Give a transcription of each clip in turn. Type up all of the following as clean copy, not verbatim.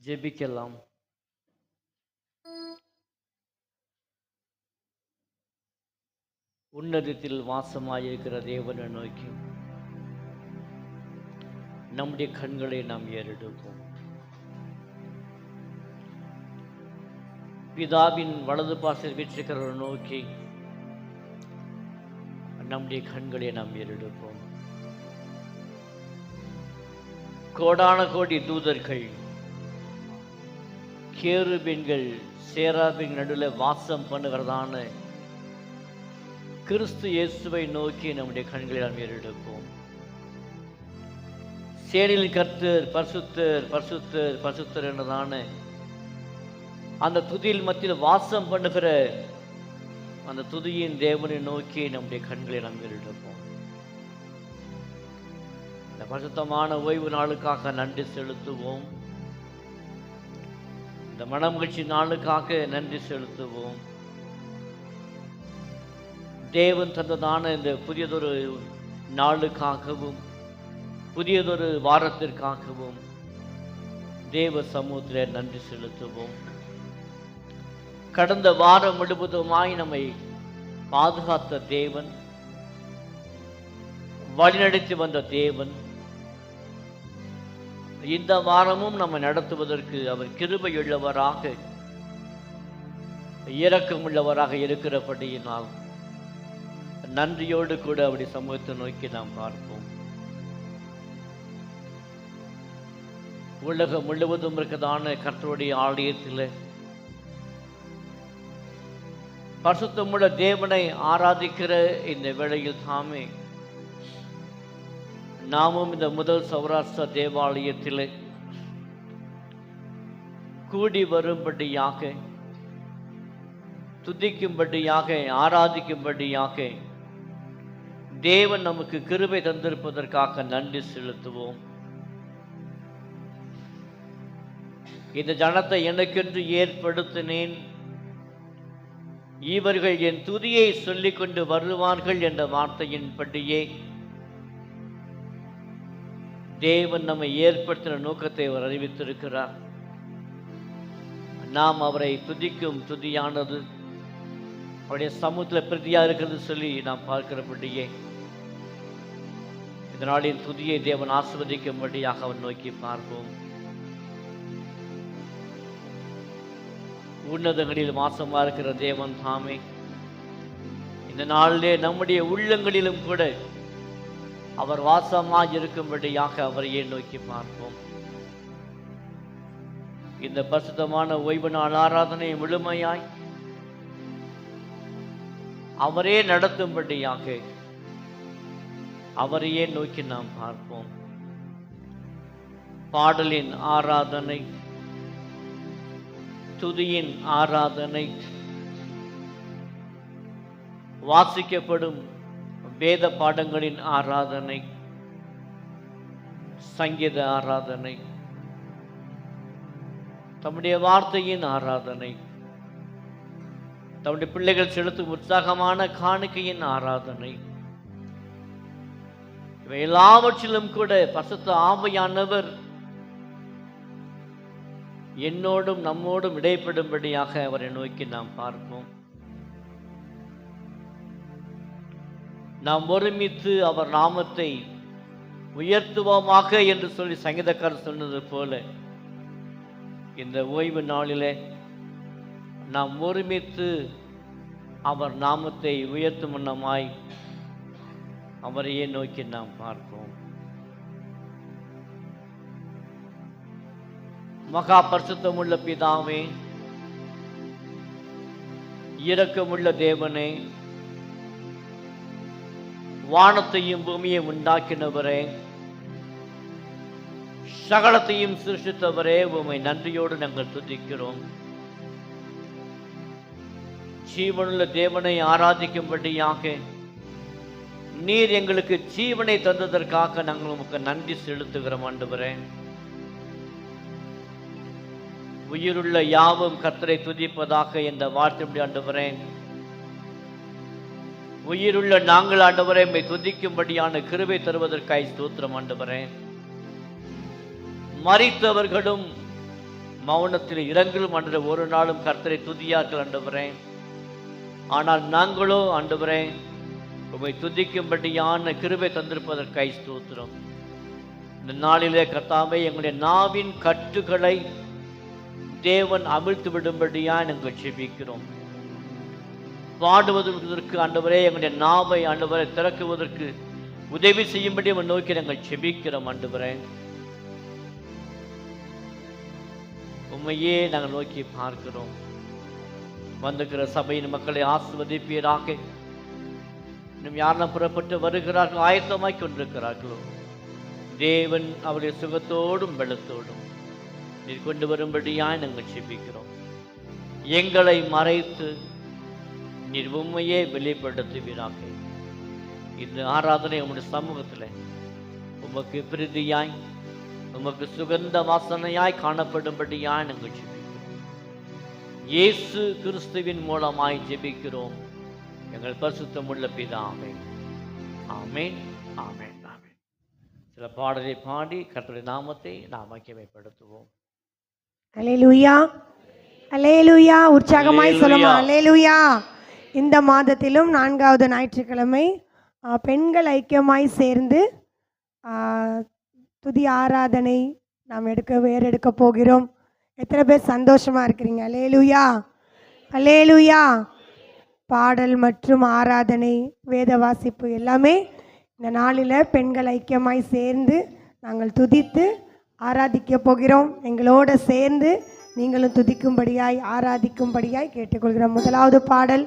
ஜெபிக்கலாம். உன்னதத்தில் வாசமாயிருக்கிற தேவனை நோக்கி நம்முடைய கண்களை நாம் ஏறெடுப்போம். பிதாவின் வலது பாசத்தில் வீற்றிருக்கிறவரை நோக்கி நம்முடைய கண்களை நாம் ஏறெடுப்போம். கோடான கோடி தூதர்கள், கேருபீன்கள், சேராபீன் நடுவில் வாசம் பண்ணுகிறதான கிறிஸ்து இயேசுவை நோக்கி நம்முடைய கண்களை நாம் ஏறெடுப்போம். சேனையின் கர்த்தர் பரிசுத்தர் பரிசுத்தர் பரிசுத்தர் என்றதான அந்த துதியில் மத்தியில் வாசம் பண்ணுகிற அந்த துதியின் தேவனை நோக்கி நம்முடைய கண்களை நாம் ஏறெடுப்போம். இந்த பரிசுத்தமான ஓய்வு நாளுக்காக நன்றி செலுத்துவோம். இந்த மனமகிழ்ச்சி நாளுக்காக நன்றி செலுத்துவோம். தேவன் தந்ததான இந்த புதியதொரு நாளுக்காகவும் புதியதொரு வாரத்திற்காகவும் தேவ சமூகத்தில் நன்றி செலுத்துவோம். கடந்த வாரம் முழுவதுமாய் நம்மை பாதுகாத்த தேவன், வழிநடத்தி வந்த தேவன், இந்த வாரமும் நம்மை நடத்துவதற்கு அவர் கிருபையுள்ளவராக இரக்கமுள்ளவராக இருக்கிறபடியினால் நன்றியோடு கூட அவருடைய சமூகத்தை நோக்கி நாம் பார்ப்போம். உலகம் முழுவதும் இருக்கதான கர்த்தருடைய ஆலயத்தில் பரிசுத்தமுள்ள தேவனை ஆராதிக்கிற இந்த வேளையில் தாமே நாமும் இந்த முதல் சௌராஷ்டிர தேவாலயத்தில் கூடி வரும்படியாக, துதிக்கும்படியாக, ஆராதிக்கும்படியாக தேவன் நமக்கு கிருபை தந்திருப்பதற்காக நன்றி செலுத்துவோம். இந்த ஜனத்தை எனக்கென்று ஏற்படுத்தினேன், இவர்கள் என் துதியை சொல்லிக் கொண்டு வருவார்கள் என்ற வார்த்தையின்படியே தேவன் நம்மை ஏற்படுத்தின நோக்கத்தை அவர் அறிவித்திருக்கிறார். நாம் அவரை துதிக்கும் துதியானது அவருடைய சமூகத்தில் பிரதியா இருக்கிறது சொல்லி நாம் பார்க்கிறபடியே இதனாலின் துதியை தேவன் ஆசிர்வதிக்கும்படியாக அவர் நோக்கி பார்ப்போம். உன்னதங்களில் வாசமா இருக்கிற தேவன் தாமே இந்த நாளிலே நம்முடைய உள்ளங்களிலும் கூட அவர் வாசமாக இருக்கும்படியாக அவரையே நோக்கி பார்ப்போம். இந்த பரிசுத்தமான ஓய்வு நாள் ஆராதனை முழுமையாய் அவரே நடத்தும்படியாக அவரையே நோக்கி நாம் பார்ப்போம். பாடலின் ஆராதனை, துதியின் ஆராதனை, வாசிக்கப்படும் வேத பாடங்களின் ஆராதனை, சங்கீத ஆராதனை, தம்முடைய வார்த்தையின் ஆராதனை, தம்முடைய பிள்ளைகள் செலுத்தும் உற்சாகமான காணிக்கையின் ஆராதனை, இவை எல்லாவற்றிலும் கூட பரிசுத்த ஆவியானவர் என்னோடும் நம்மோடும் இடைப்படும்படியாக அவரை நோக்கி நாம் பார்ப்போம். நாம் ஒருமித்து அவர் நாமத்தை உயர்த்துவோமாக என்று சொல்லி சங்கீதக்காரர் சொன்னது போல இந்த ஓய்வு நாளிலே நாம் ஒருமித்து அவர் நாமத்தை உயர்த்தும் வண்ணமாய் அவரையே நோக்கி நாம் பார்ப்போம். மகா பரிசுத்தமுள்ள பிதாவே, இரக்கமுள்ள தேவனே, வானத்தையும் பூமியை உண்டாக்கினவரே, சகலத்தையும் சிருஷ்டித்தவரே, உம்மை நன்றியோடு நாங்கள் துதிக்கிறோம். ஜீவனுள்ள தேவனை ஆராதிக்கும்படியாக நீர் எங்களுக்கு ஜீவனை தந்ததற்காக நாங்கள் உமக்கு நன்றி செலுத்துகிறோம் ஆண்டவரே. உயிருள்ள யாவும் கர்த்தரை துதிப்பதாக என்ற வார்த்தை ஆண்டவரே, உயிருள்ள நாங்கள் ஆண்டவரே உம்மை துதிக்கும்படியான கிருபை தருவதற்காய் ஸ்தோத்திரம் ஆண்டவரே. மரித்தவர்களும் மௌனத்தில் இரங்கலும் ஆண்டவரே, ஒரு நாளும் கர்த்தரை துதியார்கள் ஆண்டவரே. ஆனால் நாங்களோ ஆண்டவரே உம்மை துதிக்கும்படியான கிருபை தந்திருப்பதற்காய் ஸ்தோத்திரம். இந்த நாளிலே கர்த்தாவே, எங்களுடைய நாவின் கட்டுகளை தேவன் அமிழ்த்து விடும்படியா நாங்கள் ஜெபிக்கிறோம். பாடுவதற்கு ஆண்டவரே எங்களுடைய நாவை ஆண்டவரை திறக்குவதற்கு உதவி செய்யும்படி அவன் நோக்கி நாங்கள் ஜெபிக்கிறோம். ஆண்டவரே, உண்மையே நாங்கள் நோக்கி பார்க்கிறோம். வந்திருக்கிற சபையின் மக்களை ஆசீர்வதிப்பீராக. இன்னும் யாரெல்லாம் புறப்பட்டு வருகிறார்கள், ஆயத்தமாய் கொண்டிருக்கிறார்களோ, தேவன் அவருடைய சுகத்தோடும் பலத்தோடும் நீர் கொண்டு வரும்படியாய் நாங்கள் ஜெபிக்கிறோம். எங்களை மறைத்து நீர் உண்மையே வெளிப்படுத்துவீராக. இந்த ஆராதனை உம்முடைய சமூகத்தில் உமக்கு பிரீதியாய், உமக்கு சுகந்த வாசனையாய் காணப்படும்படியாய் நாங்கள் ஜெபிக்கிறோம். இயேசு கிறிஸ்துவின் மூலமாய் ஜெபிக்கிறோம் எங்கள் பரிசுத்தமுள்ள பிதாவே. ஆமென், ஆமென், ஆமென். சில பாடலை பாடி கர்த்தருடைய நாமத்தை நாம் மகிமைப்படுத்துவோம். அல்லேலூயா, அல்லேலூயா. உற்சாகமாய் சொல்லுமா அல்லேலூயா. இந்த மாதத்திலும் 4வது ஞாயிற்றுக்கிழமை பெண்கள் ஐக்கியமாய் சேர்ந்து துதி ஆராதனை நாம் எடுக்க போகிறோம். எத்தனை பேர் சந்தோஷமாக இருக்கிறீங்க? அல்லேலூயா, அல்லேலூயா. பாடல் மற்றும் ஆராதனை, வேத வாசிப்பு எல்லாமே இந்த நாளில் பெண்கள் ஐக்கியமாய் சேர்ந்து நாங்கள் துதித்து ஆராதிக்க போகிறோம். எங்களோட சேர்ந்து நீங்களும் துதிக்கும்படியாய் ஆராதிக்கும்படியாய் கேட்டுக்கொள்கிறோம். முதலாவது பாடல்,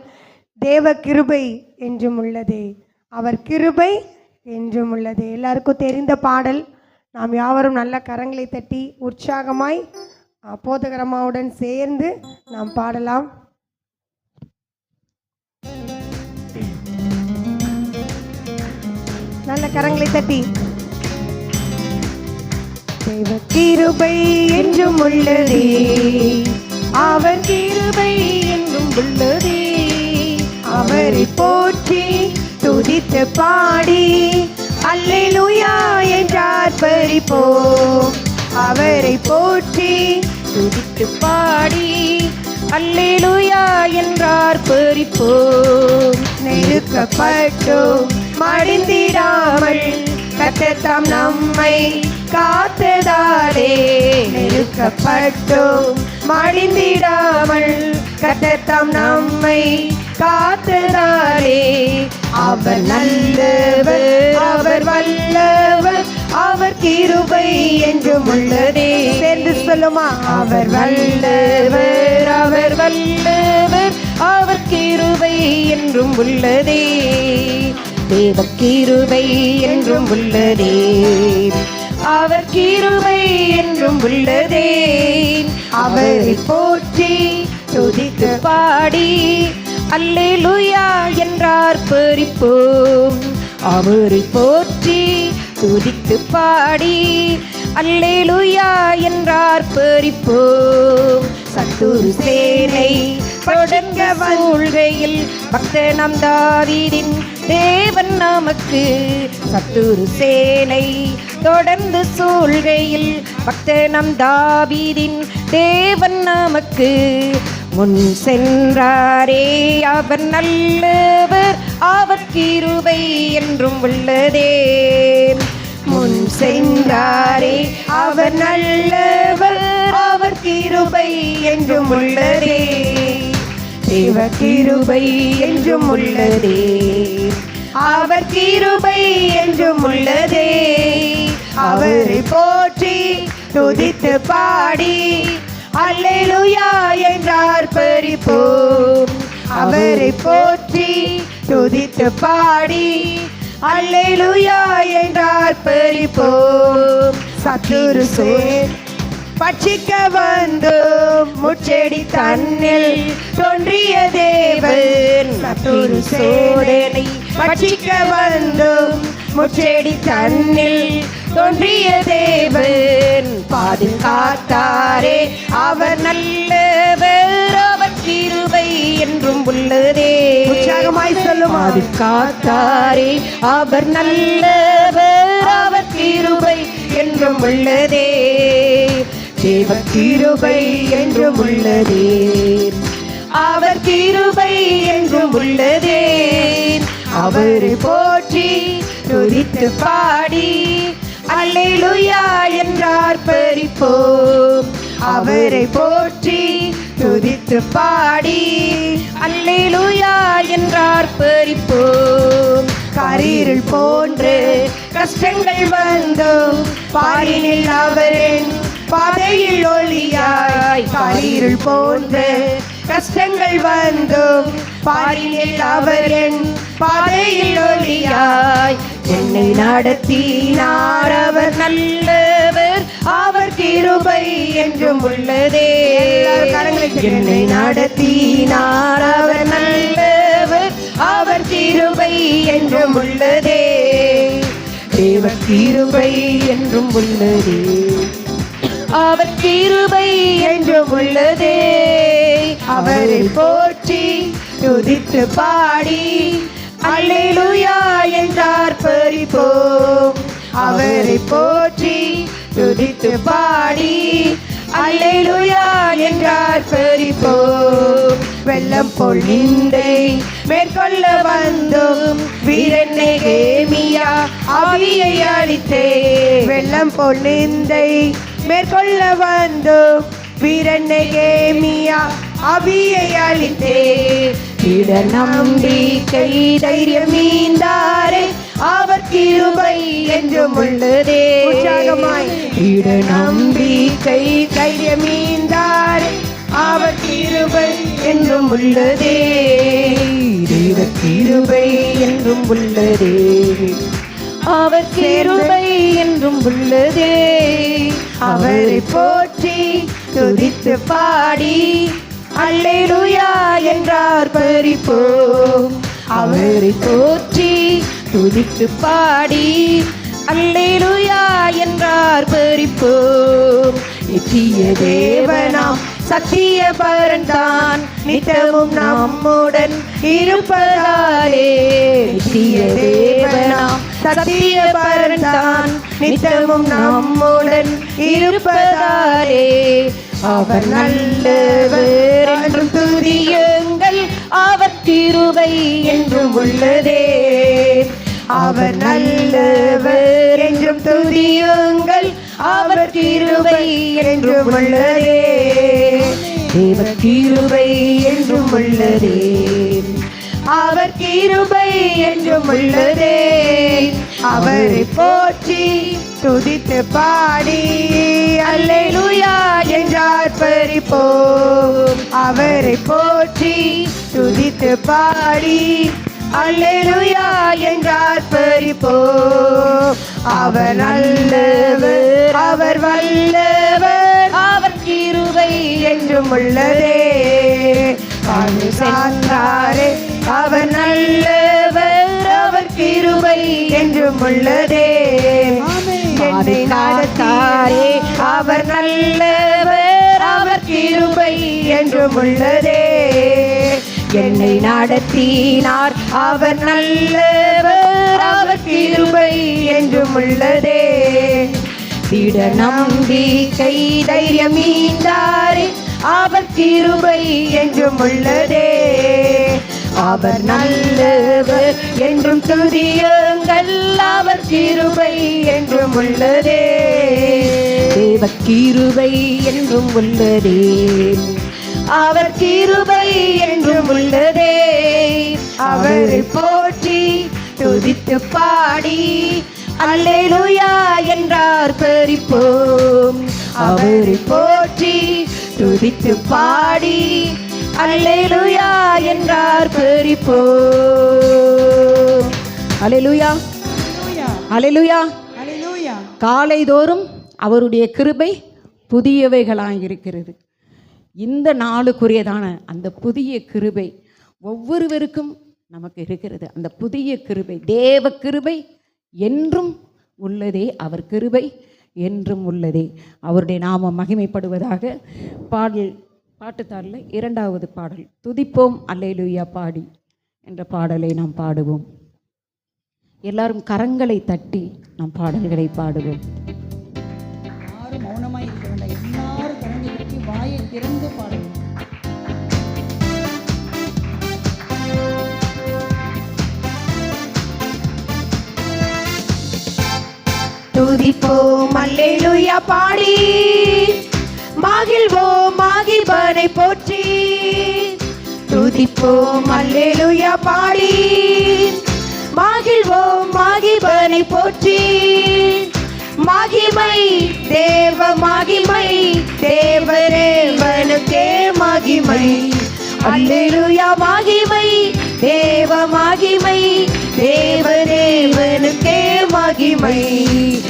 தேவ கிருபை என்றும் உள்ளதே, அவர் கிருபை என்றும் உள்ளது. எல்லாருக்கும் தெரிந்த பாடல். நாம் யாவரும் நல்ல கரங்களை தட்டி உற்சாகமாய் போதகரமாவுடன் சேர்ந்து நாம் பாடலாம். நல்ல கரங்களை தட்டி. தேவ கிருபை என்றும் உள்ளதே, அவர் கிருபை என்றும் உள்ளதே, அவரை போற்றி துதித்து பாடி அல்லேலூயா என்றார் பரிப்போம். அவரை போற்றி துதித்து பாடி அல்லேலூயா என்றார் பரிப்போம். நெருக்கப்பட்டோம் மடிந்திடாமல் கர்த்தர் தாம் நம்மை காத்ததாலே, நெருக்கப்பட்டோம் மடிந்திடாமல் கர்த்தர் தாம் நம்மை காத்ததாலே, அவர் நல்லவர், அவர் வல்லவர், அவர் கிருபை என்றும் உள்ளதே. சேர்ந்து சொல்லுமா, அவர் வல்லவர், அவர் வல்லவர், அவர் கிருபை என்றும் உள்ளதே. தேவ கிருபை என்றும் உள்ளதே, அவர் கிருபை என்றும் உள்ளதே. அவரை போற்றி துதித்து பாடி அல்லேலூயா என்றார் பரிப்போம். அவரை போற்றி துதித்து பாடி அல்லேலூயா என்றார் பரிப்போம். சத்துரு சேனை படுங்க சூழ்கையில் பக்தனம் தாவீதின் தேவன் நமக்கு, சத்துரு சேனை தொடர்ந்து சூழ்கையில் பக்தனம் தாவீதின் தேவன் நமக்கு முன் சென்றாரே. அவர் நல்லவர், அவர் கிருபை என்றும் உள்ளதே. முன் சென்றாரே, அவர் நல்லவர், அவர் கிருபை என்றும் உள்ளதே. தேவ கிருபை என்றும் உள்ளதே, அவர் கிருபை என்றும் உள்ளதே. அவரை போற்றி துதித்து பாடி அல்லேலூயா என்றார் பரிப்போம். அவரை போற்றி துதித்து பாடி அல்லேலூயா என்றார் பரிப்போம். சத்துரு சேர் பட்சிக்க வந்து முச்செடி தன்னில் தோன்றிய தேவன், சத்துரு சோதனை பட்சிக்க வந்து முச்செடி தன்னில் தோன்றிய தேவன், பாதுகாத்தாரே. அவர் நல்லவர், அவர் கிருபை என்றும் உள்ளதே. உற்சாகமாய் சொல்லும், பாதுகாத்தாரே. அவர் நல்லவர், அவர் கிருபை என்றும் உள்ளதே. தேவ கிருபை என்றும் உள்ளதே, அவர் கிருபை என்றும் உள்ளதே. அவரை போற்றி துதித்து பாடி அல்லேலூயா என்றார் பரிப்போம். அவரை போற்றி துதித்து பாடி அல்லேலூயா என்றார் பரிப்போம். கரீருள் போன்று கஷ்டங்கள் வந்தும் பாரினில் அவரின் பாதையில் ஒளியாய். கரீருள் போன்று கஷ்டங்கள் வந்தும் பாரினில் அவரின் பாதையில் ஒளியாய். என்னை நடத்தினார் அவர் நல்லவர், அவர் கிருபை என்றும் உள்ளதே. என்னை நடத்தினார் அவர் நல்லவர், அவர் கிருபை என்றும் உள்ளதே. தேவ கிருபை என்றும் உள்ளதே, அவர் கிருபை என்றும் உள்ளதே. அவரை போற்றி துதித்து பாடி அல்லேலூயா என்றார் பரிப்போம். அவரை போற்றி துதித்து பாடி அல்லேலூயா என்றார் பரிப்போம். வெள்ளம் போல் நிந்தை மேற்கொள்ள வந்தும் வீரன் நெகேமியா ஆவியை அளித்தே. வெள்ளம் போல் நிந்தை மேற்கொள்ள வந்தும் வீரன் நெகேமியா ஆவியை அளித்தே. இட நம்பிக்கை தைரியம் மீந்தாரே, அவர் கிருபை என்றும் உள்ளதே. உற்சாகமாய் இட நம்பிக்கை தைரியம் மீந்தாரே, அவர் கிருபை என்றும் உள்ளதே. தேவ கிருபை என்றும் உள்ளதே, அவர் கிருபை என்றும் உள்ளதே. அவரை போற்றி துதித்து பாடி அல்லேலூயா என்றார் பரிப்போம். அவரை போற்றி துதித்து பாடி அல்லேலூயா என்றார் பரிப்போம். நித்திய தேவனாம் சத்திய பரன்தான் நித்தமும் நம்முடன் இருப்பதாலே. நித்திய தேவனாம் சத்திய பரன்தான் நித்தமும் நம்முடன் இருப்பதாலே. அவர் நல்லவர் என்றும் துதியுங்கள், அவர் கிருபை என்றும் உள்ளதே. அவர் நல்லவர் என்றும் துதியுங்கள், அவர் கிருபை என்றும் உள்ளதே. தேவ கிருபை என்றும் உள்ளதே, அவர் கிருபை என்றும் உள்ளதே. அவரை போற்றி துதித்து பாடி அல்லேலூயா என்றார் பரிப்போம். அவரை போற்றி துதித்து பாடி அல்லேலூயா என்றார் பரிப்போம். அவர் நல்லவர், அவர் வல்லவர், அவர் கிருபை என்றும் உள்ளதே. சார்ந்தாரே அவர் நல்லவர், அவர் கிருபை என்றும் உள்ளதே. என்னை நடத்தாரே அவர் நல்லவர், அவர் கிருபை என்றும் உள்ளதே. என்னை நடத்தினார் அவர் நல்லவர், அவர் கிருபை என்றும் உள்ளதே. திட நம்பிக்கை தைரியம் மீந்தாரே, அவர் கிருபை என்றும் உள்ளதே. அவர் நல்லவர் என்றும் துதியுங்கள், அவர் கிருபை என்றும் உள்ளதே. தேவ கிருபை என்றும் உள்ளதே, அவர் கிருபை என்றும் உள்ளதே. அவரை போற்றி துதித்து பாடி அல்லேலூயா என்றார் பரிப்போம். அவரை போற்றி துதித்து பாடி அல்லேலூயா என்றார் பரிப்போம். அல்லேலூயா, அல்லேலூயா, அல்லேலூயா. காலைதோறும் அவருடைய கிருபை புதியவைகளாயிருக்கிறது. இந்த நாளுக்குரியதான அந்த புதிய கிருபை ஒவ்வொருவருக்கும் நமக்கு இருக்கிறது. அந்த புதிய கிருபை, தேவ கிருபை என்றும் உள்ளதே. அவர் கிருபை என்றும் உள்ளதே. அவருடைய நாமம் மகிமைப்படுவதாக. பாட்டுத்தாளில் 2வது பாடல், துதிப்போம் அல்லேலூயா பாடி என்ற பாடலை நாம் பாடுவோம். எல்லாரும் கரங்களை தட்டி நாம் பாடல்களை பாடுவோம். மௌனமாய் இருக்க வேண்டாம். திறந்து பாடுங்கள். துதிப்போம் அல்லேலூயா பாடி மகிழ்வோம் மகிபனை போற்றி. துதிப்போம் அல்லேலூயா பாடி மகிழ்வோம் மகிபனை போற்றி. மகிமை தேவ மகிமை தேவரேவனுக்கே மகிமை. அல்லேலூயா மகிமை தேவ மகிமை தேவரேவனுக்கே மகிமை.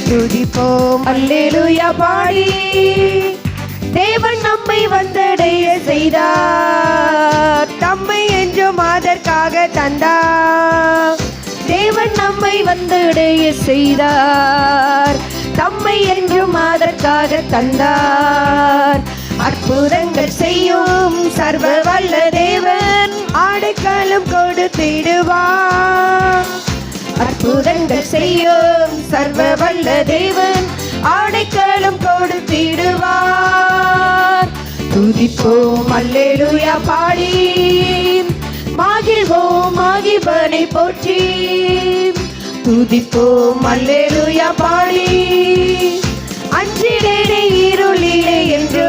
துதிப்போம் அல்லேலூயா பாடி தேவன் நம்மை வந்தடைய செய்தார், தம்மை என்றும் அதற்காக தந்தார். தேவன் நம்மை வந்தடைய செய்தார், தம்மை என்றும் அதற்காக தந்தார். அற்புதங்கள் செய்யும் சர்வ வல்ல தேவன் அடைக்கலம் கொடுத்திடுவார். அற்புதங்கள் செய்யும் சர்வ வல்ல தேவன் அடைக்கலம் கொடுத்திடுவார். துதிப்போம் அல்லேலூயா பாடி மகிழ்வோம் மகிபனை போற்றி. துதிப்போம் அல்லேலூயா பாடி அஞ்சிடேனே இருளிலே என்று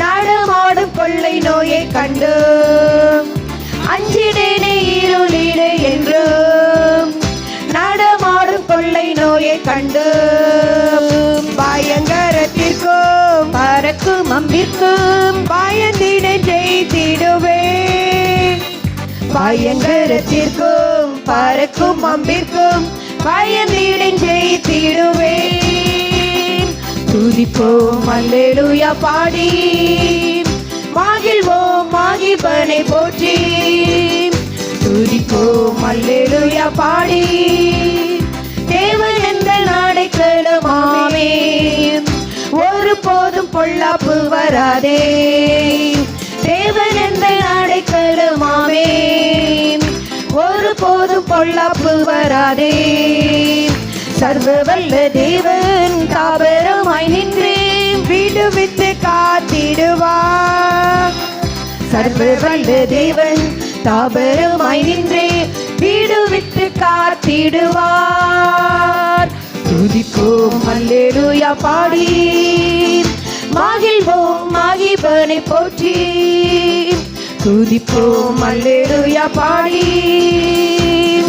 நடமாடும் கொள்ளை நோயை கண்டு. அஞ்சிடேனே இருளிலே என்று நடமாடும் கொள்ளை நோயை கண்டு. பயங்கரத்திற்கும் பறக்கும் அம்பிற்கும் பயந்திட ஜெயித்திடுவேன். பயங்கரத்திற்கும் பறக்கும் அம்பிற்கும் பயந்திட ஜெயித்திடுவேன். துதிப்போம் அல்லேலூயா பாடி மகிழ்வோம் மகிபனை போற்றி. துதிப்போம் அல்லேலூயா பாடி தேவன் எந்த நாடைக்கலமாமே ஒரு போதும் பொல்லாப்பு வராதே. தேவன் எந்த நாடைக்கலமாமே ஒரு போதும் பொல்லாப்பு வராதே. சர்வ வல்ல தேவன் தாபரமாய் நின்று விடுவித்து காத்திடுவார். சர்வ வல்ல தேவன் தாபரமாய் நின்று விடுவித்து காத்திடுவார். துதிப்போம் அல்லேலூயா பாடி மகிழ்வோம் மகிபனை போற்றி. துதிப்போம் அல்லேலூயா பாடி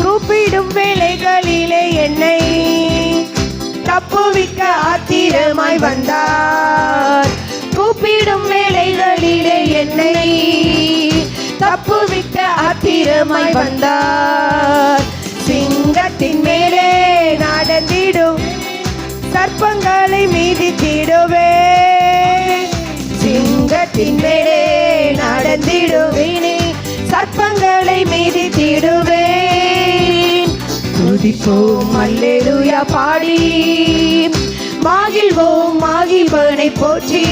கூப்பிடும் வேளைகளிலே என்னை தப்புவிக்க ஆத்திரமாய் வந்தார். கூப்பிடும் வேளைகளிலே என்னை தப்புவிக்க ஆத்திரமாய் வந்தார். சிங்கத்தின் மேலே நடந்திடும் சர்ப்பங்களை மீதித்திடுவேன். சிங்கத்தின் மேலே நடந்திடுவேனே சர்ப்பங்களை மீதித்திடுவேன். துதிப்போம் அல்லேலூயா பாடி மகிழ்வோம் மகிபனை போற்றி.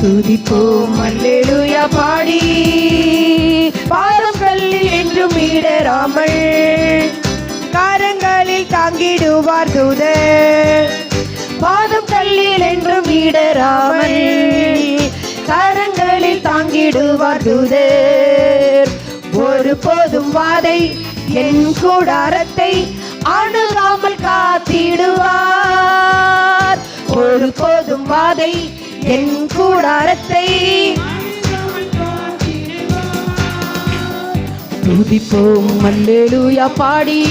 துதிப்போம் அல்லேலூயா பாடி பாதம் கல்லில் என்றும் இடராமல் கரங்களில் தாங்கிடுவார் தூதர். பாதம் கல்லில் என்றும் இடராமல் கரங்களில் தாங்கிடுவார் தூதர். ஒரு போதும் வாதை என் கூடாரத்தை அணுகாமல் காத்திடுவார். ஒரு போதும் வாதை என் கூடாரத்தை. துதிப்போம் அல்லேலூயா பாடி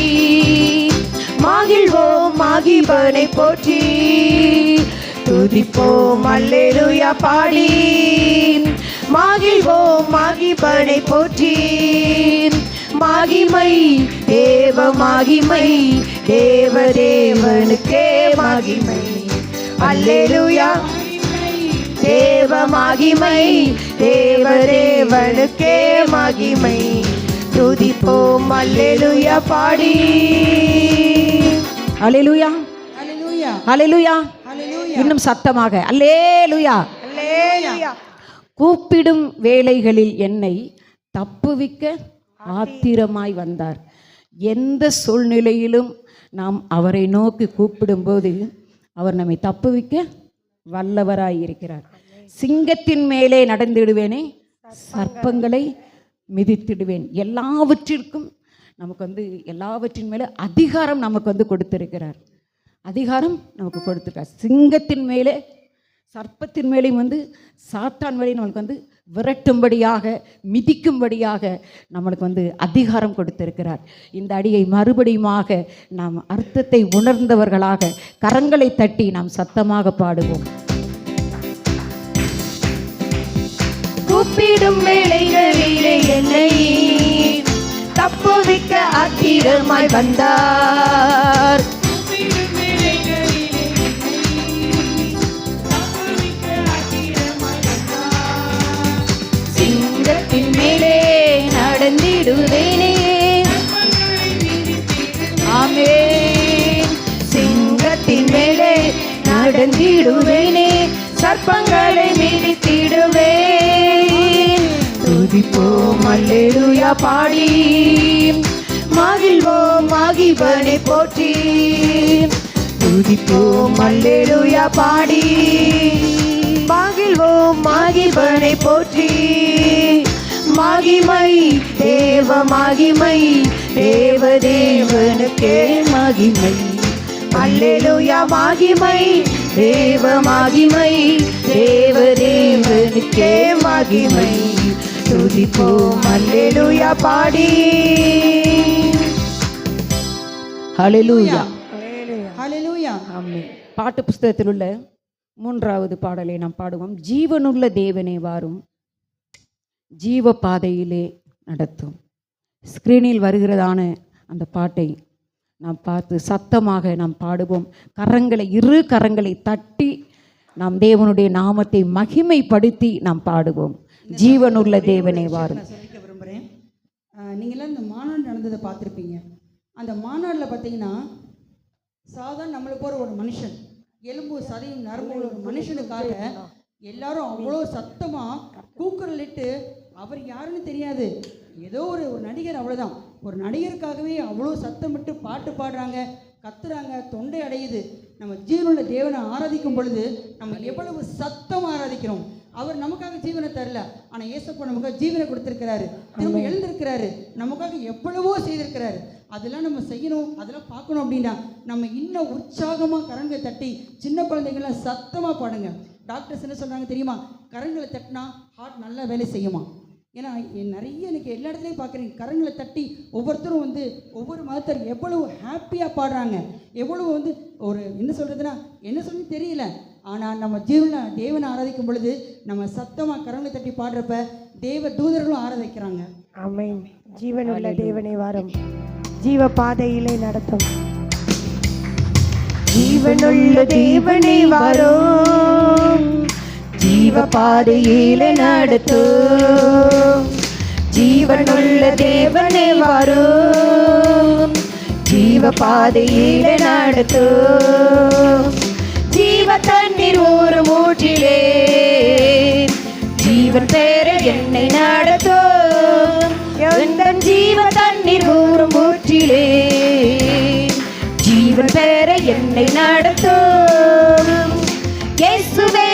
மகிழ்வோம் மகிபனை போற்றி. துதிப்போம் அல்லேலூயா பாடி மகிழ்வோம் மகிபனை போற்றி. மகிமை தேவ மகிமை தேவதேவனுக்கே மகிமை. அல்லேலூயா தேவ மகிமை தேவதேவனுக்கே மகிமை. துதிப்போம் அல்லேலூயா பாடி. அல்லேலூயா அல்லேலூயா அல்லேலூயா அல்லேலூயா. இன்னும் சத்தமாக அல்லேலூயா அல்லேலூயா. கூப்பிடும் வேளைகளில் என்னை தப்புவிக்க ஆத்திரமாய் வந்தார். எந்த சூழ்நிலையிலும் நாம் அவரை நோக்கி கூப்பிடும்போது அவர் நம்மை தப்புவிக்க வல்லவராய் இருக்கிறார். சிங்கத்தின் மேலே நடந்திடுவேனே, சர்ப்பங்களை மிதித்திடுவேன். எல்லாவற்றிற்கும் நமக்கு எல்லாவற்றின் மேலே அதிகாரம் நமக்கு கொடுத்திருக்கிறார். அதிகாரம் நமக்கு கொடுத்திருக்கார். சிங்கத்தின் மேலே, சர்ப்பத்தின் மேலேயும் சாத்தான் வழி நம்மளுக்கு விரட்டும்படியாக, மிதிக்கும்படியாக நம்மளுக்கு அதிகாரம் கொடுத்திருக்கிறார். இந்த அடியை மறுபடியுமாக நாம் அர்த்தத்தை உணர்ந்தவர்களாக கரங்களை தட்டி நாம் சத்தமாக பாடுவோம். கூப்பிடும் வேளைகளிலே என்னை தப்புவிக்க ஆத்திரமாய் வந்தார். சிங்கத்தின் மேலே நடந்திடுவேனே, ஆமென். சிங்கத்தின் மேலே நடந்திடுவேனே, சர்ப்பங்களை மிதித்திடுவேன். துதிப்போம் அல்லேலூயா பாடி, மகிழ்வோம் மகிழ்வனை போற்றி. துதிப்போம் அல்லேலூயா பாடி, மகிழ்வோம் மகிழ்வனை போற்றி. மகிமை தேவ மகிமை, தேவ தேவனுக்கே மகிமை. அல்லேலூயா மகிமை தேவ மகிமை, தேவ தேவனுக்கே மகிமை. துதிப்போம் அல்லேலூயா பாடி. ஹல்லேலூயா, ஹல்லேலூயா. ஆமென். பாட்டு புஸ்தகத்தில் உள்ள 3வது பாடலை நாம் பாடுவோம். ஜீவனுள்ள தேவனே வாரும், ஜீவ பாதையிலே நடத்தும். ஸ்கிரீனில் வருகிறதான அந்த பாட்டை நாம் பார்த்து சத்தமாக நாம் பாடுவோம். இரு கரங்களை தட்டி நாம் தேவனுடைய நாமத்தை மகிமைப்படுத்தி நாம் பாடுவோம். ஜீவனுள்ள தேவனே வாரும். நான் சொல்லிக்க விரும்புகிறேன். நீங்களாம் இந்த மாநாடு நடந்ததை பார்த்துருப்பீங்க. அந்த மாநாட்டில் பார்த்தீங்கன்னா சாதாரண நம்மளை போகிற ஒரு மனுஷன், எலும்பு சதையும் நரம்பு ஒரு மனுஷனுக்காக எல்லாரும் அவ்வளோ சத்தமாக கூக்குரலிட்டு, அவர் யாருன்னு தெரியாது, ஏதோ ஒரு நடிகர், அவ்வளோதான். ஒரு நடிகருக்காகவே அவ்வளோ சத்தமிட்டு பாட்டு பாடுறாங்க, கத்துறாங்க, தொண்டை அடையுது. நம்ம ஜீவனுள்ள தேவனை ஆராதிக்கும் பொழுது நம்ம எவ்வளவு சத்தம் ஆராதிக்கிறோம். அவர் நமக்காக ஜீவனை தரல, ஆனால் ஏசப்பா நமக்காக ஜீவனை கொடுத்துருக்கிறாரு, திரும்ப எழுந்திருக்கிறாரு, நமக்காக எவ்வளவோ செய்திருக்கிறாரு. அதெல்லாம் நம்ம செய்யணும், அதெல்லாம் பார்க்கணும். அப்படின்னா நம்ம இன்னும் உற்சாகமாக கரங்களை தட்டி, சின்ன குழந்தைங்களாம் சத்தமாக பாடுங்க. டாக்டர்ஸ் என்ன சொல்கிறாங்க தெரியுமா? கரங்களை தட்டினா ஹார்ட் நல்லா வேலை செய்யுமா. ஏன்னா நிறைய எனக்கு எல்லா இடத்துலையும் பார்க்குறீங்க, கரங்களை தட்டி ஒவ்வொருத்தரும் ஒவ்வொரு மதத்தர் எவ்வளவு ஹாப்பியாக பாடுறாங்க, எவ்வளவு ஒரு என்ன சொல்கிறதுனா என்ன சொல்லி தெரியல. ஆனால் நம்ம தேவனை ஆராதிக்கும் பொழுது நம்ம சத்தமாக கரங்களை தட்டி பாடுறப்ப தேவ தூதர்களும் ஆராதிக்கிறாங்க. ஆமென். ஜீவனுள்ள தேவனே வாரும், ஜீவ பாதையிலே நடத்தும். ஜீவனுள்ள தேவனே வாரும், ஜீவ பாதையிலே நடத்தும். ஜீவனுள்ள தேவனே வாரும், ஜீவ பாதையிலே நடத்தும். ஜீவ தண்ணீர் ஒரு மூற்றிலே, ஜீவன் பெற என்னை நடத்தும். எந்தன் ஜீவ தண்ணீர் ஒரு மூற்றிலே, ஜீவன் பெற என்னை நடத்தும். இயேசுவே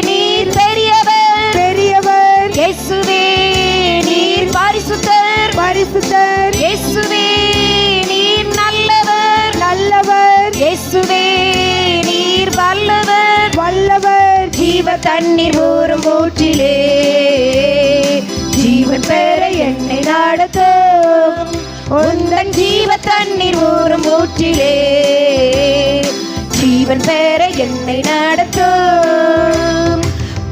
நீர் பெரியவர், பெரியவர். இயேசுவே நீர் பரிசுத்தர், பரிசுத்தர். இயேசுவே நீர் நல்லவர், நல்லவர். இயேசுவே நீர் வல்லவர், வல்லவர். ஜீவ தண்ணீர் ஊறும் ஊற்றிலே, ஜீவன் பெற என்னை நடத்தும். உந்தன் ஜீவ தண்ணீர் ஊறும் ஊற்றிலே, ஜீவன் பெற என்னை நடத்தும்.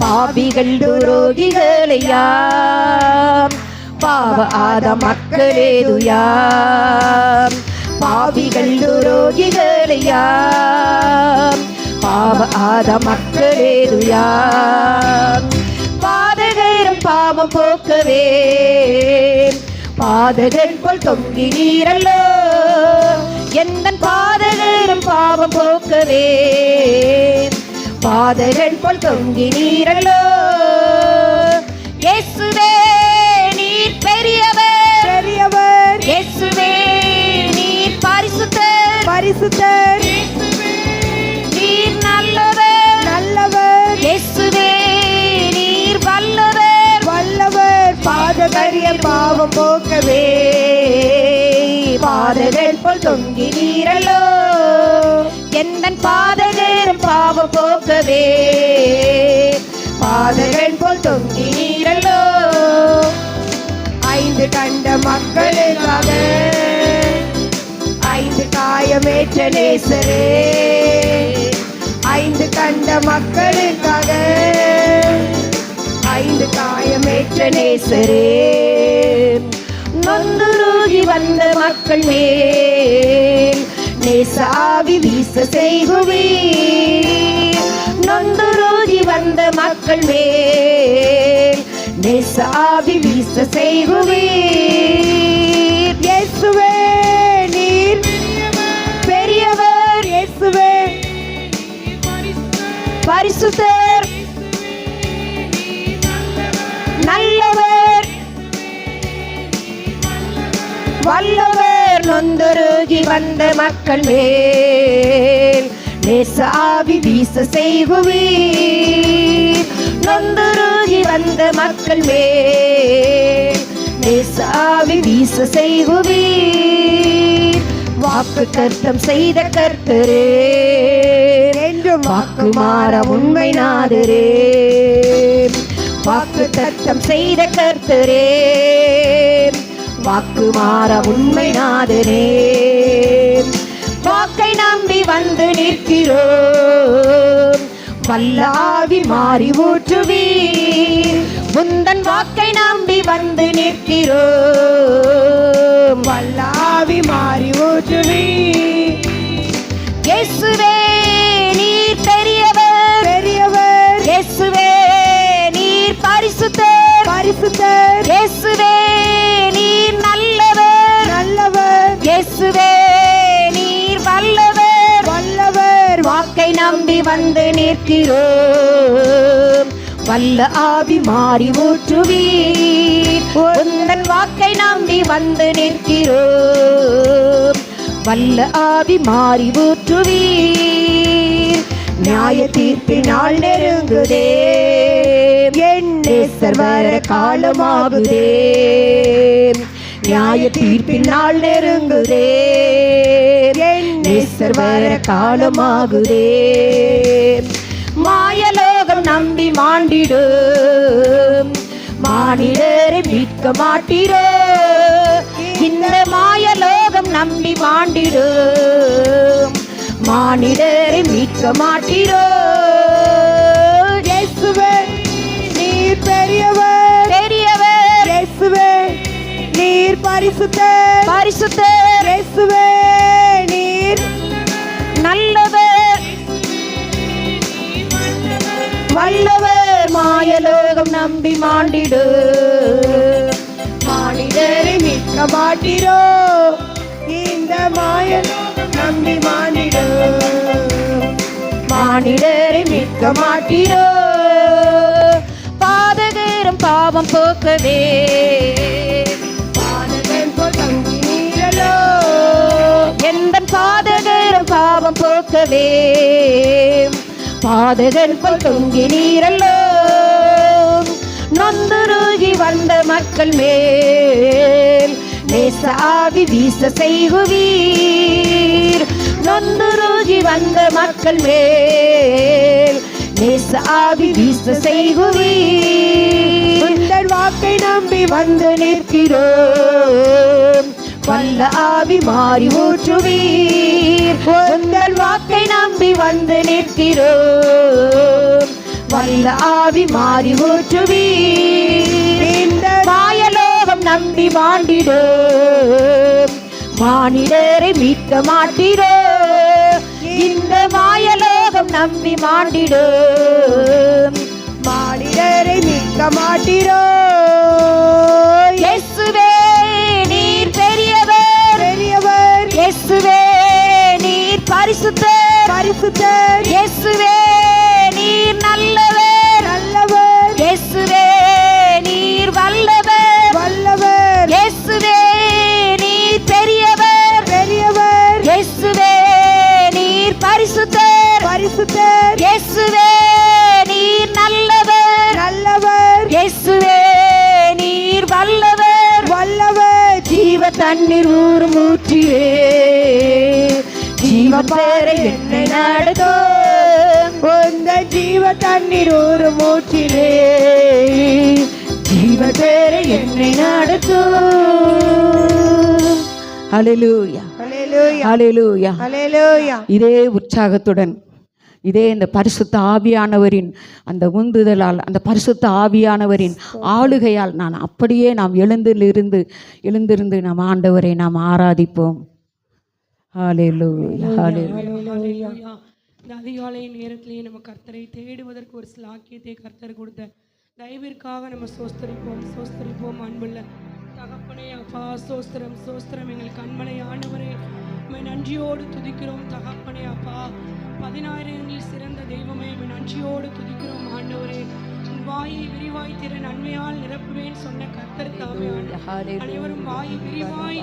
பாவிகள் துரோகிகளையாம், பாவ ஆத மக்களேதுயாம். பாவிகள் துரோகிகளையாம், பாவ ஆத மக்களேதுயாம். பாதகரும் பாவம் போக்கவே, பாதகன் போல் தொங்கினீரல்லோ. எந்தன் பாதகரும் பாவம் போக்கவே, பாதகன் போல் தொங்கினீரல்லோ. இயேசுவே நீர் பெரியவர், பெரியவர். இயேசுவே நீர் பரிசுத்தர், பரிசுத்தர். நீர் நல்லவர், நல்லவர். இயேசுவே பாவம் போக்கவே பாதகன் போல் தொங்கினீரல்லோ எந்தன் பாதகரும் பாவம் போக்கவே பாதகன் போல் தொங்கினீரல்லோ 5 கண்ட மக்களுக்காக 5 காயமேற்ற நேசரே 5 கண்ட மக்களுக்காக 5 காயமேற்ற நேசரே நொந்துருகி வந்த மக்கள் மேல் நேசாவி வீச செய்குவீர் நொந்துருகி வந்த மக்கள் மேல் நேசாவி வீச செய்குவீர் இயேசுவே நீர் பெரியவர் இயேசுவே பரிசுத்தர் நல்லவர் வல்லவர் நொந்தருகி வந்த மக்கள் மேல் நேசாவி வீச செய்குவீர் நொந்தருகி வந்த மக்கள் மேல் நேசாவி வீச செய்குவீர் வாக்கு தத்தம் செய்த கர்த்தரே என்றும் வாக்கு மாற உண்மை நாதரே வாக்கு தத்தம் செய்த கர்த்தரே வாக்கு மாற உண்மை நாதரே வாக்கை நம்பி வந்து நிற்கிறோம் வல்லாவி மாறி ஊற்றுவீர் உந்தன் வாக்கை நம்பி வந்து நிற்கிறோம் வல்லாவி மாறி ஊற்றுவீர் இயேசுவே நீர் பெரியவர் பெரியவர் இயேசுவே நீர் பரிசுத்தர் பரிசுத்தர் இயேசுவே நீர் நல்லவர் நல்லவர் இயேசுவே நீர் வல்லவர் வல்லவர் வாக்கை நம்பி வந்து நிற்கிறோம் வல்ல ஆவி மாறி ஊற்றுவீர் உந்தன் வாக்கை நம்பி வந்து நிற்கிறோம் வல்ல ஆவி மாறி ஊற்றுவீர் நியாய தீர்ப்பினால் நெருங்குதே என் நேசர் வர காலமாகுதே நியாய தீர்ப்பினால் நெருங்குதே என் நேசர் வர காலமாகுதே மாயலோகம் நம்பி மாண்டிடும் மானிடரை மீட்க மாட்டீரோ இந்த மாயலோகம் நம்பி மாண்டிடும் மானிடரை மீட்க மாட்டீரோ இயேசுவே நீர் பெரியவர் பெரியவர் இயேசுவே நீர் பரிசுத்தர் பரிசுத்தர் இயேசுவே நீர் நல்லவர் வல்லவர் மாயலோகம் நம்பி மாண்டிடு மானிடரை மீட்க மாட்டீரோ இந்த மாயல் நம்பி மானிடோ மானிடரை மீட்க மாட்டீரோ பாதகரும் பாவம் போக்கவே பாதகன் போல் தங்கி நீரலோ எந்தன் பாதகரும் பாவம் போக்கவே பாதகன் போல் தொங்கி நீரல்லோ நொந்துருகி வந்த மக்கள் மேல் நேசாவி வீச செய்குவீர் நொந்துருகி வந்த மக்கள் மேல் நேசாவி வீச செய்குவீர் உந்தன் வாக்கை நம்பி வந்து நிற்கிறோம் வல்ல ஆவி மாறி ஊற்றுவீர் உங்கள் வாக்கை நம்பி வந்து நிற்கிறோம் வல்ல ஆவி மாறி ஊற்றுவீர் இந்த மாயலோகம் நம்பி மாண்டிடும் மானிடரை மீட்க மாட்டீரோ இந்த மாயலோகம் நம்பி மாண்டிடும் மானிடரை மீட்க மாட்டீரோ இயேசுவே நீர் பெரியவர் பெரியவர் இயேசுவே நீர் பரிசுத்தர் பரிசுத்தர் இயேசுவே நீர் நல்லவர் நல்லவர் இயேசுவே நீர் வல்லவர் வல்லவர் இயேசுவே நீர் பெரியவர் பெரியவர் இயேசுவே நீர் பரிசுத்தர் பரிசுத்தர் இயேசுவே நீர் நல்லவர் நல்லவர் இயேசுவே நீர் வல்லவர் தண்ணீர் ஊறும் ஊற்றிலே ஜீவப்பாறை என்னை நடத்தும் உந்த ஜீவ தண்ணீர் ஒரு மூச்சிலே ஜீவப்பாறை என்னை நடத்தும். ஹல்லேலூயா ஹல்லேலூயா ஹல்லேலூயா. ஹல்லேலூயா. இதே உற்சாகத்துடன் இதே இந்த பரிசுத்த ஆவியானவரின் அந்த உந்துதலால் அந்த பரிசுத்த ஆவியானவரின் ஆளுகையால் நாம் எழுந்திருந்து நாம் ஆண்டவரை நாம் ஆராதிப்போம். ஹல்லேலூயா ஹல்லேலூயா. இந்த அதிகாலை நேரத்திலேயே நம்ம கர்த்தரை தேடுவதற்கு ஒரு சிலாக்கியத்தை கர்த்தர் கொடுத்த தயவிற்காக நம்ம சோஸ்தரிப்போம். அன்புள்ள தகப்பனே அப்பா, சோஸ்திரம் எங்கள் கண்மலை ஆண்டவரே, உம்மை நன்றியோடு துதிக்கிறோம் தகப்பனே அப்பா. 10,000 சிறந்த தெய்வமே, உம்மை நன்றியோடு துதிக்கிறோம் ஆண்டவரே. உன் வாயை விரிவாய் திற, நன்மையால் நிரப்புவேன் சொன்ன கர்த்தர் தாமே அனைவரும் வாயை விரிவாய்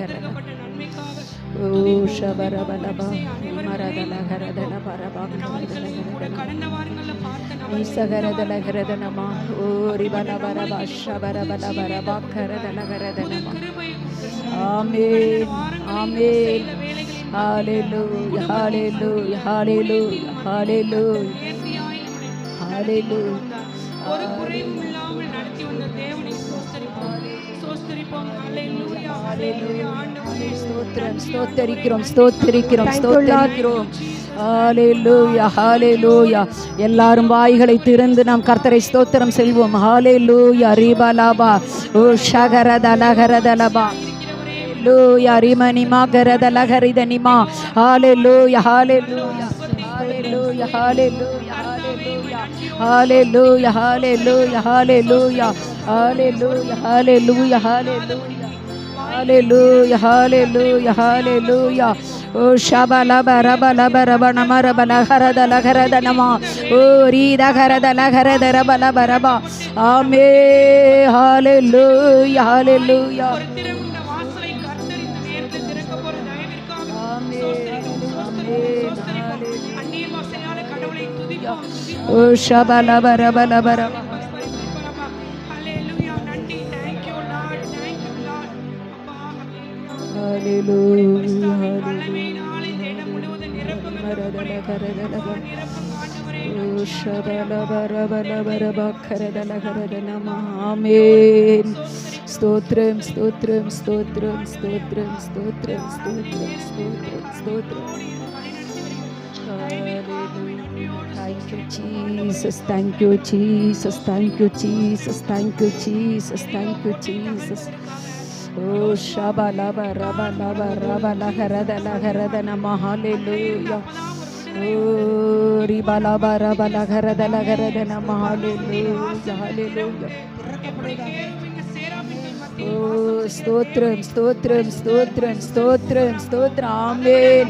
கொடுக்கப்பட்ட நன்மைக்காக கடந்த வாரங்கள்ல பார்த்த ஒரு குறையும் இல்லாமல் நடத்தி வந்த தேவனை சோஸ்தரிப்போம். ஹல்லேலூயா ஹல்லேலூயா. ஆண்டவரே ஸ்தோத்திரிக்கிறோம். ஹல்லேலூயா ஹல்லேலூயா. எல்லாரும் வாய்களை திறந்து நாம் கர்த்தரை ஸ்தோத்திரம் செல்வோம். ஹல்லேலூயா. ரீபலாபா ஓ ஷகரதலகரதலபா ஹல்லேலூயா. ரிமனிமா கரதலகரிதனிமா. ஹல்லேலூயா ஹல்லேலூயா ஹல்லேலூயா ஹல்லேலூயா ஹல்லேலூயா ஹல்லேலூயா ஹல்லேலூயா ஹல்லேலூயா ஹல்லேலூயா ஹல்லேலூயா ஹல்லேலூயா ஹல்லேலூயா. ஓ ஷபலபரபலபரபணமரபலகரதலகரதனமா ஓ ரீதகரதலகரதரபலபரபா. ஆமே. ஹல்லேலூயா ஹல்லேலூயா. வாசலை கர்த்தர் இந்த நேரத்தில் திறக்க போற தயவிற்காக அந்நிய வாசையால கடவுளை துதிப்போம். ஓ ஷபலபரபலபரபா. ஹல்லேலூயா. நன்றி. Thank you Lord. Thank you Lord. அப்பா ஹல்லேலூயா வல்லமை நாளை இந்த இடம் முழுவதும் நிரப்புங்க ஆண்டவரே. ஓ ஷபலபரபலபரபக்கரதலகரதனமா. ஆமென். ஸ்தோத்திரம் ஸ்தோத்திரம் ஸ்தோத்திரம் ஸ்தோத்திரம் ஸ்தோத்திரம் ஸ்தோத்திரம் ஸ்தோத்திரம் ஸ்தோத்திரம். Thank you Jesus, thank you Jesus, thank you Jesus, thank you Jesus, thank you Jesus. Oh shabalabarabalabarabalagaradalagaradana. Hallelujah. Oh ribalabarabalagaradalagaradana. Hallelujah, hallelujah. Oh stotram stotram stotram stotram stotram. Amen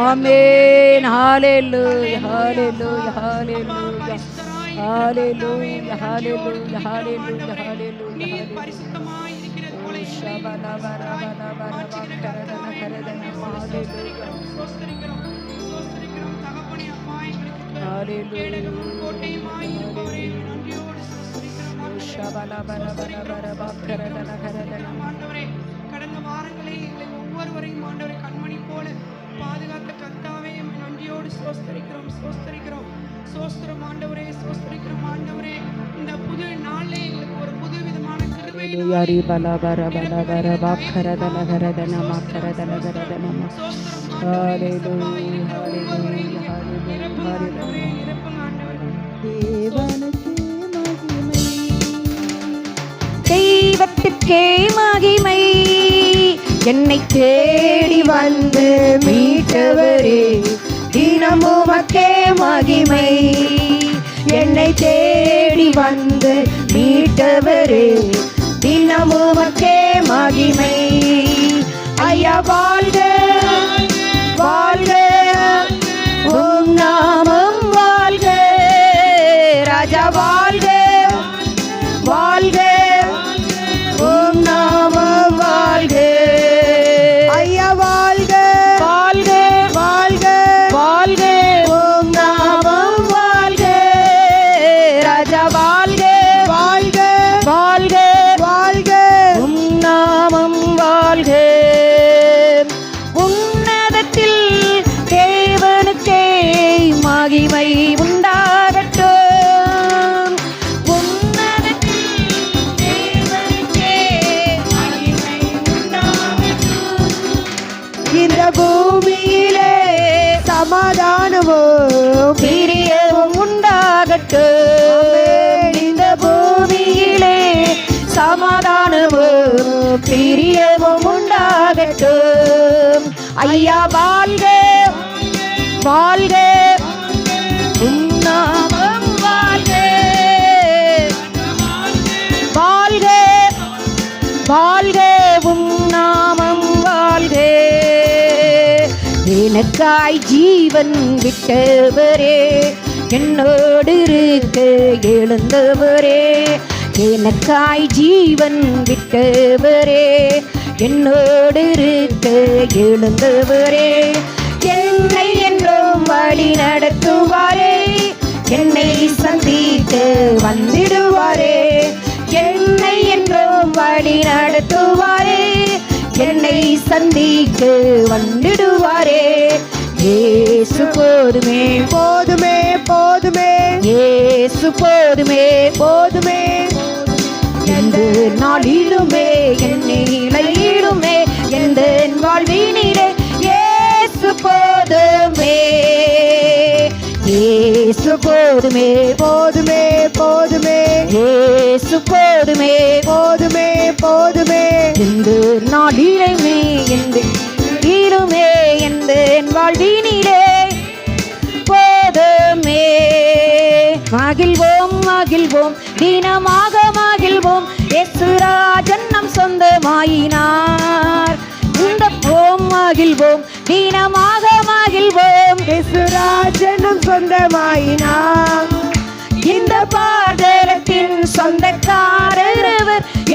amen. Hallelujah hallelujah hallelujah hallelujah hallelujah hallelujah hallelujah. பரிசுத்தமாய் இருக்கிறது போல சோஸ்தரிக்கிறோம் தகப்பனே அப்பா. எங்களுக்கு கேடலும் கோட்டையுமாய் இருப்பவரே, நன்றியோடு ஆண்டவரே. கடந்த வாரங்களை எங்களை ஒவ்வொருவரையும் ஆண்டவரை கண்மணி போல பாதுகாத்த கர்த்தாவே, நன்றியோடு சோஸ்தரிக்கிறோம் சோஸ்திரம் ஆண்டவரே, சோஸ்தரிக்கிறோம் ஆண்டவரே. இந்த புது நாள்ல எங்களுக்கு ஒரு புது விதமான கிருபை தெய்வத்துக்கே மகிமை, என்னை தேடி வந்து மீட்டவரே, தினமும் மக்கே மகிமை. என்னை தேடி வந்து மீட்டவரே, தினமும் மக்கே மகிமை. ஐயா வாழ்க வாழ்க, உம் நாமம் வாழ்க. ராஜா வாழ்க வாழ்க, உம் நாமம் வாழ்க. ஐயா வாழ்க வாழ்க வாழ்க வாழ்க, உம் நாமம் வாழ்க. ராஜா வாழ்க வாழ்க வாழ்க வாழ்க, உம் நாமம் உண்டாகட்டும். இந்த பூமியிலே சமாதானமும் பிரியமும் உண்டாகட்டும். ஐயா வாழ்க வாழ்க, உன்னாமம் வாழ்க வாழ்க வாழ்க, உன்னாமம் வாழ்க. எனக்காய் ஜீவன் விட்டவரே, என்னோடு இருக்க எழுந்தவரே. எனக்காய் ஜீவன் விட்டவரே, என்னோடு இருக்க எழுந்தவரே. என்னை என்றும் வழி நடத்துவாரே, என்னை சந்திக்க வந்திடுவாரே. என்னை என்றும் வழி நடத்துவாரே, என்னை சந்திக்க வந்திடுவாரே. இயேசு போதுமே போதுமே போதுமே இயேசு போதுமே போதுமே, எந்த நாளிலுமே என் நிலையிலுமே எந்த வாழ்வினிலே இயேசு போதுமே. இயேசு போதுமே போதுமே போதுமே இயேசு போதுமே போதுமே போதுமே, எந்த நாளிலுமே எந்த இருமே எந்த வாழ்வினிலே போதுமே. மகிழ்வோம் மகிழ்வோம் தினமாக மகிழ்வோம், இயேசுராஜன் நம் சொந்தமாயினார். இந்த போம் மகிழ்வோம் தினமாக மகிழ்வோம், இயேசுராஜனும் சொந்தமாயினார். இந்த பாதரத்தின் சொந்தக்காரர்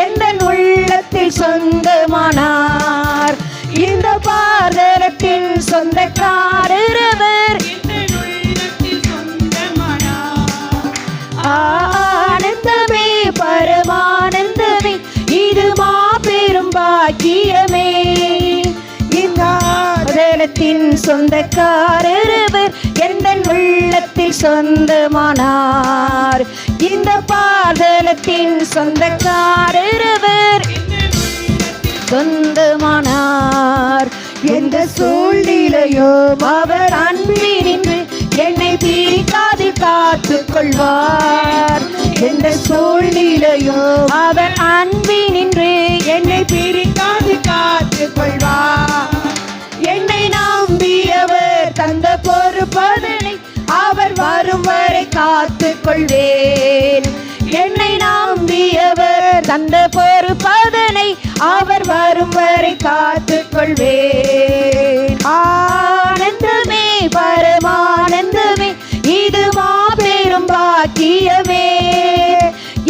எந்த உள்ளத்தில் சொந்தமானார். இந்த பாதரத்தின் சொந்தக்காரர் ஆனந்தமே பரமானந்தமே, இது மாபெரும் பாக்கியமே. இந்த ஆதலத்தின் சொந்தக்காரர் எந்த உள்ளத்தில் சொந்தமானார். இந்த பாதலத்தின் சொந்தக்காரர் சொந்தமானார். எந்த சூழ்நிலையோ அவர் அன்பினின்று என்னை பிரிக்காது காத்துக் கொள்வார். எந்த சூழ்நிலையோ அவர் அன்பினின்று என்னை பிரிக்காது காத்துக் கொள்வார். என்னை நம்பியவர் தந்த பொறுப்பதனை அவர் வரும் வரை காத்துக் கொள்வேன். என்னை நம்பியவர் தந்த பொறுப்பதனை அவர் வரும் வரை காத்துக் கொள்வேன். ஆனந்தமே பரமானந்தமே, இது மாபெரும் பாக்கியமே.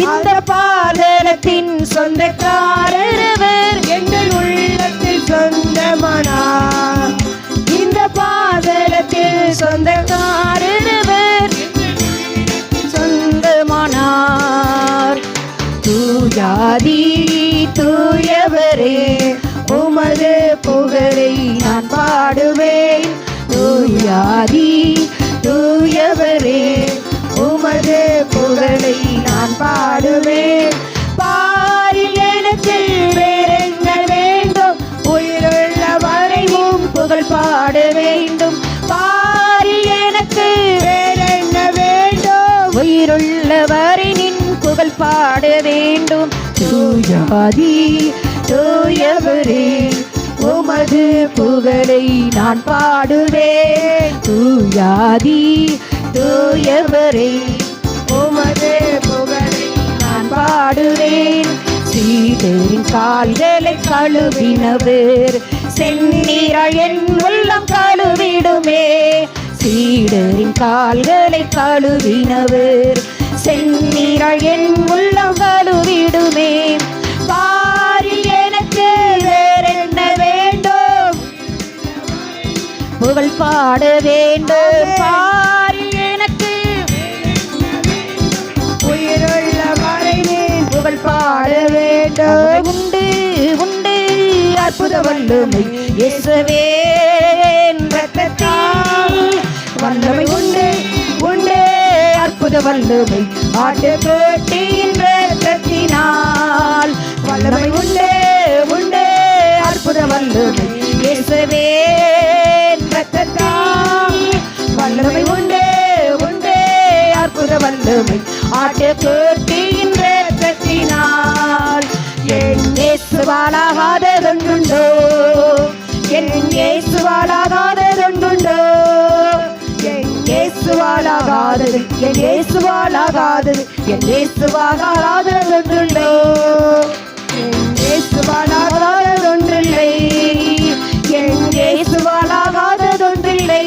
இந்த பாதலத்தின் சொந்தக்காரர் எங்கள் உள்ளத்தில் சொந்தமானார். இந்த பாதலத்தில் சொந்தக்காரர் சொந்தமானார். தூயாதி தூயவரே, உமது புகழை நான் பாடுவேன். தூயாதி தூயவரே, உமது புகழை நான் பாடுவேன். பாரில் எனக்கு வேறென்ன வேண்டும், உயிருள்ள வரைவும் புகழ் பாட வேண்டும். பாரில் எனக்கு வேறென்ன வேண்டும், உயிருள்ள வரை நின் புகழ் பாட வேண்டும். தூயாதி தூயவரே, உமது புகழை நான் பாடுவேன். தூயாதி தூயவரே, உமது புகழை நான் பாடுவேன். சீடரின் கால்களை கழுவினவர் செந்நீரால் என் உள்ளம் கழுவிடுமே. சீடரின் கால்களை கழுவினவர் செந்நீரால் என் உள்ளம் கழுவிடுமே. பாரில் எனக்கு வேறென்ன வேண்டும், புகழ் பாட வேண்டும். பாரில் எனக்கு உயிருள்ள வரை நீ புகழ் பாட வேண்டும். உண்டு உண்டு அற்புத வல்லமை இயேசுவே இரத்தத்தால். வல்லமை உண்டு உண்டு அற்புத வல்லமை ஆட்டுக்குட்டியின் இரத்தத்தினால். வல்லமை உண்டு உண்டு அற்புத வல்லமை இயேசுவே இரத்தத்தால். வல்லமை உண்டு உண்டு அற்புத அற்புத வல்லமை ஆட்டுக்குட்டியின் இரத்தத்தினால். என் இயேசுவாலாகாததொன்றுண்டோ, என் இயேசுவாலாகாததொன்றுண்டோ, என் இயேசுவாலாகாதது, என் இயேசுவாலாகாதது, என் இயேசுவாலாகாததொன்றுண்டோ, என் இயேசுவாலாகாததொன்றில்லை, என் இயேசுவாலாகாததொன்றில்லை,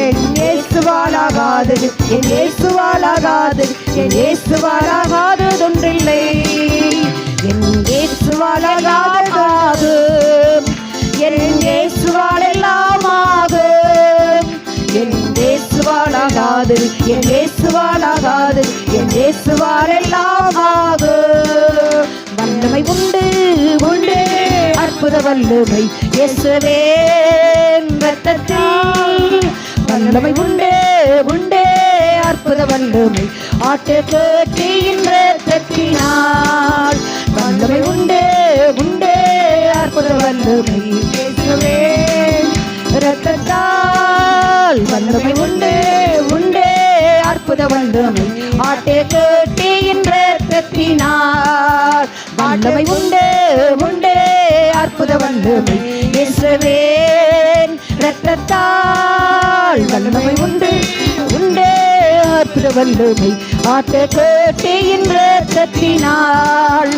என் இயேசுவாலாகாதது, என் இயேசுவாலாகாதது, என் இயேசுவாலாகாததொன்றில்லை, என் இயேசுவாலாகாததாகும், என் இயேசுவால் எல்லாம் ஆகும், என் இயேசுவாலாகாதது, என் இயேசுவாலாகாதது, என் இயேசுவால் எல்லாம் ஆகும். வல்லமை உண்டு உண்டு அற்புத வல்லமை இயேசுவின் இரத்தத்தில். வல்லமை உண்டு உண்டு அற்புத வல்லமை ஆட்டுக்குட்டியின் இரத்தத்தினால். வல்லமை உண்டு உண்டு அற்புத வல்லமை இயேசுவின் இரத்தத்தால். வல்லமை உண்டு உண்டு அற்புத வல்லமை ஆட்டுக்குட்டியின் இரத்தத்தினால். வல்லமை உண்டு உண்டு அற்புத வல்லமை இயேசுவின் இரத்தத்தால். வல்லமை உண்டு உண்டு அற்புத வல்லமை ஆட்டுக்குட்டியின் இரத்தத்தினால்.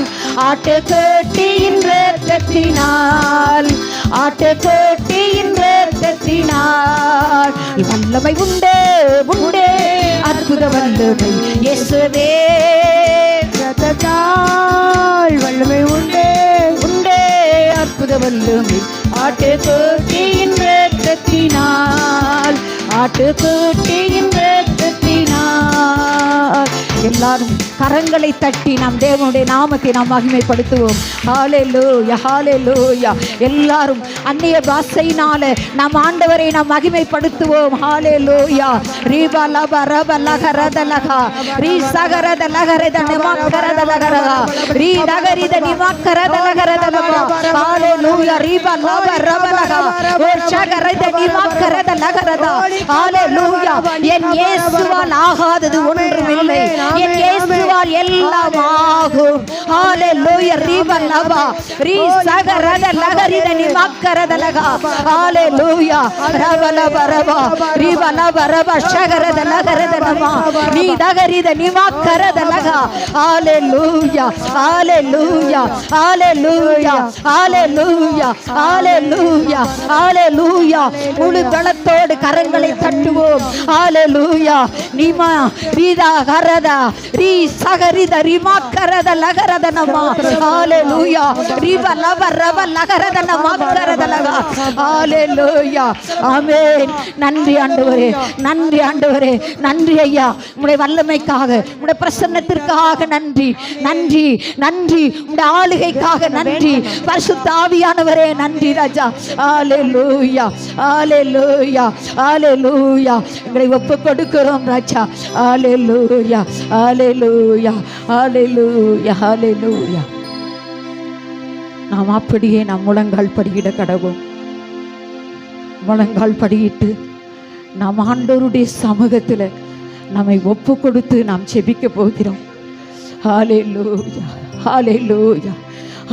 ஆட்டுக்குட்டியின் இரத்தத்தினால். ஆட்டுக்குட்டியின் இரத்தத்தினால். வல்லமை உண்டு உண்டு அற்புத வல்லமை இயேசுவின் இரத்தத்தால். வல்லமை உண்டு உண்டு அற்புத வல்லமை ஆட்டுக்குட்டியின் இரத்தத்தினால். ஆட்டுக்குட்டியின் இரத்தத்தினால். எல்லாரும் கரங்களை தட்டி நாம் தேவனுடைய நாமத்தை நாம் மகிமைப்படுத்துவோம். ஹalleluya ஹalleluya. எல்லாரும் அந்நிய பாஷையினால நாம் ஆண்டவரை நாம் மகிமைப்படுத்துவோம். ஹalleluya. ரீபா லபா ரபா லகரத லகா ரீ சகரத லகரத நிமாக்கரத லகரதா ரீ நகரித நிமாக்கரத லகரத லகா. ஹalleluya. ரீபா லபா ரபா லகா ஓ சகரத நிமாக்கரத லகரதா. ஹalleluya. என் இயேசுவால் ஆகாதது ஒன்றுமில்லை. என் இயேசுவால் எல்லாம் ஆகும். ஹalleluya. ரீபா லபா ரீ சகரத லகரித நிமாக்கரத லகா. ஹalleluya. ரபா லபா ரபா ரீபா லபா ரபா சகரத லகரத நமா நீ நகரித நிமாக்கரத லகா. ஹalleluya ஹalleluya ஹalleluya ஹalleluya ஹalleluya ஹalleluya. முழு பலத்தோடு கரங்களை தட்டுவோம். ஹalleluya. நிமா ரீதா கரதா ரீ சகரித ரிமாக்கரத லகரத நமா. ஹalleluya. ரிபா லபா ரபா லகரத நமாக்கரத லகா. ஹalleluya. ஆமென். நன்றி ஆண்டவரே, நன்றி ஆண்டவரே, நன்றி ஐயா. உம்முடைய வல்லமைக்காக, உம்முடைய பிரசன்னத்திற்காக நன்றி, நன்றி, நன்றி. உம்முடைய ஆளுகைக்காக நன்றி. பரிசுத்த ஆவியானவரே நன்றி ராஜா. ஹalleluya ஹalleluya ஹalleluya. எங்களை ஒப்புக் கொடுக்கிறோம் ராஜா. ஹalleluya ஹalleluya ஹalleluya ஹalleluya. நாம் அப்படியே நாம் முழங்கால் படியிட கடவோம். முழங்கால் படியிட்டு நாம் ஆண்டவருடைய சமூகத்தில் நம்மை ஒப்பு கொடுத்து நாம் செபிக்க போகிறோம். ஹalleluya ஹalleluya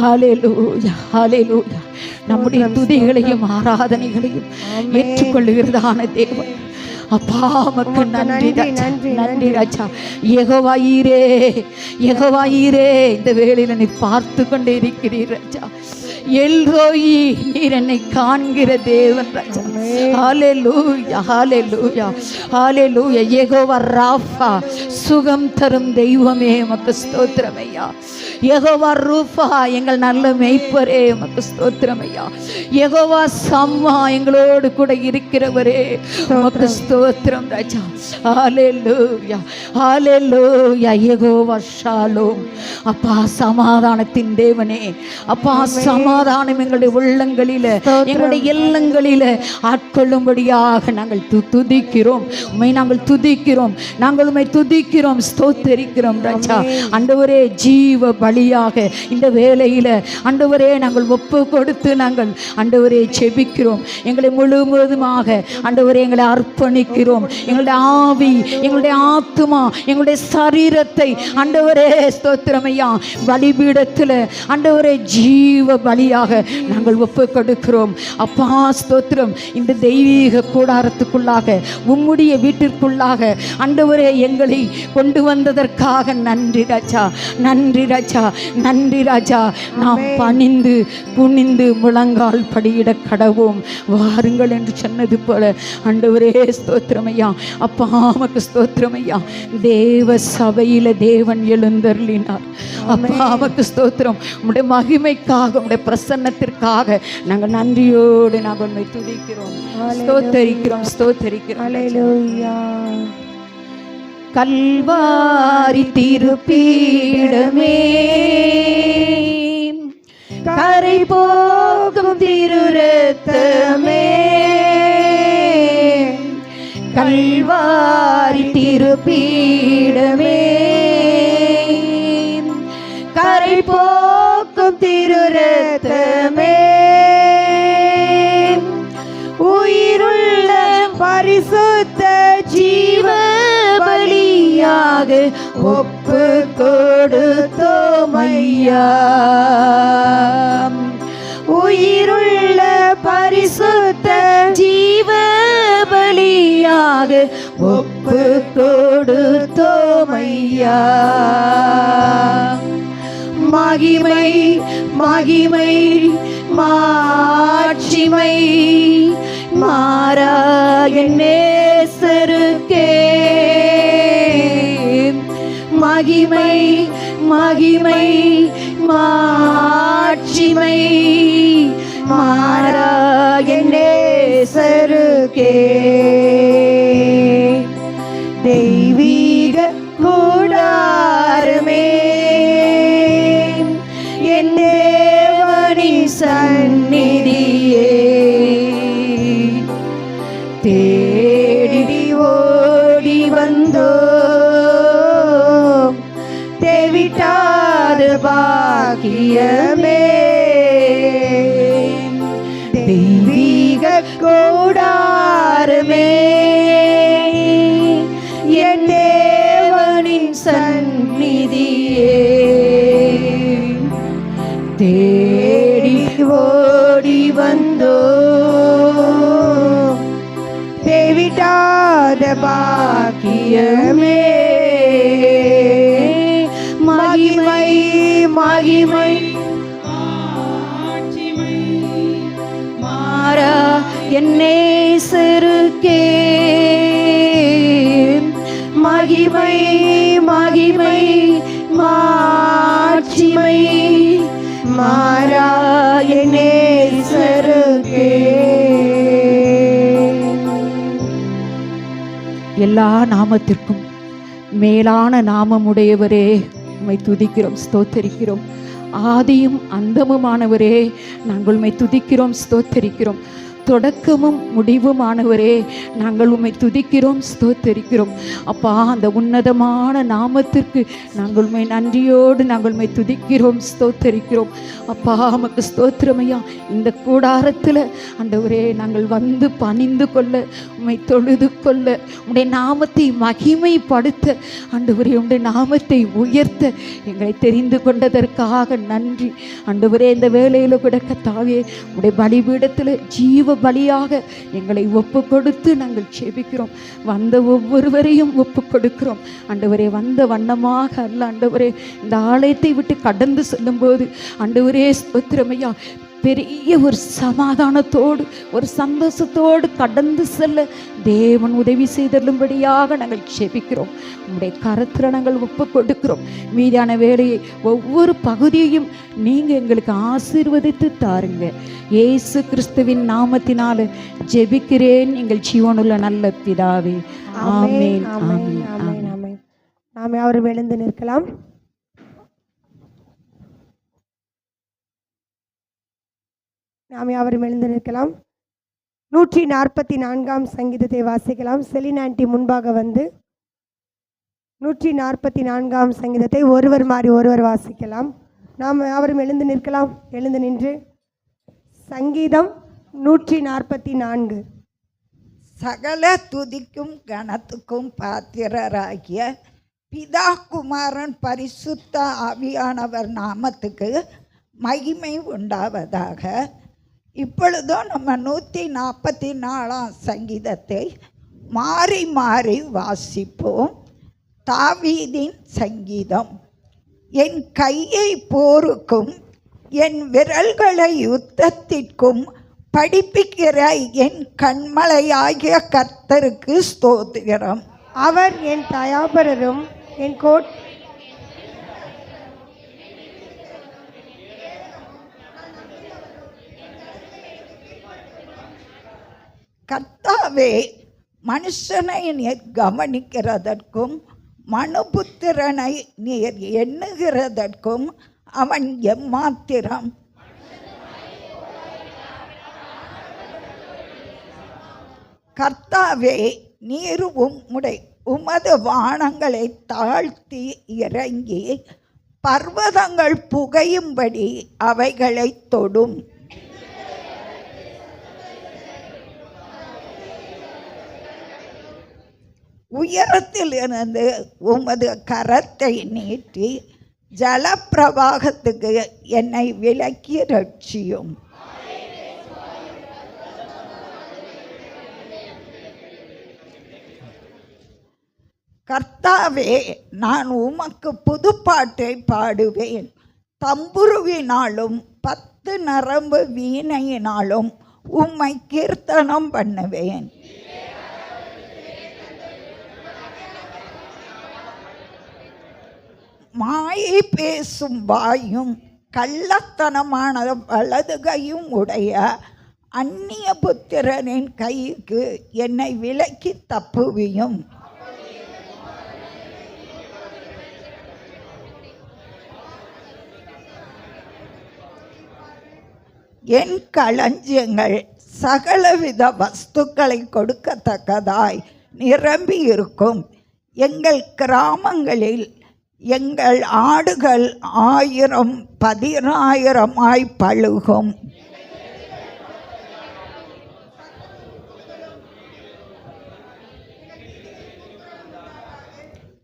ஹalleluya ஹalleluya. நம்முடைய துதிகளையும் ஆராதனைகளையும் ஏற்றுக்கொள்ளுகிறதான தேவன் அப்பா மக்கு நன்றி நன்றி ராஜா. யெகோவா ஈரே, யெகோவா ஈரே, இந்த வேளையில நீ பார்த்து கொண்டே இருக்கிறீர் ராஜா. எல்ரோயி, நீர் என்னை காண்கிற தேவன் ராஜா. ஹalleluya ஹalleluya ஹalleluya. யெகோவா ராஃபா, சுகம் தரும் தெய்வமே உமக்கு ஸ்தோத்திரம் ஐயா. யெகோவா ரூஃபா, எங்கள் நல்ல மேய்ப்பரே உமக்கு ஸ்தோத்திரம் ஐயா. யெகோவா சம்மா, எங்களோடு கூட இருக்கிறவரே உமக்கு ஸ்தோத்திரம் ராஜா. ஹalleluya ஹalleluya. யெகோவா ஷாலோம், அப்பா சமாதானத்தின் தேவனே, அப்பா சமாதான சமாதானம் எங்களுடைய உள்ளங்களில எங்களுடைய இல்லங்களில ஆட்கொள்ளும்படியாக நாங்கள் துதிக்கிறோம். உம்மை நாங்கள் துதிக்கிறோம், நாங்கள் உம்மை துதிக்கிறோம், ஸ்தோத்தரிக்கிறோம் ராஜா. ஆண்டவரே, ஜீவ பலியாக இந்த வேளையில ஆண்டவரே நாங்கள் ஒப்பு கொடுத்து நாங்கள் ஆண்டவரே செபிக்கிறோம். எங்களை முழுவதுமாக ஆண்டவரே எங்களை அர்ப்பணிக்கிறோம். எங்களுடைய ஆவி, எங்களுடைய ஆத்துமா, எங்களுடைய சரீரத்தை ஆண்டவரே ஸ்தோத்திரமையா பலிபீடத்தில் ஆண்டவரே ஜீவ பலியாக நாங்கள் ஒப்பு கொடுக்கிறோம். அப்பா ஸ்தோத்திரம், இந்த தெய்வீக கூடாரத்துக்குள்ளாக உம்முடைய வீட்டிற்குள்ளாக ஆண்டவரே எங்களை கொண்டு வந்ததற்காக நன்றி ராஜா, நன்றி ராஜா, நன்றி ராஜா. நாம் பணிந்து குனிந்து முழங்கால் படியிட கடவோம் வாருங்கள் என்று சொன்னது போல ஆண்டவரே ஸ்தோத்திரமையா. அப்பா உமக்கு ஸ்தோத்திரமையா. தேவ சபையில தேவன் எழுந்தருளினார். அப்பா உமக்கு ஸ்தோத்திரம். உம்முடைய மகிமைக்காக, உம்முடைய பிரசன்னத்திற்காக நாங்கள் நன்றியோடு நாங்கள் உம்மை துதிக்கிறோம், ஸ்தோத்தரிக்கிறோம், ஸ்தோத்தரிக்கிறோம். ஹல்லேலூயா. கல்வாரி திருப்பீடமே, கரை போக்கும் திருரத்தமே, கல்வாரி திருப்பீடமே, கரை போக்கும் திருரத்தமே, உயிருள்ள பரிசுத்த ஜீவ பலியாக ஒப்பு கொடுத்தோம் ஐயா. உயிருள்ள பரிசுத்த ஜீவ பலியாக ஒப்பு கொடுத்தோம் ஐயா. மகிமை மகிமை மாட்சிமை மாறாய நேசருக்கே. மகிமை மகிமை மாட்சிமை மாறாய நேசருக்கே. தெய்வீக கூடாரமே, என் தேவனின் சந்நிதியே, தேடி ஓடி வந்தோம் தேவிட்டாத பாக்கியமே. தெய்வீக கூடாரமே, என் தேவனின் சந்நிதியே, தேடி ஓடி வந்தோம் தேவிட்டாத பாக்கியமே. மகிமை மகிமை மாறா என் நேசருக்கே. மகிமை மகிமை மாட்சிமை மாறா என் நேசருக்கே. எல்லா நாமத்திற்கும் மேலான நாமமுடையவரே, உம்மை துதிக்கிறோம், ஸ்தோத்தரிக்கிறோம். ஆதியும் அந்தமுமானவரே, நாங்கள் உம்மை துதிக்கிறோம், ஸ்தோத்தரிக்கிறோம். தொடக்கமும் முடிவுமானவரே, நாங்கள் உம்மை துதிக்கிறோம், ஸ்தோத்தரிக்கிறோம். அப்பா, அந்த உன்னதமான நாமத்திற்கு நாங்கள் உம்மை நன்றியோடு நாங்கள் உம்மை துதிக்கிறோம், ஸ்தோத்தரிக்கிறோம். அப்பா உமக்கு ஸ்தோத்திரமையா. இந்த கூடாரத்தில் ஆண்டவரே நாங்கள் வந்து பணிந்து கொள்ள, உம்மை தொழுது கொள்ள, உம்முடைய நாமத்தை மகிமைப்படுத்த, ஆண்டவரே உம்முடைய நாமத்தை உயர்த்த எங்களை தெரிந்து கொண்டதற்காக நன்றி. ஆண்டவரே, இந்த வேளையில் கூட கர்த்தாவே உம்முடைய பலிபீடத்தில் ஜீவ பலியாக எங்களை ஒப்பு கொடுத்து நாங்கள் செபிக்கிறோம். வந்த ஒவ்வொருவரையும் ஒப்பு கொடுக்கிறோம் ஆண்டவரே. வந்த வண்ணமாக அல்ல ஆண்டவரே, இந்த ஆலயத்தை விட்டு கடந்து செல்லும்போது ஆண்டவரே ஸ்தோத்திரமையா, பெரிய ஒரு சமாதானத்தோடு ஒரு சந்தோஷத்தோடு கடந்து செல்ல தேவன் உதவி செய்தருளும்படியாக நாங்கள் செபிக்கிறோம். உங்களுடைய கரத்தில் நாங்கள் ஒப்பு கொடுக்கிறோம். மீதான வேலையை ஒவ்வொரு பகுதியையும் நீங்கள் எங்களுக்கு ஆசீர்வதித்து தாருங்க. இயேசு கிறிஸ்துவின் நாமத்தினால ஜெபிக்கிறேன் எங்கள் ஜீவனுள்ள நல்ல பிதாவே. ஆமென், ஆமென், ஆமென். நாம் யாவரும் எழுந்து நிற்கலாம். நாம் யாவரும் எழுந்து நிற்கலாம். 144ஆம் சங்கீதத்தை வாசிக்கலாம். செலின் ஆண்டி முன்பாக வந்து 144ஆம் சங்கீதத்தை ஒருவர் மாறி ஒருவர் வாசிக்கலாம். நாம் யாவரும் எழுந்து நிற்கலாம். எழுந்து நின்று சங்கீதம் 144. சகல துதிக்கும் கனத்துக்கும் பாத்திரராகிய பிதா குமாரன் பரிசுத்த ஆவியானவர் நாமத்துக்கு மகிமை உண்டாவதாக. இப்பொழுதும் நம்ம 144ஆம் சங்கீதத்தை மாறி மாறி வாசிப்போம். தாவீதின் சங்கீதம். என் கையை போருக்கும் என் விரல்களை யுத்தத்திற்கும் படிப்பிக்கிற என் கண்மலையாகிய கர்த்தருக்கு ஸ்தோத்திரம். அவர் என் தயாபரரும் என் கர்த்தாவே, மனுஷனை நீர் கவனிக்கிறதற்கும் மனுபுத்திரனை நீர் எண்ணுகிறதற்கும் அவன் எம்மாத்திரம். கர்த்தாவே, நீர் உமது வானங்களை தாழ்த்தி இறங்கி பர்வதங்கள் புகையும்படி அவைகளை தொடும். உயரத்திலிருந்து உமது கரத்தை நீட்டி ஜலப்பிரவாகத்துக்கு என்னை விலக்கி ரட்சியும். கர்த்தாவே, நான் உமக்கு புதுப்பாட்டை பாடுவேன். தம்புருவினாலும் 10 நரம்பு வீணையினாலும் உம்மை கீர்த்தனம் பண்ணுவேன். மாயை பேசும் வாயும் கள்ளத்தனமான வலதுகையும் உடைய அந்நிய புத்திரனின் கைக்கு என்னை விலக்கி தப்புவியும். என் களஞ்சியங்கள் சகலவித வஸ்துக்களை கொடுக்கத்தக்கதாய் நிரம்பி இருக்கும். எங்கள் கிராமங்களில் எங்கள் ஆடுகள் 1000-10,000 பழுகும்.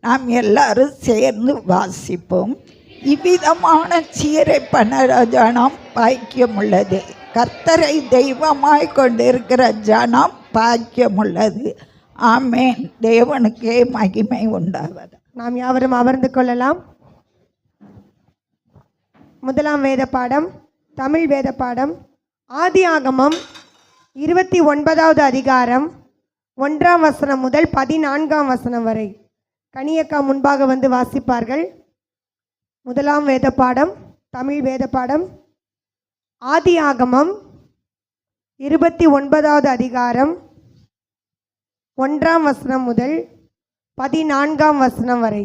நாம் எல்லாரும் சேர்ந்து வாசிப்போம். இவ்விதமான சீரை பண்ண ஜனம் பாக்கியமுள்ளது. கர்த்தரை தெய்வமாய் கொண்டிருக்கிற ஜனம் பாக்கியமுள்ளது. ஆமென். தேவனுக்கே மகிமை உண்டாவது. நாம் யாவரும் அமர்ந்து கொள்ளலாம். முதலாம் வேத பாடம், தமிழ் வேத பாடம், ஆதியாகமம் 29வது அதிகாரம் 1ஆம் வசனம் முதல் 14ஆம் வசனம் வரை. கனியக்கா முன்பாக வந்து வாசிப்பார்கள். முதலாம் வேத பாடம், தமிழ் வேத பாடம், ஆதியாகமம் 29வது அதிகாரம் 1ஆம் வசனம் முதல் 14ஆம் வசனம் வரை.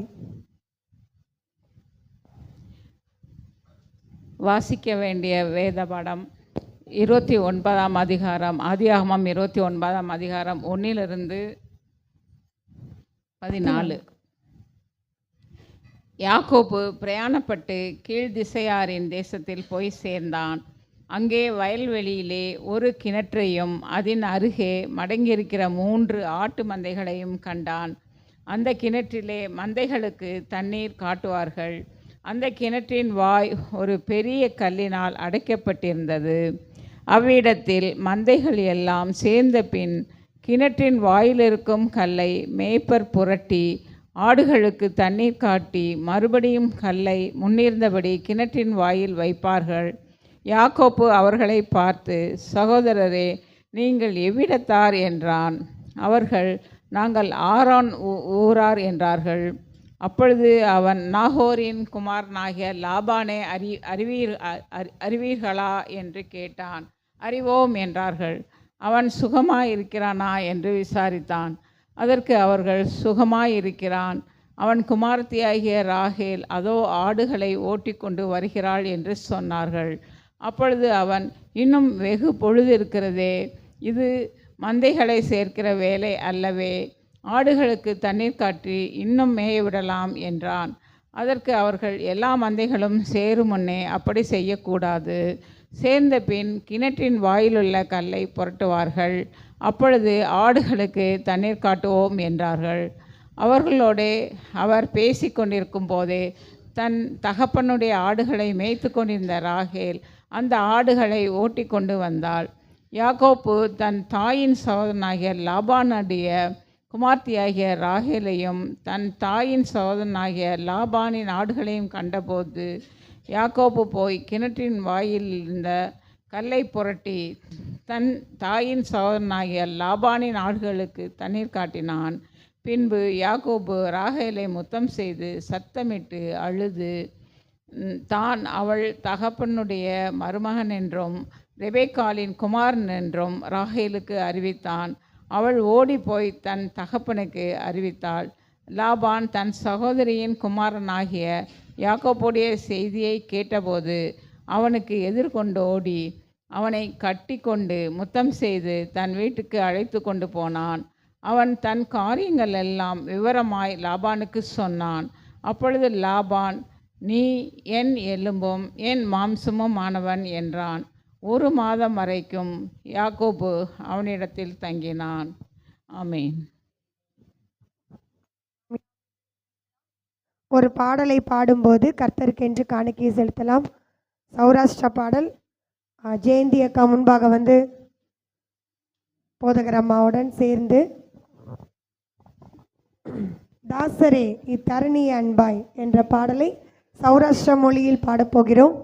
வாசிக்க வேண்டிய வேத பாடம் 29ஆம் அதிகாரம், ஆதியாகமம் 29ஆம் அதிகாரம் 1 14. யாக்கோபு பிரயாணப்பட்டு கீழ் திசையாரின் தேசத்தில் போய் சேர்ந்தான். அங்கே வயல்வெளியிலே ஒரு கிணற்றையும் அதன் அருகே மடங்கியிருக்கிற 3 ஆட்டு மந்தைகளையும் கண்டான். அந்த கிணற்றிலே மந்தைகளுக்கு தண்ணீர் காட்டுவார்கள். அந்த கிணற்றின் வாய் ஒரு பெரிய கல்லினால் அடைக்கப்பட்டிருந்தது. அவ்விடத்தில் மந்தைகள் எல்லாம் சேர்ந்த பின் கிணற்றின் வாயிலிருக்கும் கல்லை மேய்ப்பர் புரட்டி ஆடுகளுக்கு தண்ணீர் காட்டி மறுபடியும் கல்லை முன்னிருந்தபடி கிணற்றின் வாயில் வைப்பார்கள். யாக்கோப்பு அவர்களை பார்த்து, சகோதரரே, நீங்கள் எவ்விடத்தார் என்றான். அவர்கள், நாங்கள் ஆரான் ஊரார் என்றார்கள். அப்பொழுது அவன், நாகோரின் குமாரனாகிய லாபானை அறிவீர்களா என்று கேட்டான். அறிவோம் என்றார்கள். அவன் சுகமாயிருக்கிறானா என்று விசாரித்தான். அதற்கு அவர்கள், சுகமாயிருக்கிறான். அவன் குமாரத்தியாகிய ராகேல் அதோ ஆடுகளை ஓட்டிக்கொண்டு வருகிறாள் என்று சொன்னார்கள். அப்பொழுது அவன், இன்னும் வெகு பொழுது இருக்கிறதே, இது மந்தைகளை சேர்க்கிற வேலை அல்லவே, ஆடுகளுக்கு தண்ணீர் காட்டி இன்னும் மேய விடலாம் என்றான். அதற்கு அவர்கள், எல்லா மந்தைகளும் சேரும் முன்னே அப்படி செய்யக்கூடாது, சேர்ந்த பின் கிணற்றின் வாயிலுள்ள கல்லை புரட்டுவார்கள், அப்பொழுது ஆடுகளுக்கு தண்ணீர் காட்டுவோம் என்றார்கள். அவர்களோடே அவர் பேசி கொண்டிருக்கும் போதே தன் தகப்பனுடைய ஆடுகளை மேய்த்து கொண்டிருந்த ராகேல் அந்த ஆடுகளை ஓட்டி கொண்டு வந்தாள். யாக்கோப்பு தன் தாயின் சகோதரனாகிய லாபானுடைய குமார்த்தியாகிய ராகேலையும் தன் தாயின் சகோதரனாகிய லாபானின் ஆடுகளையும் கண்டபோது யாக்கோப்பு போய் கிணற்றின் வாயில் இருந்த கல்லை புரட்டி தன் தாயின் சகோதரனாகிய லாபானின் ஆடுகளுக்கு தண்ணீர் காட்டினான். பின்பு யாக்கோபு ராகேலை முத்தம் செய்து சத்தமிட்டு அழுது தான் அவள் தகப்பனுடைய மருமகன் என்றும் ரெபேக்காளின் குமாரன் என்றும் ராகேலுக்கு அறிவித்தான். அவள் ஓடி போய் தன் தகப்பனுக்கு அறிவித்தாள். லாபான் தன் சகோதரியின் குமாரனாகிய யாக்கோபுடைய செய்தியை கேட்டபோது அவனுக்கு எதிர்கொண்டு ஓடி அவனை கட்டி கொண்டு முத்தம் செய்து தன் வீட்டுக்கு அழைத்து கொண்டு போனான். அவன் தன் காரியங்கள் எல்லாம் விவரமாய் லாபானுக்கு சொன்னான். அப்பொழுது லாபான், நீ என் எலும்பும் என் மாம்சமும் ஆனவன் என்றான். 1 மாதம் வரைக்கும் யாக்கோபு அவனிடத்தில் தங்கினான். ஆமென். ஒரு பாடலை பாடும்போது கர்த்தருக்கென்று காணிக்கை செலுத்தலாம். சௌராஷ்டிரா பாடல். ஜெயந்தி அக்கா முன்பாக வந்து போதகர் அம்மாவுடன் சேர்ந்து தாசரே இத்தரணிய அன்பாய் என்ற பாடலை சௌராஷ்டிர மொழியில் பாடப்போகிறோம்.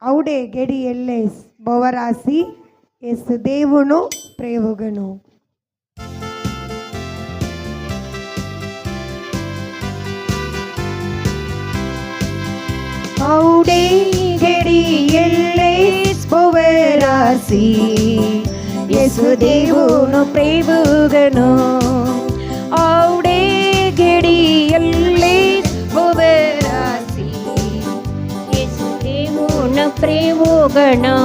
ఔడే గెడి ఎల్లేస్ బొవరాసి ఎస్ దేవును ప్రేవుగను. ఔడే గెడి ఎల్లేస్ బొవరాసి యేసు దేవును ప్రేవుగను. ఔడే గెడి ఎల్లేస్ బొవరాసి యేసు దేవును ప్రేవుగను.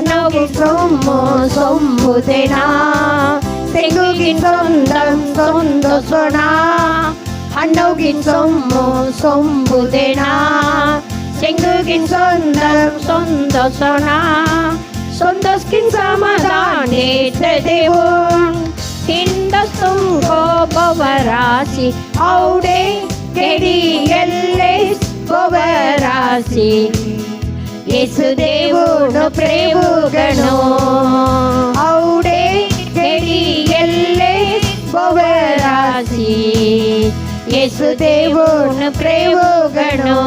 నవ్వు సొమ్ము సొమ్ముదెనా సెంగుగిన్ సొందం సొందొసొనా. அன்னோகின் சொம்மோ சொம்புதேனா செங்குகின் சொந்தம் சொந்தொசொனா. சொந்தஸ்கின் சமாதானே தேவோன் ஹிந்தஸ்தும் கோபவராசி ஔடே கெடி எல்லேஸ் கோபவராசி యేసు దేవును ప్రేవుగను. ఔడే గెడి ఎల్లేస్ కోవరాసి యేసు దేవును ప్రేవుగను.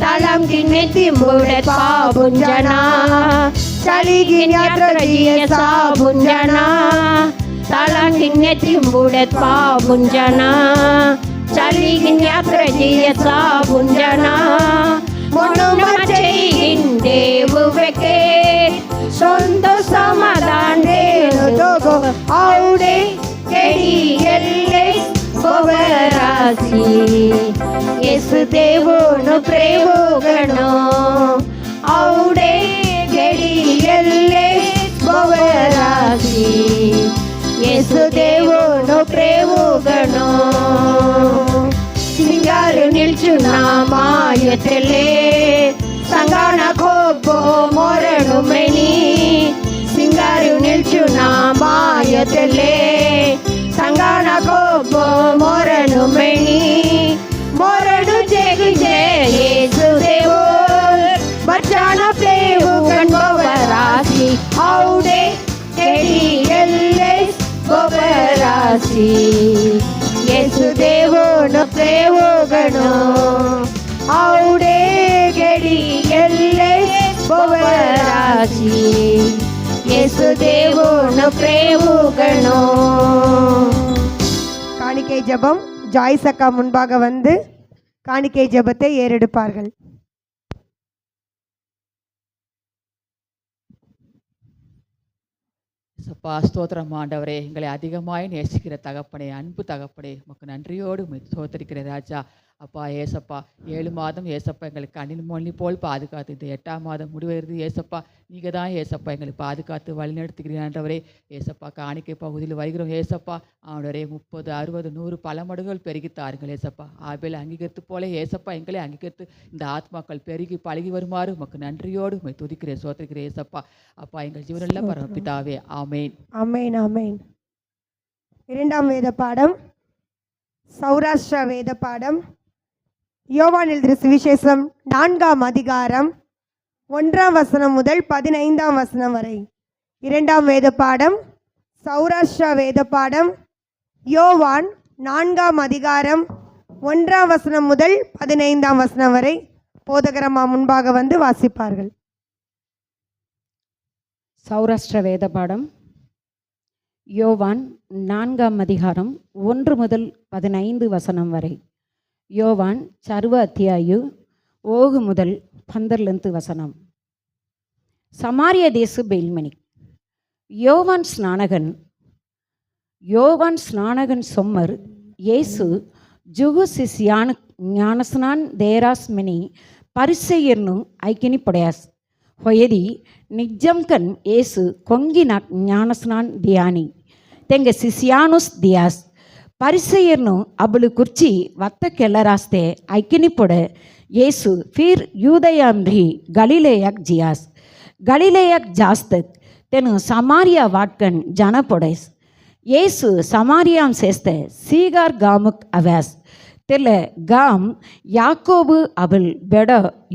తలం గిన్నెతి మూడెత్ పాబుంజనా చలిగిన్ యాత్రజియ సాబుంజనా. తలం గిన్నెతి మూడెత్ పాబుంజనా చలిగిన్ యాత్రజియ సాబుంజనా. மொணுமச்செய்கின் தேவுவெக்கே சொந்த சமாதானே தோகோ ஔடே கெடி எல்லேஸ் கோவராசி యేసు దేవును ప్రేవుగను. ఔడే గెడి ఎల్లేస్ కోవరాసి యేసు దేవును ప్రేవుగను. సింగారు నిల్చున్న మాయతెలే సంగాన కోపో మొరను మెని. సింగారు నిల్చున్న మాయతెలే సంగాన కోపో మొరను మెని. మొరడు జగు యేసు దేవో బచాన ప్రేవుగన్ కోవరాసి ఔడే గెడి ఎల్లేస్ కోవరాసి యేసు దేవును ప్రేవుగను. ఔడే గెడి ఎల్లేస్ కోవరాసి యేసు దేవును ప్రేవుగను. காணிக்கை ஜெபம். ஜாய்ஸ் அக்கா முன்பாக வந்து காணிக்கை ஜெபத்தை ஏறெடுப்பார்கள். சப்பா ஸ்தோத்திரம் ஆண்டவரே, எங்களை அதிகமாய் நேசிக்கிற தகப்பனே, அன்பு தகப்பனே, உமக்கு நன்றியோடு ஸ்தோத்திரிக்கிற ராஜா. அப்பா ஏசப்பா 7 மாதம் ஏசப்பா எங்களுக்கு கண்ணின் மொழி போல் பாதுகாத்து இந்த 8ஆம் மாதம் முடிவருது ஏசப்பா. நீங்கள் தான் ஏசப்பா எங்களை பாதுகாத்து வழிநடத்துகிறீங்க ஆண்டவரே. ஏசப்பா காணிக்கை பகுதியில் வருகிறோம் ஏசப்பா. ஆண்டவரே 30, 60, 100 பல மடங்குகள் பெருகி தாருங்கள் ஏசப்பா. ஆபேல் அங்கீகரித்து போல ஏசப்பா எங்களை அங்கீகரித்து இந்த ஆத்மாக்கள் பெருகி பழகி வருமாறு உமக்கு நன்றியோடு உமை துதிக்கிறேன் சோத்திருக்கிறேன் ஏசப்பா. அப்பா எங்கள் ஜீவனில் பரமபிதாவே ஆமேன். ஆமேன் ஆமேன். 2ஆம் வேத பாடம், சௌராஷ்டிரா வேத பாடம், யோவான் எழுதிய சுவிசேஷம் 4ஆம் அதிகாரம் 1ஆம் வசனம் முதல் 15ஆம் வசனம் வரை. 2ஆம் வேத பாடம், சௌராஷ்டிரா வேத பாடம், யோவான் 4ஆம் அதிகாரம் 1ஆம் வசனம் முதல் 15ஆம் வசனம் வரை. போதகரமா முன்பாக வந்து வாசிப்பார்கள். சௌராஷ்டிர வேத பாடம், யோவான் 4ஆம் அதிகாரம் 1 முதல் 15 வசனம் வரை. யோவான் சர்வ அத்தியாயு 1 முதல் 12 வசனம். சமாரிய தேசு பெயில்மணி. யோவான் ஸ்நானகன் சொம்மர் இயேசு ஜுகு சிஸ்யான் ஞானஸ்நான் தேராஸ் மெனி பரிசெயர்னு ஐக்கினி பொடையாஸ் ಹೊಯದಿ ನಿಜ್ಜಂಕನ್ ಏಸು ಕೊಂಗಿನ ಜ್ಞಾನಸ್ನಾನ್ ದಿಯಾನಿ ತೆಂಗೆ ಸಿಸಿಯಾನುಸ್ ದಿಯಾಸ್ ಪರಿಸೆಯರ್ನು ಅಬಳು ಕುರ್ಚಿ ವತ್ತ ಕೆಲ್ಲರಾಸ್ತೆ ಐಕಿನಿ ಪೊಡೆ ಏಸು ಫಿರ್ ಯೂದಯಾಂಬ್ರಿ ಗಲಿಲೇಯಕ್ ಜಿಯಾಸ್ ಗಲಿಲೇಯಕ್ ಜಾಸ್ತಕ್ ತೆನು ಸಮಾರಿಯ ವಾಟ್ಕನ್ ಜನ ಪೊಡೆಸ್ ಏಸು ಸಮಾರಿಯಾಂ ಸೇಸ್ತೆ ಸೀಗಾರ್ ಗಾಮುಕ್ ಅವ್ಯಾಸ್ தெல்ல காம் யாக்கோபு அவள் பெட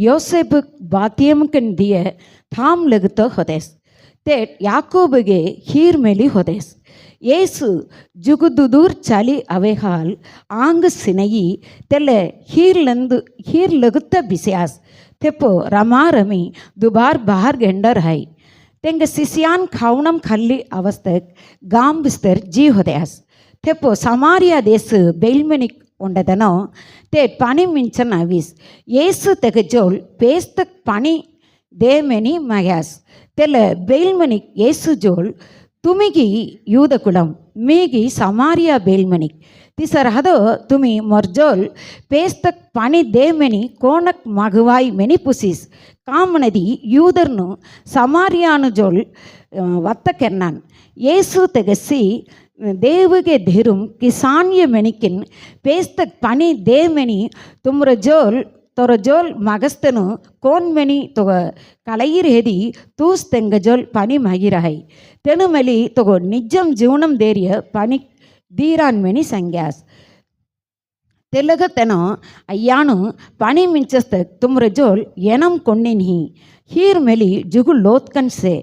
யோசேபு பாத்தியமுக்கன் திய தாம் லகுத்த ஹொதேஸ் தேட் யாக்கோபுಗೆ ஹீர் மெலி ஹொதேஸ் ஏசு ஜுகுதுதூர் சலி அவைகால் ஆங்கு சினையி தெல்ல ஹீர் லகுத்த பிசியாஸ் தெப்போ ரமாரமி துபார் பஹார் கெண்டர் ஹை தெங்க சிசியான் கவுனம் கல்லி அவஸ்தக் காம் பிஸ்தர் ஜி ஹொதேஸ் தெப்போ சமாரியா தேசு பெயில்மெனிக் ఉండదనో తే పని మించన అవిస్ ఏసు తెగజోల్ పేస్తక్ పని దేమెని మయాస్ తెల బెయిల్మనిక్ ఏసు జోల్ తుమిగి యూదకులం మీగి సమారియా బెయిల్మనిక్ తిసరహదో తుమి మొర్జోల్ పేస్తక్ పని దేమెని కోనక్ మగువాయి మెని పుసిస్ కామనది యూదర్ను సమారియాను జోల్ వత్తకెన్నాన్ ఏసు తెగసి ದೇವಿಗೆ ಧಿರುಂ ಕಿಸಾನ್ಯ ಮೆನಿಕಿನ್ ಪೇಸ್ತಕ್ ಪನಿ ದೇಮೆನಿ ತೊರಜೋಲ್ ಮಗಸ್ತನು ಕೋನ್ಮೆನಿ ತೊಗ ಕಲಯಿರ್ ಹೆದಿ ತೂಸ್ ತೆಂಗಜೋಲ್ ಪನಿ ಮಗಿರಹೈ ತೆನುಮೆಲಿ ತೊಗೊ ನಿಜಂ ಜೀವನಂ ದೇರಿಯ ಪನಿ ದೀರಾನ್ ಮೆನಿ ಸಂಗ್ಯಾಸ್ ತೆಲಗತೆನೋ ಅಯ್ಯಾನು ಪನಿ ಮಿಂಚಸ್ತಕ್ ತುಮ್ರಜೋಲ್ ಎನಂ ಕೊಂಡಿನ್ಹಿ ಹೀರ್ ಮೆಲಿ ಜುಗು ಲೋತ್ಕನ್ ಸೆ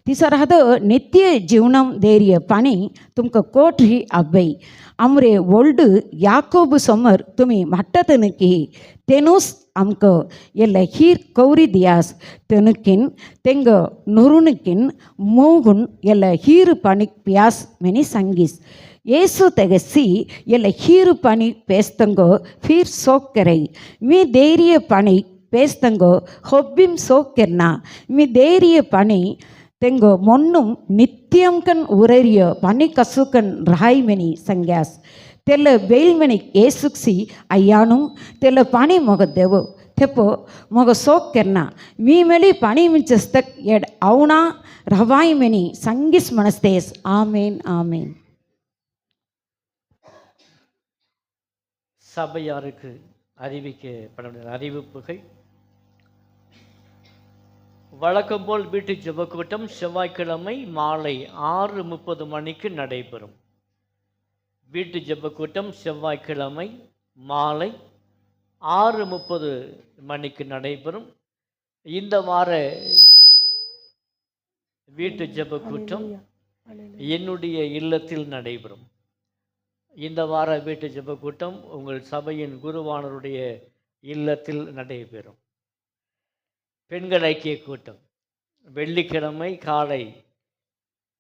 तिसरहद नित्य जीवनम देरिय पानी तुमक कोठी अब्बै अमरे ओल्ड याकोबु सोमर तुमी मट्टतनकी तेनुस अमक एल हीर कौरी दियास तेनुकिन तेंग नुरुनुकिन मूगुन एल हीर पानिक पियास मेनी संगीस येसु तेगसी एल हीर पानी पेस्तंगो फिर सोक्करै मी देरिय पानी पेस्तंगो होब्बिम सोक्कर्ना मी देरिय पानी ತೆಂಗೋ ಮೊನ್ನುಂ ನಿತ್ಯಂಕನ್ ಉರರಿಯ ಪನಿ ಕಸುಕನ್ ರಹಾಯ್ಮೆನಿ ಸಂಗ್ಯಾಸ್ ತೆಲ್ಲ ಬೇಲ್ಮೆನಿಕ್ ಏಸುಕ್ಸಿ ಅಯ್ಯಾನು ತೆಲ್ಲ ಪನಿ ಮೊಗದ್ದೆವು ತೆಪ್ಪೋ ಮೊಗ ಸೋಕ್ಕೆರ್ನ ಮೀಮೆಲಿ ಪನಿ ಮಿಂಚಸ್ತಕ್ ಎಡ್ ಅವನಾ ರವಾಯ್ಮೆನಿ ಸಂಗಿಸ್ ಮನಸ್ತೇಸ್ ಆಮೇನ್ ಆಮೇನ್. சபையாருக்கு அறிவிக்கப்பட அறிவிப்புகள். வழக்கம் போல் வீட்டு ஜெப கூட்டம் செவ்வாய்க்கிழமை மாலை 6:30 மணிக்கு நடைபெறும். வீட்டு ஜெப கூட்டம் செவ்வாய்க்கிழமை மாலை 6:30 மணிக்கு நடைபெறும். இந்த வார வீட்டு ஜெப கூட்டம் என்னுடைய இல்லத்தில் நடைபெறும். இந்த வார வீட்டு ஜெப கூட்டம் உங்கள் சபையின் குருவானருடைய இல்லத்தில் நடைபெறும். பெண்கள் ஐக்கிய கூட்டம் வெள்ளிக்கிழமை காலை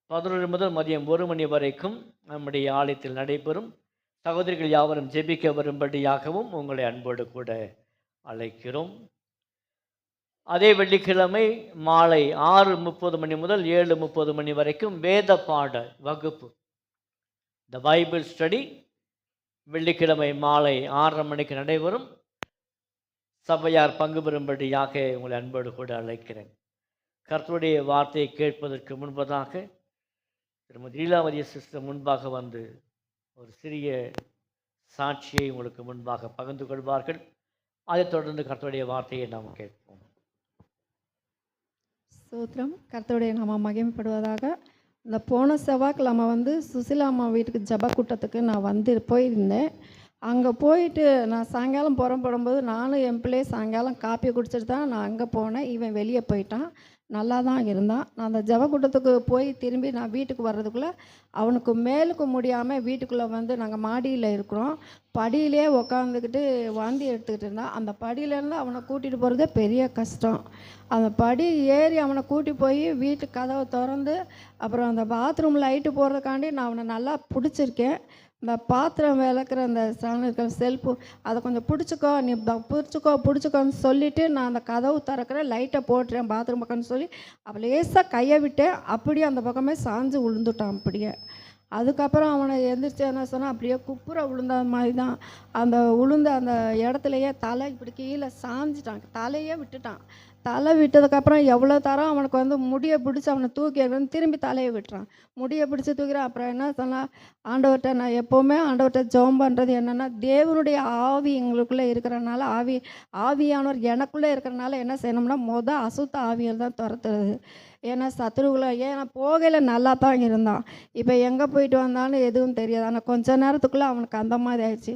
11 முதல் மதியம் 1 மணி வரைக்கும் நம்முடைய ஆலயத்தில் நடைபெறும். சகோதரிகள் யாவரும் ஜெபிக்க வரும்படியாகவும் உங்களை அன்போடு கூட அழைக்கிறோம். அதே வெள்ளிக்கிழமை மாலை 6:30 மணி முதல் 7:30 மணி வரைக்கும் வேத பாட வகுப்பு, த பைபிள் ஸ்டடி, வெள்ளிக்கிழமை மாலை 6:30 மணிக்கு நடைபெறும். சபையார் பங்கு பெறும்படியாக உங்களை அன்போடு கூட அழைக்கிறேன். கர்த்தருடைய வார்த்தையை கேட்பதற்கு முன்பதாக திருமதி லீலாவதி சிஸ்டர் முன்பாக வந்து ஒரு சிறிய சாட்சியை உங்களுக்கு முன்பாக பகிர்ந்து கொள்வார்கள். அதைத் தொடர்ந்து கர்த்தருடைய வார்த்தையை நாம் கேட்போம். ஸ்தோத்திரம். கர்த்தருடைய நாம மகிமைப்படுவதாக. இந்த போன செவ்வாய்க்கிழமை சுசிலா அம்மா வீட்டுக்கு ஜப கூட்டத்துக்கு நான் போயிருந்தேன். அங்கே போயிட்டு நான் சாயங்காலம் புறப்படும்போது நானும் என் பிள்ளையை சாயங்காலம் காப்பி குடிச்சிட்டு தான் நான் அங்கே போனேன். இவன் வெளியே போயிட்டான். நல்லா தான் இருந்தான். நான் அந்த ஜப கூட்டத்துக்கு போய் திரும்பி நான் வீட்டுக்கு வர்றதுக்குள்ளே அவனுக்கு மேலுக்கு முடியாமல் வீட்டுக்குள்ளே நாங்கள் மாடியில் இருக்கிறோம். படியிலே உக்காந்துக்கிட்டு வாந்தி எடுத்துக்கிட்டு இருந்தான். அந்த படியிலேருந்து அவனை கூட்டிகிட்டு போகிறதே பெரிய கஷ்டம். அந்த படி ஏறி அவனை கூட்டி போய் வீட்டு கதவை திறந்து அப்புறம் அந்த பாத்ரூம் லைட்டு போடுறதுக்காண்டி நான் அவனை நல்லா பிடிச்சிருக்கேன். இந்த பாத்திரம் விளக்குற அந்த இருக்கிற செல்ஃபு அதை கொஞ்சம் பிடிச்சிக்கோ, நீ பிடிச்சிக்கோன்னு சொல்லிவிட்டு நான் அந்த கதவு திறக்கிறேன், லைட்டை போட்டுறேன் பாத்ரூம் பக்கம்னு சொல்லி அவள் லேசாக கையை விட்டேன். அப்படியே அந்த பக்கமே சாஞ்சு விழுந்துட்டான். அப்படியே அதுக்கப்புறம் அவனை எந்திரிச்சு என்ன சொன்னால் அப்படியே குப்புற விழுந்த மாதிரி தான். அந்த விழுந்த அந்த இடத்துலையே தலை இப்படி கீழே சாஞ்சிட்டான். தலையே விட்டுட்டான். தலை விட்டதுக்கப்புறம் எவ்வளோ தரம் அவனுக்கு முடியை பிடிச்சி அவனை தூக்கி திரும்பி தலையை விட்டுறான். முடியை பிடிச்சி தூக்கிறேன். அப்புறம் என்ன சொன்னால், ஆண்டவர்கிட்ட நான் எப்போவுமே ஆண்டவர்கிட்ட ஜெபம் பண்ணுறது என்னென்னா, தேவனுடைய ஆவி எங்களுக்குள்ளே இருக்கிறனால, ஆவியானவர் எனக்குள்ளே இருக்கிறனால என்ன செய்யணும்னா அசுத்த ஆவியல் தான் துரத்துறது. ஏன்னா சத்துருவுல ஏன்னா போகையில் நல்லா தான் இருந்தான். இப்போ எங்கே போயிட்டு வந்தான்னு எதுவும் தெரியாது. ஆனால் கொஞ்ச நேரத்துக்குள்ளே அவனுக்கு அந்த மாதிரி ஆயிடுச்சு.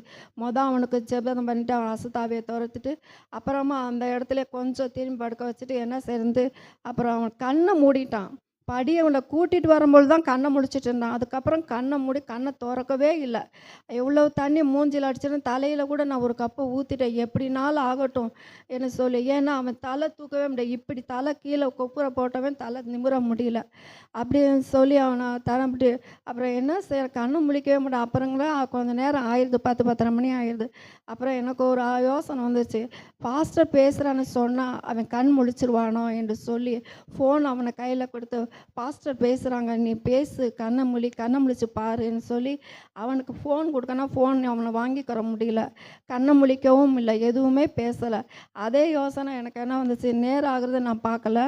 அவனுக்கு ஜெபம் பண்ணிவிட்டு அவன் அசுத்தாவியை துரத்துட்டு அப்புறமா அந்த இடத்துல கொஞ்சம் திரும்பி படுக்க வச்சுட்டு என்ன செய்து அப்புறம் அவன் கண்ணை மூடிட்டான். படி அவனை கூட்டிகிட்டு வரும்போது தான் கண்ணை முடிச்சிட்டு இருந்தான். அதுக்கப்புறம் கண்ணை மூடி கண்ணை திறக்கவே இல்லை. எவ்வளோ தண்ணி மூஞ்சில் அடிச்சிடும். தலையில் கூட நான் ஒரு கப்பை ஊற்றிட்டேன், எப்படினாலும் ஆகட்டும் என்ன சொல்லி. ஏன்னா அவன் தலை தூக்கவே முடியாது. இப்படி தலை கீழே கொப்புரை போட்டவன் தலை நிமிர முடியல. அப்படின்னு சொல்லி அவனை தரம்பிட்டு அப்புறம் என்ன செய்ய கண்ணு முழிக்கவே முடியாது. அப்புறங்களா கொஞ்சம் நேரம் ஆயிடுது, 10-10:30 மணி ஆயிடுது. அப்புறம் எனக்கு ஒரு யோசனை வந்துச்சு. பாஸ்டர் பேசுகிறான்னு சொன்னால் அவன் கண் முழிச்சிருவானோ என்று சொல்லி ஃபோன் அவனை கையில் கொடுத்து, பாஸ்டர் பேசுகிறாங்க, நீ பேசு, கண்ணை முழிச்சு பாருன்னு சொல்லி அவனுக்கு ஃபோன் கொடுக்கணும். ஃபோன் அவனை வாங்கிக்கிற முடியல, கண்ணை முழிக்கவும் இல்லை, எதுவுமே பேசலை. அதே யோசனை எனக்கு என்ன வந்துச்சு, நேரம் ஆகுறது நான் பார்க்கல.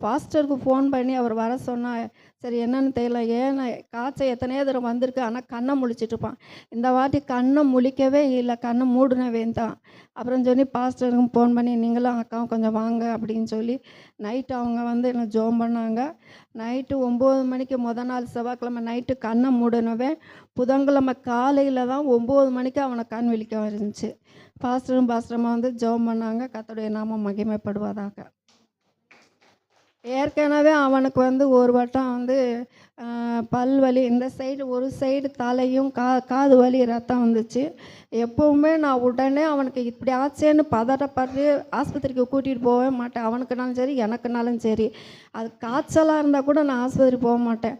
பாஸ்டருக்கு ஃபோன் பண்ணி அவர் வர சொன்னால் சரி என்னன்னு தெரியல. ஏன்னா காய்ச்சல் எத்தனையோ தடவை வந்திருக்கு, ஆனால் கண்ணை முழிச்சிட்டு இருப்பான். இந்த வாட்டி கண்ணை முழிக்கவே இல்லை, கண்ணை மூடினவே தான். அப்புறம் சொல்லி பாஸ்டருக்கும் ஃபோன் பண்ணி நீங்களும் அக்காவும் கொஞ்சம் வாங்க அப்படின்னு சொல்லி நைட்டு அவங்க என்ன ஜோம் பண்ணாங்க. நைட்டு 9 மணிக்கு நாள் செவ்வாய்க்கிழமை நைட்டு கண்ணை மூடினவே புதன்கிழமை காலையில் தான் 9 மணிக்கு அவனை கண் விழிக்க இருந்துச்சு. பாஸ்டருமா ஜோம் பண்ணாங்க. கர்த்தருடைய நாமம் மகிமைப்படுவதாக. ஏற்கனவே அவனுக்கு ஒரு வட்டம் பல் வலி, இந்த சைடு ஒரு சைடு தலையும் காது வலி ரத்தம் வந்துச்சு. எப்போவுமே நான் உடனே அவனுக்கு இப்படி ஆச்சேன்னு பதட்டப்பட்டு ஆஸ்பத்திரிக்கு கூட்டிகிட்டு போகவே மாட்டேன். அவனுக்குனாலும் சரி எனக்குனாலும் சரி. அது காய்ச்சலாக இருந்தால் கூட நான் ஆஸ்பத்திரி போக மாட்டேன்.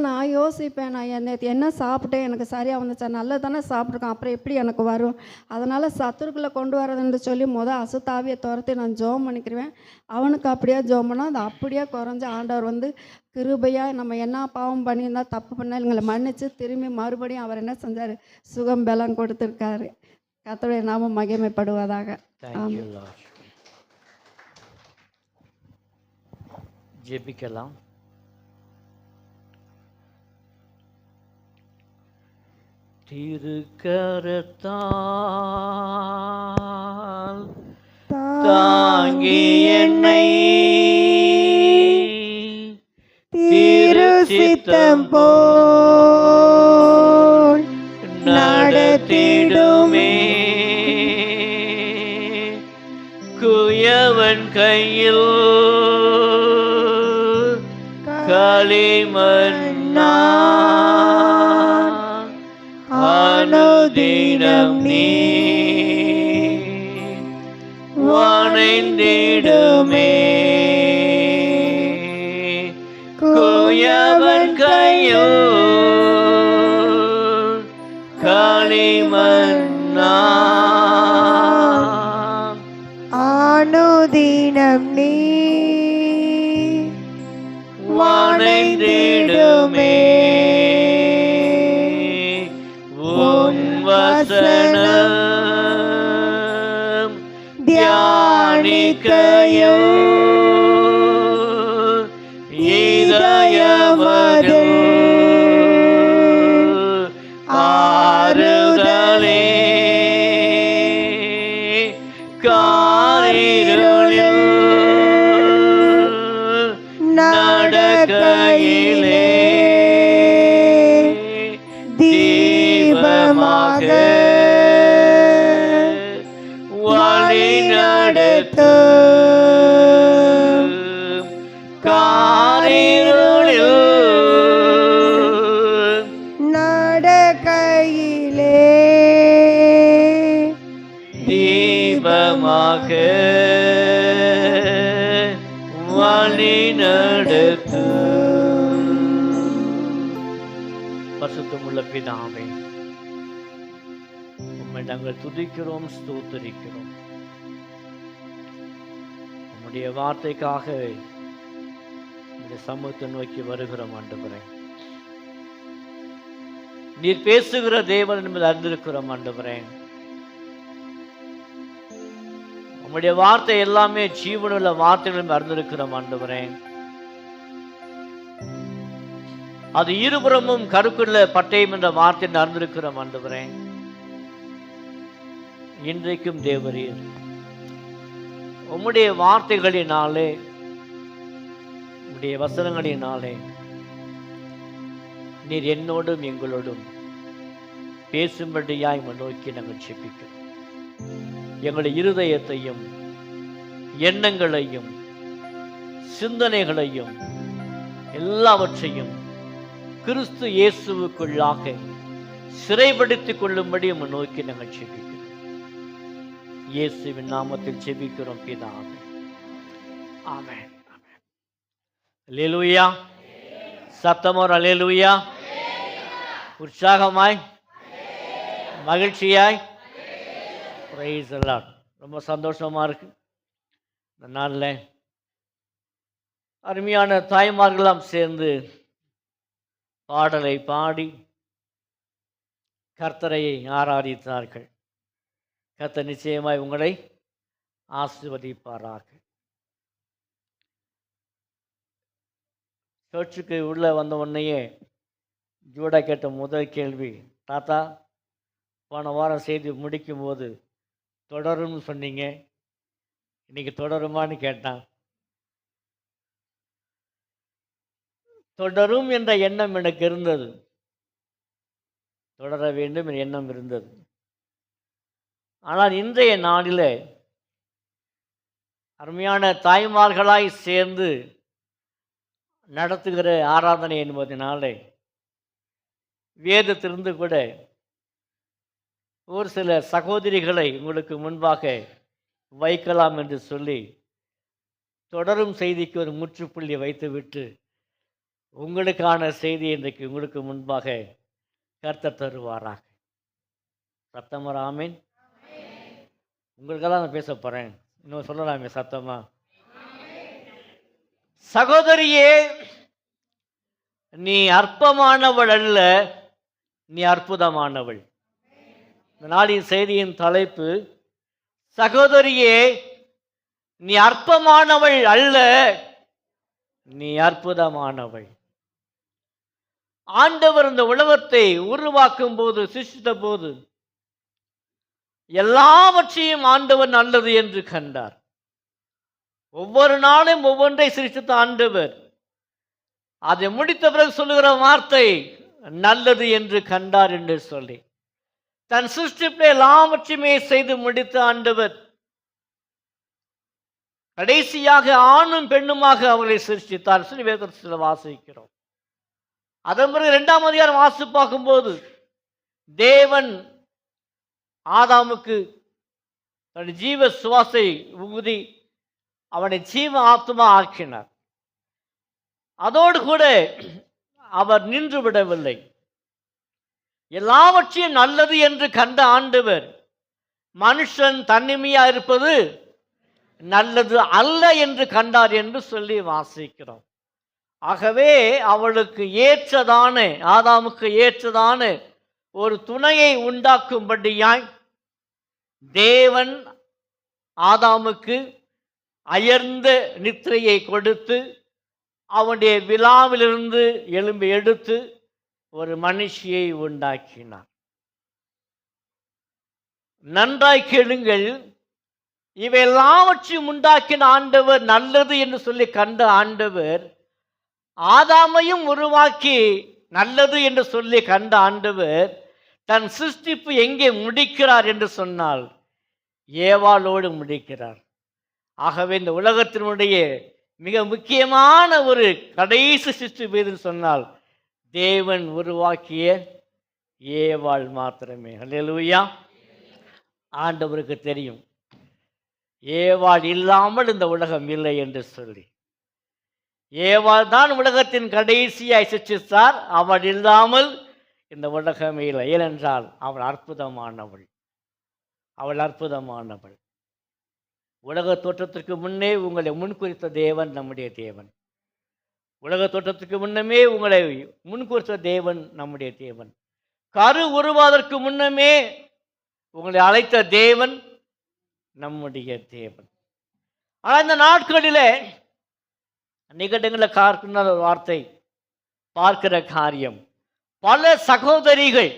நான் யோசிப்பேன், நான் என்ன சாப்பிட்டேன், எனக்கு சரியாக வந்துச்சா, நல்லது தானே சாப்பிட்ருக்கேன், அப்புறம் எப்படி எனக்கு வரும். அதனால் சத்துருக்குள்ளே கொண்டு வரதுன்னு சொல்லி அசுத்தாவியை துரத்தி நான் ஜோம் பண்ணிக்கிடுவேன். அவனுக்கு அப்படியே ஜோம் பண்ணால் அது அப்படியே குறைஞ்ச ஆண்டவர் கிருபையாக நம்ம என்ன பாவம் பண்ணியிருந்தால் தப்பு பண்ணால் எங்களை மன்னித்து திரும்பி மறுபடியும் அவர் என்ன செஞ்சார், சுகம் பலம் கொடுத்துருக்காரு. கர்த்தருடைய நாமம் மகிமைப்படுவதாக. ஜெபிக்கலாம். திருக்கரத்தால் தாங்கி என்னை திருச்சித்தம் போல் நடத்திடுமே. குயவன் கையில் களிமண்ணா அனுதினம் நீ வணைந்திடுமே. குயவன் கையில் களிமண்ணா அனுதினம் நீ நடத்து காரிருளில் நடக்கையிலே தீபமாக வழி நடத்து. பரிசுத்தமுள்ள பிதாவே, உம்மை நாங்கள் துதிக்கிறோம், ஸ்தோத்திரிக்கிறோம். உம்முடைய வார்த்தைக்காக இந்த சமூகத்தை நோக்கி வருகிறோம் ஆண்டவரே. நீர் பேசுகிற தேவன் என்பதை அறிந்திருக்கிறோம் ஆண்டவரே. உம்முடைய வார்த்தை எல்லாமே ஜீவனுள்ள வார்த்தைகளும் அறிந்திருக்கிறோம் ஆண்டவரே. அது இருபுறமும் கருக்குள்ள பட்டயம் என்ற வார்த்தை அறிந்திருக்கிறோம் ஆண்டவரே. இன்றைக்கும் தேவரீர் உம்முடைய வார்த்தைகளினாலே, உம்முடைய வசனங்களினாலே நீர் என்னோடும் எங்களோடும் பேசும்படியாய் நோக்கி நாங்கள் ஜெபிக்கிறோம். எங்களுடைய இருதயத்தையும் எண்ணங்களையும் சிந்தனைகளையும் எல்லாவற்றையும் கிறிஸ்து இயேசுவுக்குள்ளாக சிறைப்படுத்திக் கொள்ளும்படி நோக்கி நாங்கள் ஜெபிக்கிறோம். இயேசுவின் நாமத்தில் ஜெபிக்கிறோம் பிதாவே, ஆமென். அல்லேலூயா. சத்தமோர் அல்லேலூயா. உற்சாகமாய் மகிழ்ச்சியாய் பிரைஸ் தி லார்ட். ரொம்ப சந்தோஷமா இருக்கு இந்த நாளில். அருமையான தாய்மார்களெல்லாம் சேர்ந்து பாடலை பாடி கர்த்தரை ஆராதித்தார்கள். கர்த்தர் நிச்சயமாய் உங்களை ஆசீர்வதிப்பாராக. சர்ச்சுக்கு உள்ளே வந்த உடனேயே ஜூடா கேட்ட முதல் கேள்வி, தாத்தா போன வாரம் செய்தி முடிக்கும்போது தொடரும்னு சொன்னீங்க, இன்னைக்கு தொடருமான்னு கேட்டான். தொடரும் என்ற எண்ணம் எனக்கு இருந்தது, தொடர வேண்டும் என்ற எண்ணம் இருந்தது. ஆனால் இன்றைய நாளில் அருமையான தாய்மார்களாய் சேர்ந்து நடத்துகிற ஆராதனை என்பதனாலே வேதத்திலிருந்து கூட ஒரு சில சகோதரிகளை உங்களுக்கு முன்பாக வைக்கலாம் என்று சொல்லி தொடரும் செய்திக்கு ஒரு முற்றுப்புள்ளி வைத்துவிட்டு உங்களுக்கான செய்தி இன்றைக்கு உங்களுக்கு முன்பாக கர்த்தர் தருவாராக. சத்தமா ஆமென். உங்களுக்கெல்லாம் நான் பேச போகிறேன், இன்னும் சொல்லலாமே சத்தமா. சகோதரியே, நீ அற்பமானவள் அல்ல, நீ அற்புதமானவள். இந்த நாளின் செய்தியின் தலைப்பு, சகோதரியே நீ அற்பமானவள் அல்ல, நீ அற்புதமானவள். ஆண்டவர் இந்த உலகத்தை உருவாக்கும் போது, சிருஷ்டித்த போது எல்லாவற்றையும் ஆண்டவர் நல்லது என்று கண்டார். ஒவ்வொரு நாளும் ஒவ்வொன்றை சிருஷ்டித்த ஆண்டவர் அதை முடித்த பிறகு சொல்லுகிற வார்த்தை நல்லது என்று கண்டார் என்று சொல்லி தன் சிருஷ்டிப்பை எல்லாவற்றையுமே செய்து முடித்த ஆண்டவர் கடைசியாக ஆணும் பெண்ணுமாக அவர்களை சிருஷ்டித்தார் சொல்லி வேதத்தில் வாசிக்கிறோம். அதன் பிறகு 2ஆம் அதிகாரம் வாசி பார்க்கும்போது தேவன் ஆதாமுக்கு தன் ஜீவ சுவாசை ஊதி அவனை ஜீவ ஆத்மா ஆக்கினார். அதோடு கூட அவர் நின்று விடவில்லை. எல்லாவற்றையும் நல்லது என்று கண்ட ஆண்டவர் மனுஷன் தன்னிமையா இருப்பது நல்லது அல்ல என்று கண்டார் என்று சொல்லி வாசிக்கிறோம். ஆகவே அவளுக்கு ஏற்றதான, ஆதாமுக்கு ஏற்றதான ஒரு துணையை உண்டாக்கும்படியாய் தேவன் ஆதாமுக்கு அயர்ந்த நித்திரையை கொடுத்து அவனுடைய விழாவிலிருந்து எலும்பை எடுத்து ஒரு மனுஷியை உண்டாக்கினார். நன்றாய் கேளுங்கள், இவை எல்லாவற்றையும் உண்டாக்கின ஆண்டவர் நல்லது என்று சொல்லி கண்ட ஆண்டவர் ஆதாமையும் உருவாக்கி நல்லது என்று சொல்லி கண்ட ஆண்டவர் தன் சிருஷ்டிப்பு எங்கே முடிக்கிறார் என்று சொன்னால் ஏவாளோடு முடிக்கிறார். ஆகவே இந்த உலகத்தினுடைய மிக முக்கியமான ஒரு கடைசி சிருஷ்டி பேருன்னு சொன்னால் தேவன் உருவாக்கிய ஏவாள் மாத்திரமே. அல்லேலூயா. ஆண்டவருக்கு தெரியும் ஏவாள் இல்லாமல் இந்த உலகம் இல்லை என்று சொல்லி. ஏவாள் தான் உலகத்தின் கடைசியாய் சிருஷ்டித்தார். அவள் இல்லாமல் இந்த உலகமே இல்லை. ஏனென்றால் அவள் அற்புதமானவள். அவள் அற்புதமானவள். உலக தோற்றத்திற்கு முன்னே உங்களை முன்குறித்த தேவன் நம்முடைய தேவன். உலக தோற்றத்துக்கு முன்னமே உங்களை முன்குறித்த தேவன் நம்முடைய தேவன். கரு உருவாதற்கு முன்னமே உங்களை அழைத்த தேவன் நம்முடைய தேவன். ஆனால் இந்த நாட்களில் நிகழ்ச்சிகளில் பார்க்கின்ற ஒரு வார்த்தை, பார்க்கிற காரியம், பல சகோதரிகள்,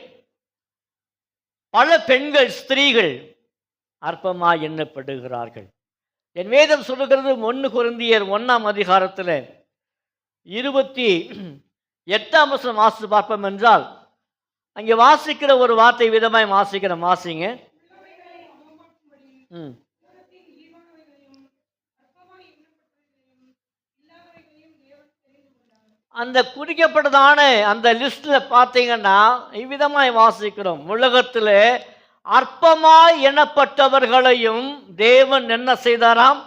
பல பெண்கள், ஸ்திரீகள் அற்பமாய் எண்ணப்படுகிறார்கள். என் வேதம் சொல்லுகிறது 1 கொரிந்தியர் 1ஆம் அதிகாரத்தில் 28ஆம் வசனம் வாசித்து பார்ப்போம் என்றால், அங்கே வாசிக்கிற ஒரு வார்த்தை விதமாய் வாசிங்க. அந்த குறிக்கப்பட்டதான அந்த லிஸ்ட்ல பார்த்தீங்கன்னா இவ்விதமாய் வாசிக்கிறோம். உலகத்தில் அற்பமாய் எண்ணப்பட்டவர்களையும் தேவன் என்ன செய்தாராம்?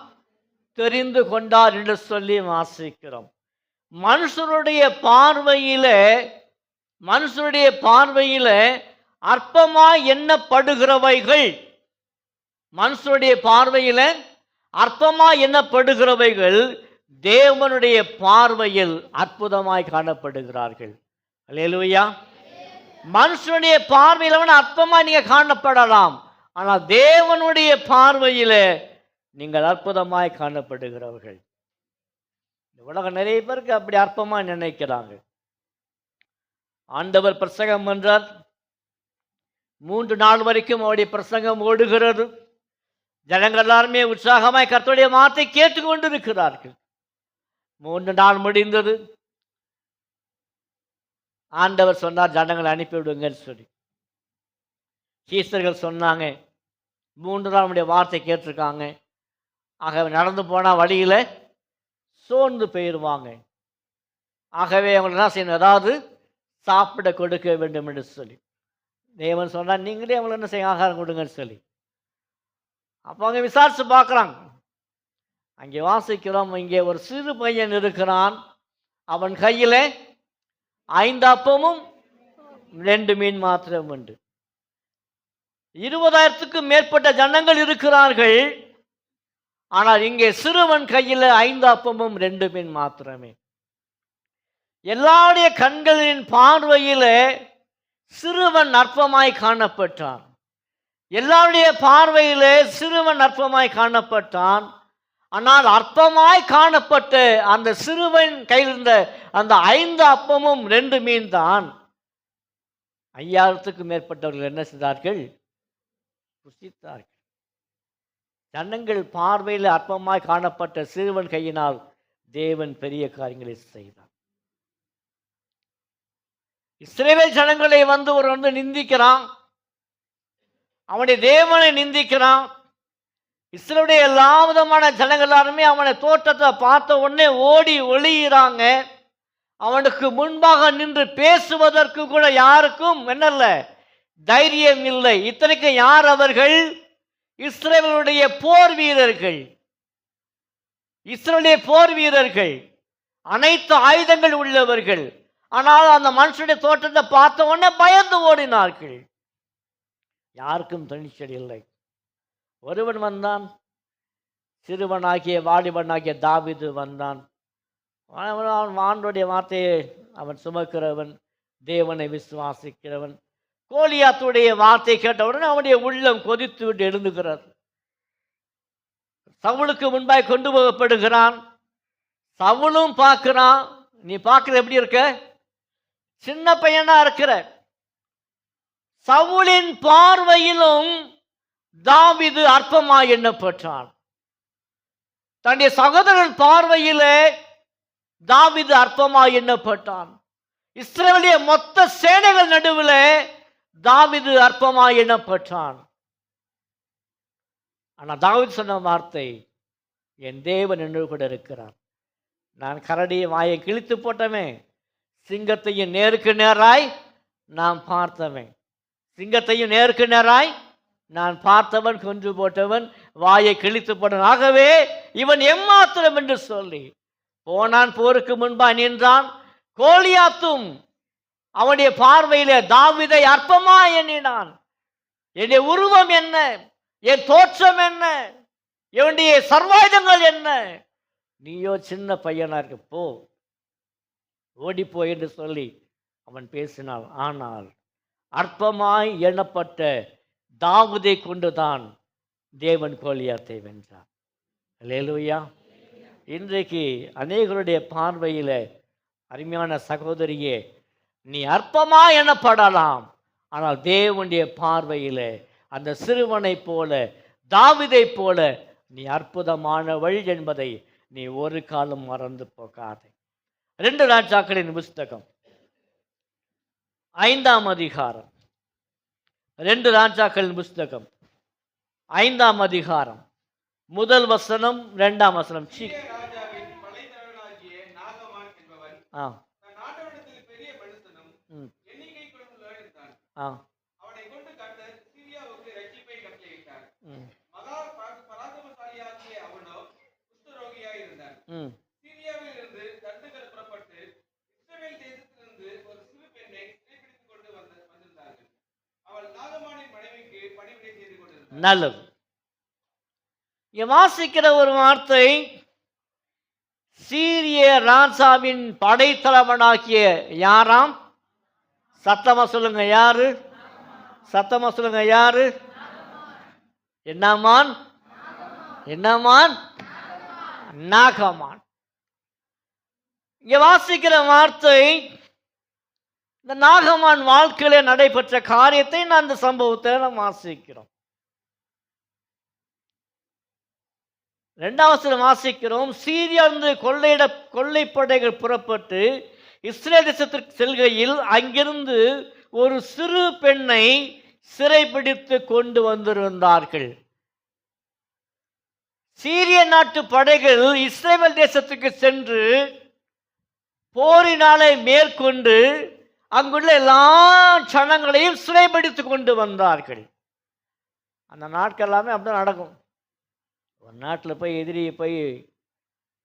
தெரிந்து கொண்டார் என்று சொல்லி வாசிக்கிறோம். மனுஷருடைய பார்வையில அற்பமாய் எண்ணப்படுகிறவைகள், மனுஷருடைய பார்வையில அற்பமாய் எண்ணப்படுகிறவைகள் தேவனுடைய பார்வையில் அற்புதமாய் காணப்படுகிறார்கள். அல்லேலூயா. மனுஷனுடைய பார்வையில் அற்பமாய் நீங்க காணப்படலாம், ஆனால் தேவனுடைய பார்வையில நீங்கள் அற்புதமாய் காணப்படுகிறவர்கள். இந்த உலகம் நிறைய பேருக்கு அப்படி அற்பமாய் நினைக்கிறாங்க. ஆண்டவர் பிரசங்கம் என்றார், 3 நாள் வரைக்கும் அவருடைய பிரசங்கம் ஓடுகிறது. ஜனங்கள் எல்லாருமே உற்சாகமாய் கர்த்தருடைய வார்த்தை கேட்டுக்கொண்டிருக்கிறார்கள். 3 நாள் முடிந்தது. ஆண்டவர் சொன்னார், ஜனங்களை அனுப்பிவிடுங்கன்னு சொல்லி. சீசர்கள் சொன்னாங்க, 3 நாள் நம்முடைய வார்த்தை கேட்டிருக்காங்க, ஆகவே நடந்து போனால் வழியில் சோர்ந்து போயிடுவாங்க, ஆகவே அவங்களை என்ன செய்யணும், ஏதாவது சாப்பிட கொடுக்க வேண்டும் என்று சொல்லி தேவன் சொன்னார், நீங்களே அவங்களை என்ன செய்ய, ஆகாரம் கொடுங்கன்னு சொல்லி. அப்போ அவங்க விசாரித்து பார்க்குறாங்க. அங்கே வாசிக்கிறோம், இங்கே ஒரு சிறு பையன் இருக்கிறான், அவன் கையில் 5 அப்பமும் 2 மீன் மாத்திரம் உண்டு. 20,000க்கும் மேற்பட்ட ஜனங்கள் இருக்கிறார்கள், ஆனால் இங்கே சிறுவன் கையில் 5 அப்பமும் 2 மீன் மாத்திரமே. எல்லாருடைய கண்களின் பார்வையில் சிறுவன் அற்பமாய் காணப்பட்டான். எல்லாருடைய பார்வையில் சிறுவன் அற்பமாய் காணப்பட்டான். ஆனால் அற்பமாய் காணப்பட்ட அந்த சிறுவன் கையில் இருந்த அந்த 5 அப்பமும் 2 மீன் தான் 5000க்கும் மேற்பட்டவர்கள் என்ன செய்தார்கள், புசித்தார்கள். ஜனங்கள் பார்வையில் அற்பமாய் காணப்பட்ட சிறுவன் கையினால் தேவன் பெரிய காரியங்களை செய்தார். இஸ்ரவேல் ஜனங்களை வந்து நிந்திக்கிறான், அவனுடைய தேவனை நிந்திக்கிறான். இஸ்ரவேலுடைய எல்லா விதமான ஜனங்கள் எல்லாருமே அவனை தோற்றத்தை பார்த்த உடனே ஓடி ஒளியிறாங்க. அவனுக்கு முன்பாக நின்று பேசுவதற்கு கூட யாருக்கும் என்னல்ல, தைரியம் இல்லை. இத்தனைக்கு யார் அவர்கள்? இஸ்ரவேலுடைய போர் வீரர்கள். இஸ்ரவேலுடைய போர் வீரர்கள், அனைத்து ஆயுதங்கள் உள்ளவர்கள். ஆனால் அந்த மனுஷனுடைய தோற்றத்தை பார்த்த உடனே பயந்து ஓடினார்கள். யாருக்கும் துணிச்சல் இல்லை. ஒருவன் வந்தான், சிறுவனாகிய வாலிபனாகிய தாவீது வந்தான். அவன் ஆண்டவருடைய வார்த்தையை அவன் சுமக்கிறவன், தேவனை விசுவாசிக்கிறவன். கோலியாத்துடைய வார்த்தை கேட்டவுடனே அவனுடைய உள்ளம் கொதித்து விட்டு எழுந்துகிறது. சவுலுக்கு முன்பாய் கொண்டு போகப்படுகிறான். சவுலும் பார்க்கிறான். நீ பார்க்கிற எப்படி இருக்க, சின்ன பையனா இருக்கிற. சவுலின் பார்வையிலும் தாவீது அற்பமாய் எண்ணப்பட்டான். தன்னுடைய சகோதரன் பார்வையிலே தாவீது அற்பமாய் எண்ணப்பட்டான். இஸ்ரவேலிய மொத்த சேனைகள் நடுவில் தாவீது அற்பமாய் எண்ணப்பட்டான். ஆனால் தாவீது சொன்ன வார்த்தை, என் தேவன் என்று கூட இருக்கிறார். நான் கரடியை வாயை கிழித்து போட்டவன், சிங்கத்தையும் நேருக்கு நேராய் நான் பார்த்தவன், சிங்கத்தையும் நேருக்கு நேராய் நான் பார்த்தவன், கொன்று போட்டவன், வாயை கிழித்து போட்டவன். ஆகவே இவன் எம்மாத்திரம் என்று சொல்லி போனான். போருக்கு முன்பாக நின்றான். கோலியாத்தும் அவனுடைய பார்வையிலே தாவீதை அற்பமா எண்ணினான். என்னுடைய உருவம் என்ன, என் தோற்றம் என்ன, என்னுடைய சர்வாயுதங்கள் என்ன, நீயோ சின்ன பையனா இருக்க, போ ஓடிப்போ என்று சொல்லி அவன் பேசினான். ஆனால் அற்பமாய் எண்ணப்பட்ட தாவீதை கொண்டுதான் தேவன் கோலியாத்தை வென்றார். அல்லேலூயா. இன்றைக்கு அநேகருடைய பார்வையில் அருமையான சகோதரியே, நீ அற்பமா எண்ணப்படலாம், ஆனால் தேவனுடைய பார்வையில் அந்த சிறுவனை போல தாவீதை போல நீ அற்புதமானவள் என்பதை நீ ஒரு காலம் மறந்து போகாதே. 2 ராஜாக்களின் புஸ்தகம் 5ஆம் அதிகாரம், 2 ராஜாக்களின் புஸ்தகம் 5ஆம் அதிகாரம் 1 வசனம் 2ஆம் வசனம். நல்லது. இங்க வாசிக்கிற ஒரு வார்த்தை, சீரிய ராஜாவின் படைத்தலைவனாகிய யாராம்? சத்தமா சொல்லுங்க, யாரு? சத்தமா சொல்லுங்க, யாரு? என்னமான்? என்னமான்? நாகமான். இங்க வாசிக்கிற வார்த்தை, இந்த நாகமான் வாழ்க்கையில நடைபெற்ற காரியத்தை நான் அந்த சம்பவத்தை நாம் வாசிக்கிறோம். 2ஆம் வசனம் வாசிக்கிறோம், சீரியாவிலிருந்து கொள்ளைப்படைகள் புறப்பட்டு இஸ்ரேல் தேசத்திற்கு செல்கையில் அங்கிருந்து ஒரு சிறு பெண்ணை சிறைபிடித்து கொண்டு வந்திருந்தார்கள். சீரிய நாட்டு படைகள் இஸ்ரேல் தேசத்துக்கு சென்று போரினாலே மேற்கொண்டு அங்குள்ள எல்லா சனங்களையும் சிறைபிடித்து கொண்டு வந்தார்கள். அந்த நாட்கள் எல்லாமே அப்படி நடக்கும். ஒரு நாட்டில் போய் எதிரியை போய்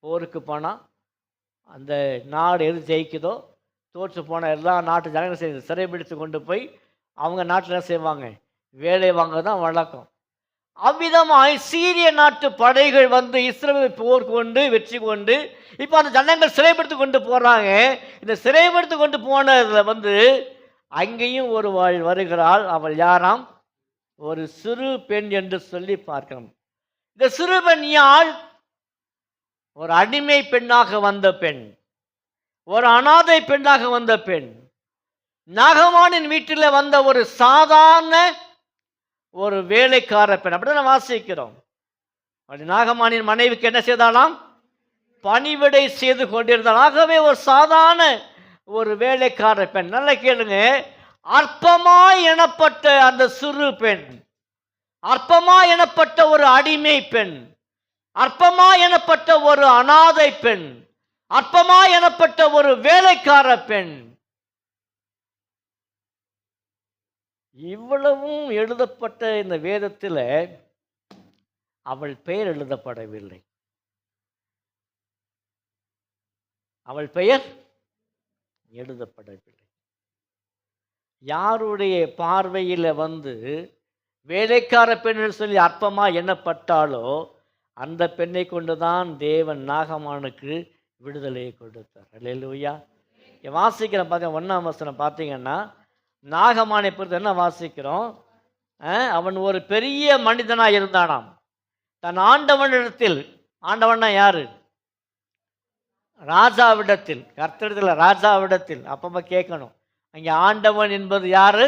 போருக்கு போனால் அந்த நாடு எது ஜெயிக்குதோ, தோற்று போன எல்லா நாட்டு ஜனங்களும் சிறைபிடித்து கொண்டு போய் அவங்க நாட்டில் என்ன செய்வாங்க? வேலை வாங்க தான் வழக்கம். அவ்விதமாய் சீரிய நாட்டு படைகள் வந்து இஸ்ரவேல் போர் கொண்டு வெற்றி கொண்டு இப்போ அந்த ஜனங்கள் சிறைப்படுத்தி கொண்டு போகிறாங்க. இந்த சிறைப்படுத்தி கொண்டு போனதில் வந்து அங்கேயும் ஒரு வருகிறாள். அவள் யாராம்? ஒரு சிறு பெண் என்று சொல்லி பார்க்கணும். இந்த சிறு பெண் யாழ்? ஒரு அடிமை பெண்ணாக வந்த பெண், ஒரு அனாதை பெண்ணாக வந்த பெண், நாகமானின் வீட்டில் வந்த ஒரு சாதாரண ஒரு வேலைக்கார பெண். அப்படிதான் வாசிக்கிறோம். நாகமானின் மனைவிக்கு என்ன செய்தாலாம்? பணிவிடை செய்து கொண்டிருந்தாள். ஆகவே ஒரு சாதாரண ஒரு வேலைக்கார பெண். நல்லா கேளுங்க, அற்பமாய் எனப்பட்ட அந்த சிறு பெண், அற்பமாய் எனப்பட்ட ஒரு அடிமை பெண், அற்பமாய் எனப்பட்ட ஒரு அனாதை பெண், அற்பமாய் எனப்பட்ட ஒரு வேலைக்கார பெண், இவ்வளவும் எழுதப்பட்ட இந்த வேதத்தில் அவள் பெயர் எழுதப்படவில்லை. அவள் பெயர் எழுதப்படவில்லை. யாருடைய பார்வையில் வந்து வேலைக்கார பெண் சொல்லி அற்பமாக எண்ணப்பட்டாலோ அந்த பெண்ணை கொண்டுதான் தேவன் நாகமானுக்கு விடுதலையை கொடுத்தார். அல்லேலூயா. வாசிக்கிறோம் பார்க்க 1ஆம் வசனம் பார்த்தீங்கன்னா, நாகமானை பொறுத்து என்ன வாசிக்கிறோம்? அவன் ஒரு பெரிய மனிதனாக இருந்தானாம். தன் ஆண்டவனிடத்தில், ஆண்டவன்னா யாரு? ராஜாவிடத்தில், கர்த்தரிடத்தில், ராஜாவிடத்தில். அப்பப்போ கேட்கணும், அங்கே ஆண்டவன் என்பது யாரு?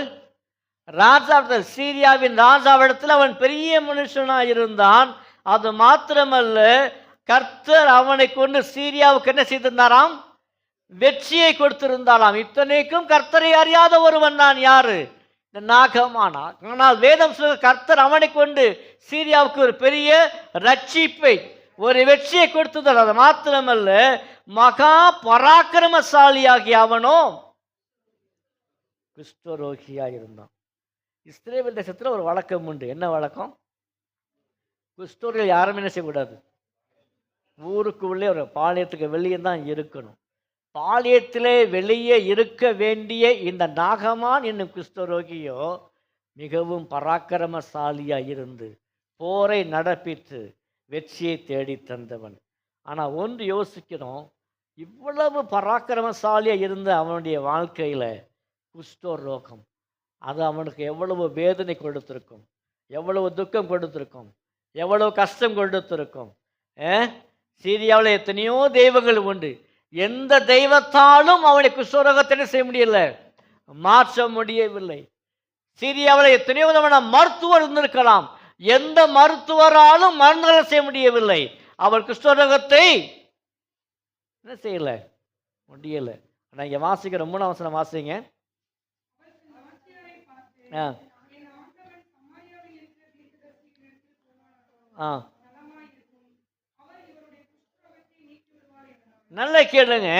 ராஜாவிடத்தில், சீரியாவின் ராஜாவிடத்தில் அவன் பெரிய மனுஷனாக இருந்தான். அது மாத்திரமல்ல, கர்த்தர் அவனை கொண்டு சீரியாவுக்கு என்ன செய்திருந்தாராம்? வெற்றியை கொடுத்திருந்தாராம். இத்தனைக்கும் கர்த்தரை அறியாத ஒருவன் நான் யாரு? இந்த நாகமானா. ஆனால் வேதம் சொல்ல கர்த்தர் அவனை கொண்டு சீரியாவுக்கு ஒரு பெரிய ரட்சிப்பை, ஒரு வெற்றியை கொடுத்தது. அது மாத்திரமல்ல, மகா பராக்கிரமசாலியாகிய அவனோ குஷ்டரோகியா இருந்தான். இஸ்ரவேல் தேசத்துல ஒரு வழக்கம் உண்டு. என்ன வழக்கம்? குஷ்டரோகிகள் யாருமே என்ன செய்யக்கூடாது, ஊருக்கு உள்ளே ஒரு பாளையத்துக்கு வெளியே தான் இருக்கணும். பாளையத்திலே வெளியே இருக்க வேண்டிய இந்த நாகமான் என்னும் குஷ்டரோகியோ மிகவும் பராக்கிரமசாலியா இருந்து போரை நடப்பித்து வெற்றியை தேடி தந்தவன். ஆனால் ஒன்று யோசிக்கிறோம், இவ்வளவு பராக்கிரமசாலியாக இருந்த அவனுடைய வாழ்க்கையில் குஷ்டரோகம் அது அவனுக்கு எவ்வளவு வேதனை கொடுத்துருக்கும், எவ்வளவு துக்கம் கொடுத்துருக்கும், எவ்வளவு கஷ்டம் கொடுத்துருக்கும். சீரியாவில் எத்தனையோ தெய்வங்கள் உண்டு. எந்த தெய்வத்தாலும் அவனை குஷ்டரோகத்தை செய்ய முடியல, மாற்ற முடியவில்லை. சீரியாவில் எத்தனையோ விதமான மருத்துவர் இருந்திருக்கலாம், எந்த மருத்துவராலும் மருந்துகளை செய்ய முடியவில்லை. அவர் குஷ்டரோகத்தை என்ன செய்யல முடியல. ஆனால் இங்கே வாசிக்கிற 3ஆம் வசனம் வாசிங்க. நல்ல கேளுங்க.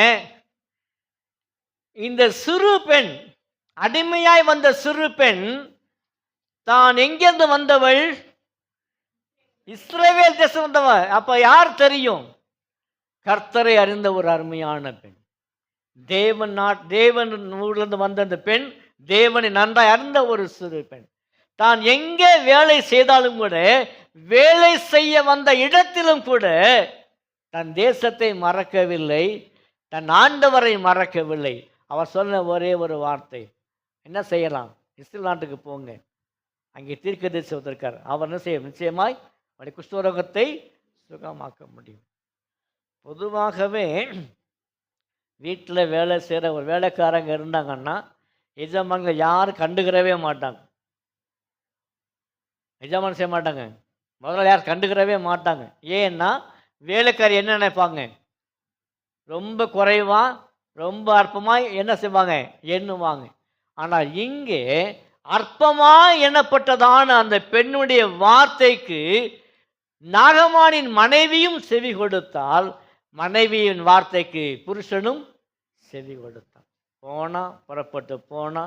இந்த சிறு பெண், அடிமையாய் வந்த சிறு பெண் தான் எங்கிருந்து வந்தவள்? இஸ்ரவேல் தேசம் வந்தவள். அப்ப யார் தெரியும்? கர்த்தரை அறிந்த ஒரு அருமையான பெண். தேவன் ஊர்லேருந்து வந்த அந்த பெண் தேவனை நன்றாய் அறிந்த ஒரு சிறு பெண். தான் எங்கே வேலை செய்தாலும் கூட, வேலை செய்ய வந்த இடத்திலும் கூட தன் தேசத்தை மறக்கவில்லை, தன் ஆண்டவரை மறக்கவில்லை. அவர் சொன்ன ஒரே ஒரு வார்த்தை, என்ன செய்யலாம்? இஸ்ரேல் நாட்டுக்கு போங்க, அங்கே தீர்க்கதரிசி இருக்கார், அவர் என்ன செய்ய நிச்சயமாய் அவருடைய குஷ்டரோகத்தை சுகமாக்க முடியும். பொதுவாகவே வீட்டில் வேலை செய்கிற ஒரு வேலைக்காரங்க இருந்தாங்கன்னா எஜமான்களை யாரும் கண்டுக்கிறவே மாட்டாங்க. எஜமான் செய்ய மாட்டாங்க, முதல்ல யார் கண்டுக்கிறவே மாட்டாங்க. ஏன்னா வேலைக்காரி என்ன நினைப்பாங்க? ரொம்ப குறைவாக, ரொம்ப அற்பமாய் என்ன செய்வாங்க? எண்ணுவாங்க. ஆனால் இங்கே அற்பமாய் எண்ணப்பட்டதான அந்த பெண்ணுடைய வார்த்தைக்கு நாகமானின் மனைவியும் செவி கொடுத்தால், மனைவியின் வார்த்தைக்கு புருஷனும் செவி கொடுத்தான். புறப்பட்டு போனா.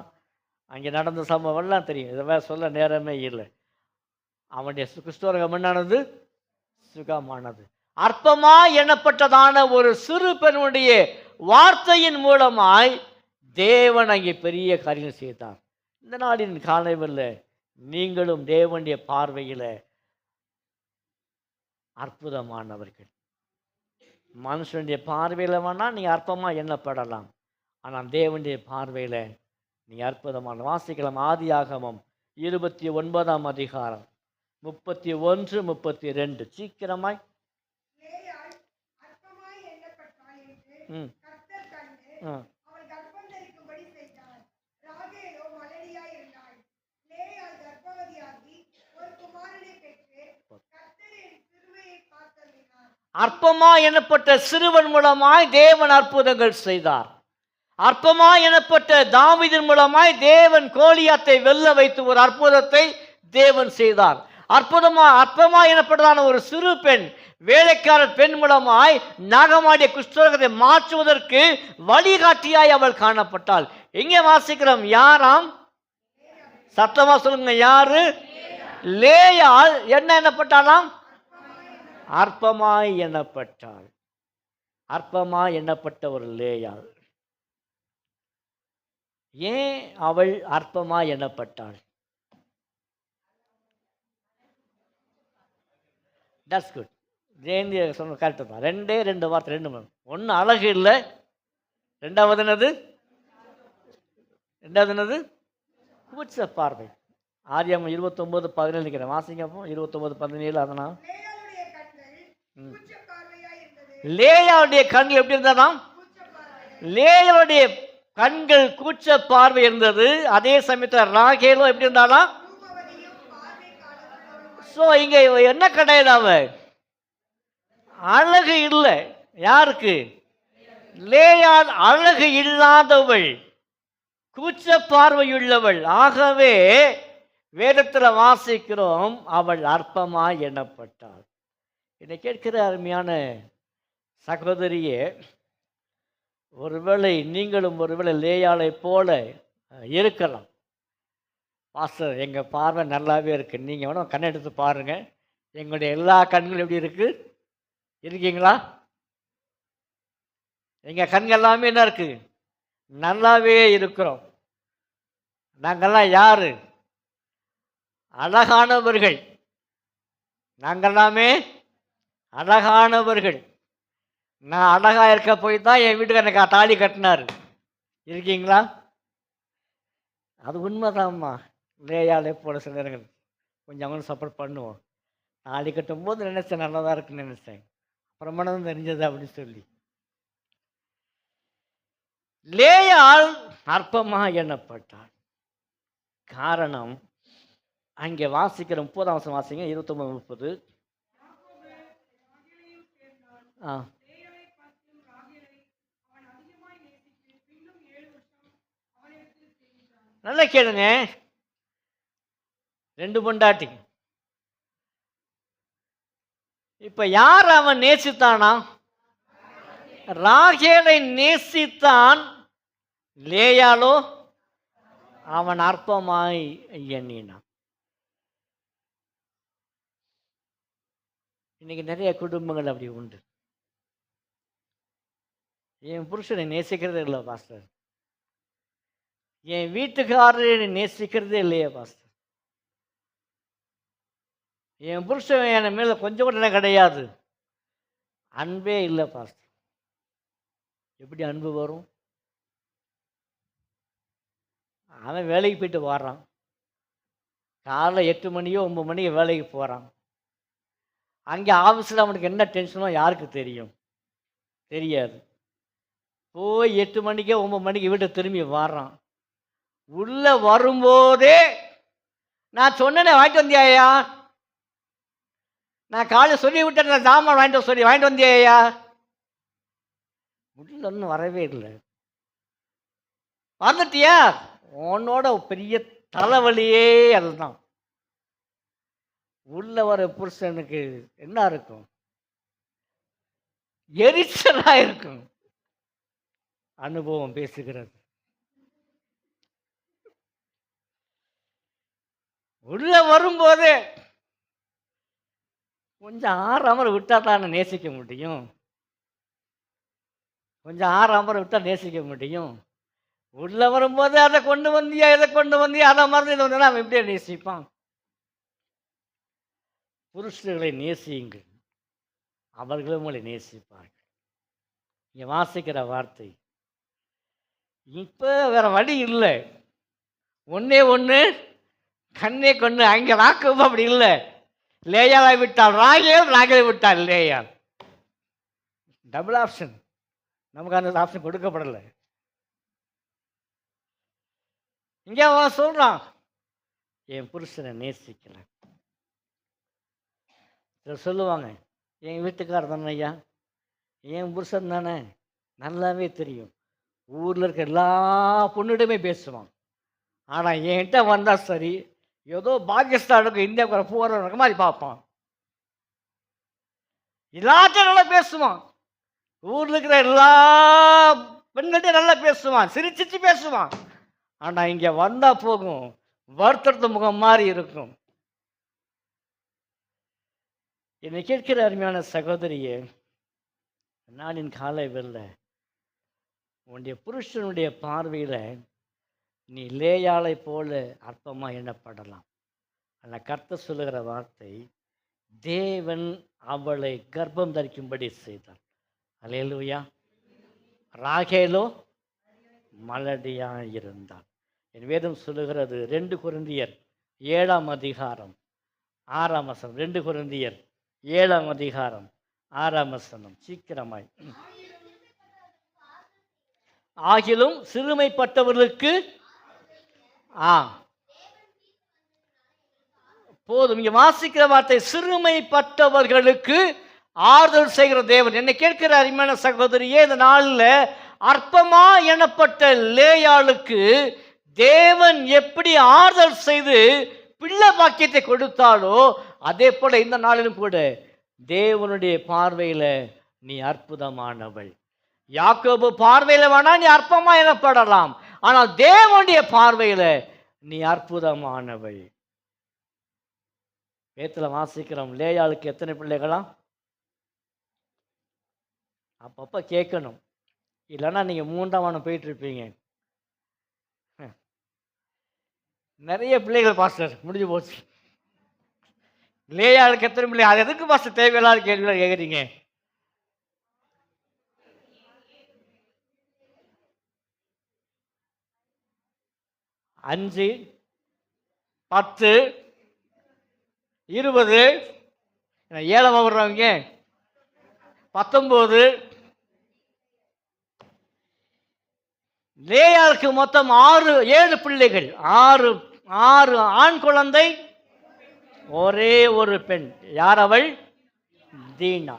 அங்கே நடந்த சம்பவம்லாம் தெரியும், இதை சொல்ல நேரமே இல்லை. அவனுடைய குஷ்டரோகம் என்னானது? சுகமானது. அற்பமா எண்ணப்பட்டதான ஒரு சிறு பெண்ணுடைய வார்த்தையின் மூலமாய் தேவன் அங்கே பெரிய காரியம் செய்தார். இந்த நாளின் காலையில் நீங்களும் தேவனுடைய பார்வையில் அற்புதமானவர்கள். மனுஷனுடைய பார்வையில் வேணால் நீங்கள் அற்பமாக எண்ணப்படலாம், ஆனால் தேவனுடைய பார்வையில் நீங்கள் அற்புதமான. வாசிக்கலாம் ஆதியாகமம் 29ஆம் அதிகாரம் 31, 32. சீக்கிரமாய். அற்பமா எனப்பட்ட சிறுவன் மூலமாய் தேவன் அற்புதங்கள் செய்தார். அற்பமா எனப்பட்ட தாவீதின் மூலமாய் தேவன் கோலியாத்தை வெல்ல வைத்து ஒரு அற்புதத்தை தேவன் செய்தார். அற்பமா எனப்பட்டதான ஒரு சிறு பெண், வேலைக்காரர் பெண் மூலமாய் நாகமாடிய குஷ்டரோகத்தை மாற்றுவதற்கு வழிகாட்டியாய் அவள் காணப்பட்டாள். எங்கே வாசிக்கிறோம்? யாராம்? சத்தமா சொல்லுங்க, யாரு? லேயாள் என்ன எண்ணப்பட்டாலாம்? அற்பமாய் எண்ணப்பட்டாள். அற்பமாய் எண்ணப்பட்ட ஒரு லேயாள். ஏன் அவள் அற்பமாய் எண்ணப்பட்டாள்? That's good. ஜெயந்தி சொன்ன கரெக்டு தான். 2 வார்த்தை, 2 ஒன்று அழகு இல்லை, ரெண்டாவது என்னது? கூச்ச பார்வை. ஆதியாகமம் 29:17 நினைக்கிறேன். வாசிங்க அப்போ 29:17. அதனால் லேயாவுடைய கண்கள் எப்படி இருந்ததாம்? லேயாவுடைய கண்கள் கூச்ச பார்வை இருந்தது. அதே சமயத்தில் ராகேலோ எப்படி இருந்தாலும். ஸோ இங்க என்ன கிடையாது, அவ அழகு இல்லை. யாருக்கு? லேயாள் அழகு இல்லாதவள், கூச்ச பார்வையுள்ளவள். ஆகவே வேதத்தில் வாசிக்கிறோம், அவள் அற்பமாய் எண்ணப்பட்டாள். என்னை கேட்கிற அருமையான சகோதரியே, ஒருவேளை நீங்களும் ஒருவேளை லேயாளை போல இருக்கலாம். பாஸ்டர், எங்கள் பார்வை நல்லாவே இருக்குது. நீங்கள் வேணும் கண்ணை எடுத்து பாருங்கள், எங்களுடைய எல்லா கண்களும் எப்படி இருக்குது? இருக்கீங்களா? எங்கள் கண்கள் எல்லாமே என்ன இருக்குது? நல்லாவே இருக்கிறோம். நாங்கள்லாம் யார்? அழகானவர்கள். நாங்கள்லாமே அழகானவர்கள். நான் அழகாக இருக்க போய் தான் என் வீட்டுக்கு எனக்கு தாலி கட்டினார். இருக்கீங்களா? அது உண்மைதான்மா. லேயாலே போல சில நேரங்கள் கொஞ்சம் அவங்களும் சப்போர்ட் பண்ணுவோம். தாலி கட்டும் போது நினைச்சேன் நல்லதாக இருக்குன்னு நினைச்சேன், அப்புறமா தான் தெரிஞ்சது அப்படின்னு சொல்லி. லேயாள் அற்பமாக எண்ணப்பட்டாள். காரணம், அங்கே வாசிக்கிற 30ஆம் வசனம் வாசிங்க, 29-30. நல்லா கேளுங்க. 2 பொண்டாட்டி. இப்ப யார் அவன் நேசித்தானா? ராகேலை நேசித்தான். லேயாளோ அவன் அற்பமாய் எண்ணினான். இன்னைக்கு நிறைய குடும்பங்கள் அப்படி உண்டு. என் புருஷனை நேசிக்கிறதே இல்லை பாஸ்டர், என் வீட்டுக்காரரை நேசிக்கிறதே இல்லையே பாஸ்டர், என் புருஷன் என் மேல கொஞ்சம் கூட கிடையாது, அன்பே இல்லை பாஸ்டர். எப்படி அன்பு வரும்? அவன் வேலைக்கு போயிட்டு வர்றான், காலைல 8 மணியோ 9 மணிக்கு வேலைக்கு போகிறான். அங்கே ஆஃபீஸில் அவனுக்கு என்ன டென்ஷனோ யாருக்கு தெரியும்? தெரியாது. போய் 8 மணிக்கே 9 மணிக்கு வீட்டை திரும்பி வர்றான். உள்ளே வரும்போதே, நான் சொன்னேனே வாங்கிட்டு வந்தியாயா, நான் காலையில் சொல்லி விட்டேன் சாமான் வாங்கிட்டு வந்தியாயா, உள்ள ஒன்றும் வரவே இல்லை. வந்துட்டியா? உன்னோட பெரிய தலைவலியே அதுதான். உள்ள வர புருஷனுக்கு என்ன இருக்கும்? எரிச்சலா இருக்கும். அனுபவம் பேசுகிறது. உள்ள வரும்போது கொஞ்சம் ஆறாமரை விட்டா தானே நேசிக்க முடியும். கொஞ்சம் ஆறாமரை விட்டா நேசிக்க முடியும். உள்ள வரும்போது அதை கொண்டு வந்தியா, இதை கொண்டு வந்தியா, அதை மறந்து இதை வந்து அவன் எப்படியே நேசிப்பான்? புருஷர்களை நேசியுங்கள், அவர்களும் உங்களை நேசிப்பார்கள். இங்கே வாசிக்கிற வார்த்தை, இப்போ வேற வழி இல்லை, ஒன்னே ஒன்று, கண்ணே கொண்டு. அங்கே ராக்கவும் அப்படி இல்லை. லேயாளை விட்டால் ராகேல், ராகேலை விட்டால் லேயாள். Double option. நமக்கு அந்த ஆப்ஷன் கொடுக்கப்படலை. இங்கே அவன் சொல்றான், என் புருஷனை நேசிக்கல. சொல்லுவாங்க, என் வீட்டுக்காரர் தானே ஐயா, என் புருஷன் தானே, நல்லாவே தெரியும். ஊரில் இருக்க எல்லா பொண்ணுடையுமே பேசுவான். ஆனால் என்கிட்ட வந்தால் சரி, ஏதோ பாகிஸ்தானுக்கு இந்தியாவுக்கு போகிற மாதிரி பார்ப்பான். எல்லாத்தையும் நல்லா பேசுவான். ஊரில் இருக்கிற எல்லா பெண்கள்கிட்டையும் நல்லா பேசுவான், சிரிச்சிச்சு பேசுவான். ஆனால் இங்கே வந்தால் போகும், வருத்தத்து முகம் மாதிரி இருக்கும். என்னை கேட்கிற அருமையான சகோதரியே, நாளின் காலை வெல்ல உன்னுடைய புருஷனுடைய பார்வையில் நீ லேயாளை போல அற்பமாக எண்ணப்படலாம். ஆனால் கர்த்தர் சொல்லுகிற வார்த்தை, தேவன் அவளை கர்ப்பம் தரிக்கும்படி செய்தார். அல்லேலூயா. ராகேலோ மலடியாக இருந்தார். என் வேதம் சொல்லுகிறது 2 கொரிந்தியர் 7ஆம் அதிகாரம் 6ஆம் வசனம். 2 கொரிந்தியர் 7ஆம் அதிகாரம் 6ஆம் வசனம். சீக்கிரமாய். ஆகிலும் சிறுமைப்பட்டவர்களுக்கு போதும். இங்க வாசிக்கிற வார்த்தை, சிறுமைப்பட்டவர்களுக்கு ஆறுதல் செய்கிற தேவன். என்னை கேட்கிற அருமையான சகோதரியே, இந்த நாளில் அற்பமா எனப்பட்ட லேயாளுக்கு தேவன் எப்படி ஆறுதல் செய்து பிள்ளை பாக்கியத்தை கொடுத்தாலோ, அதே போல இந்த நாளிலும் கூட தேவனுடைய பார்வையில் நீ அற்புதமானவள். யாக்கோபு பார்வையில் வேணா நீ அற்பமா எனப்படலாம், ஆனால் தேவனுடைய பார்வையில் நீ அற்புதமானவள். வேத்துல வாசிக்கிறோம், லேயாளுக்கு எத்தனை பிள்ளைகளாம்? அப்பப்போ கேட்கணும், இல்லைன்னா நீங்கள் மூன்றாம் வானம் போயிட்டு இருப்பீங்க. நிறைய பிள்ளைகள் பாஸ்டர், முடிஞ்சு போச்சு. லேயாளுக்கு எத்தனை பிள்ளை? அது எதுக்கு பாஸ்டர் தேவையில்லாத கேள்விகள் கேட்குறீங்க? அஞ்சு, 10, 20, ஏழாம வர்றவங்க 19. லேயாளுக்கு மொத்தம் 7 பிள்ளைகள், 6 ஆண் குழந்தை, ஒரே ஒரு பெண். யார் அவள்? தீனா.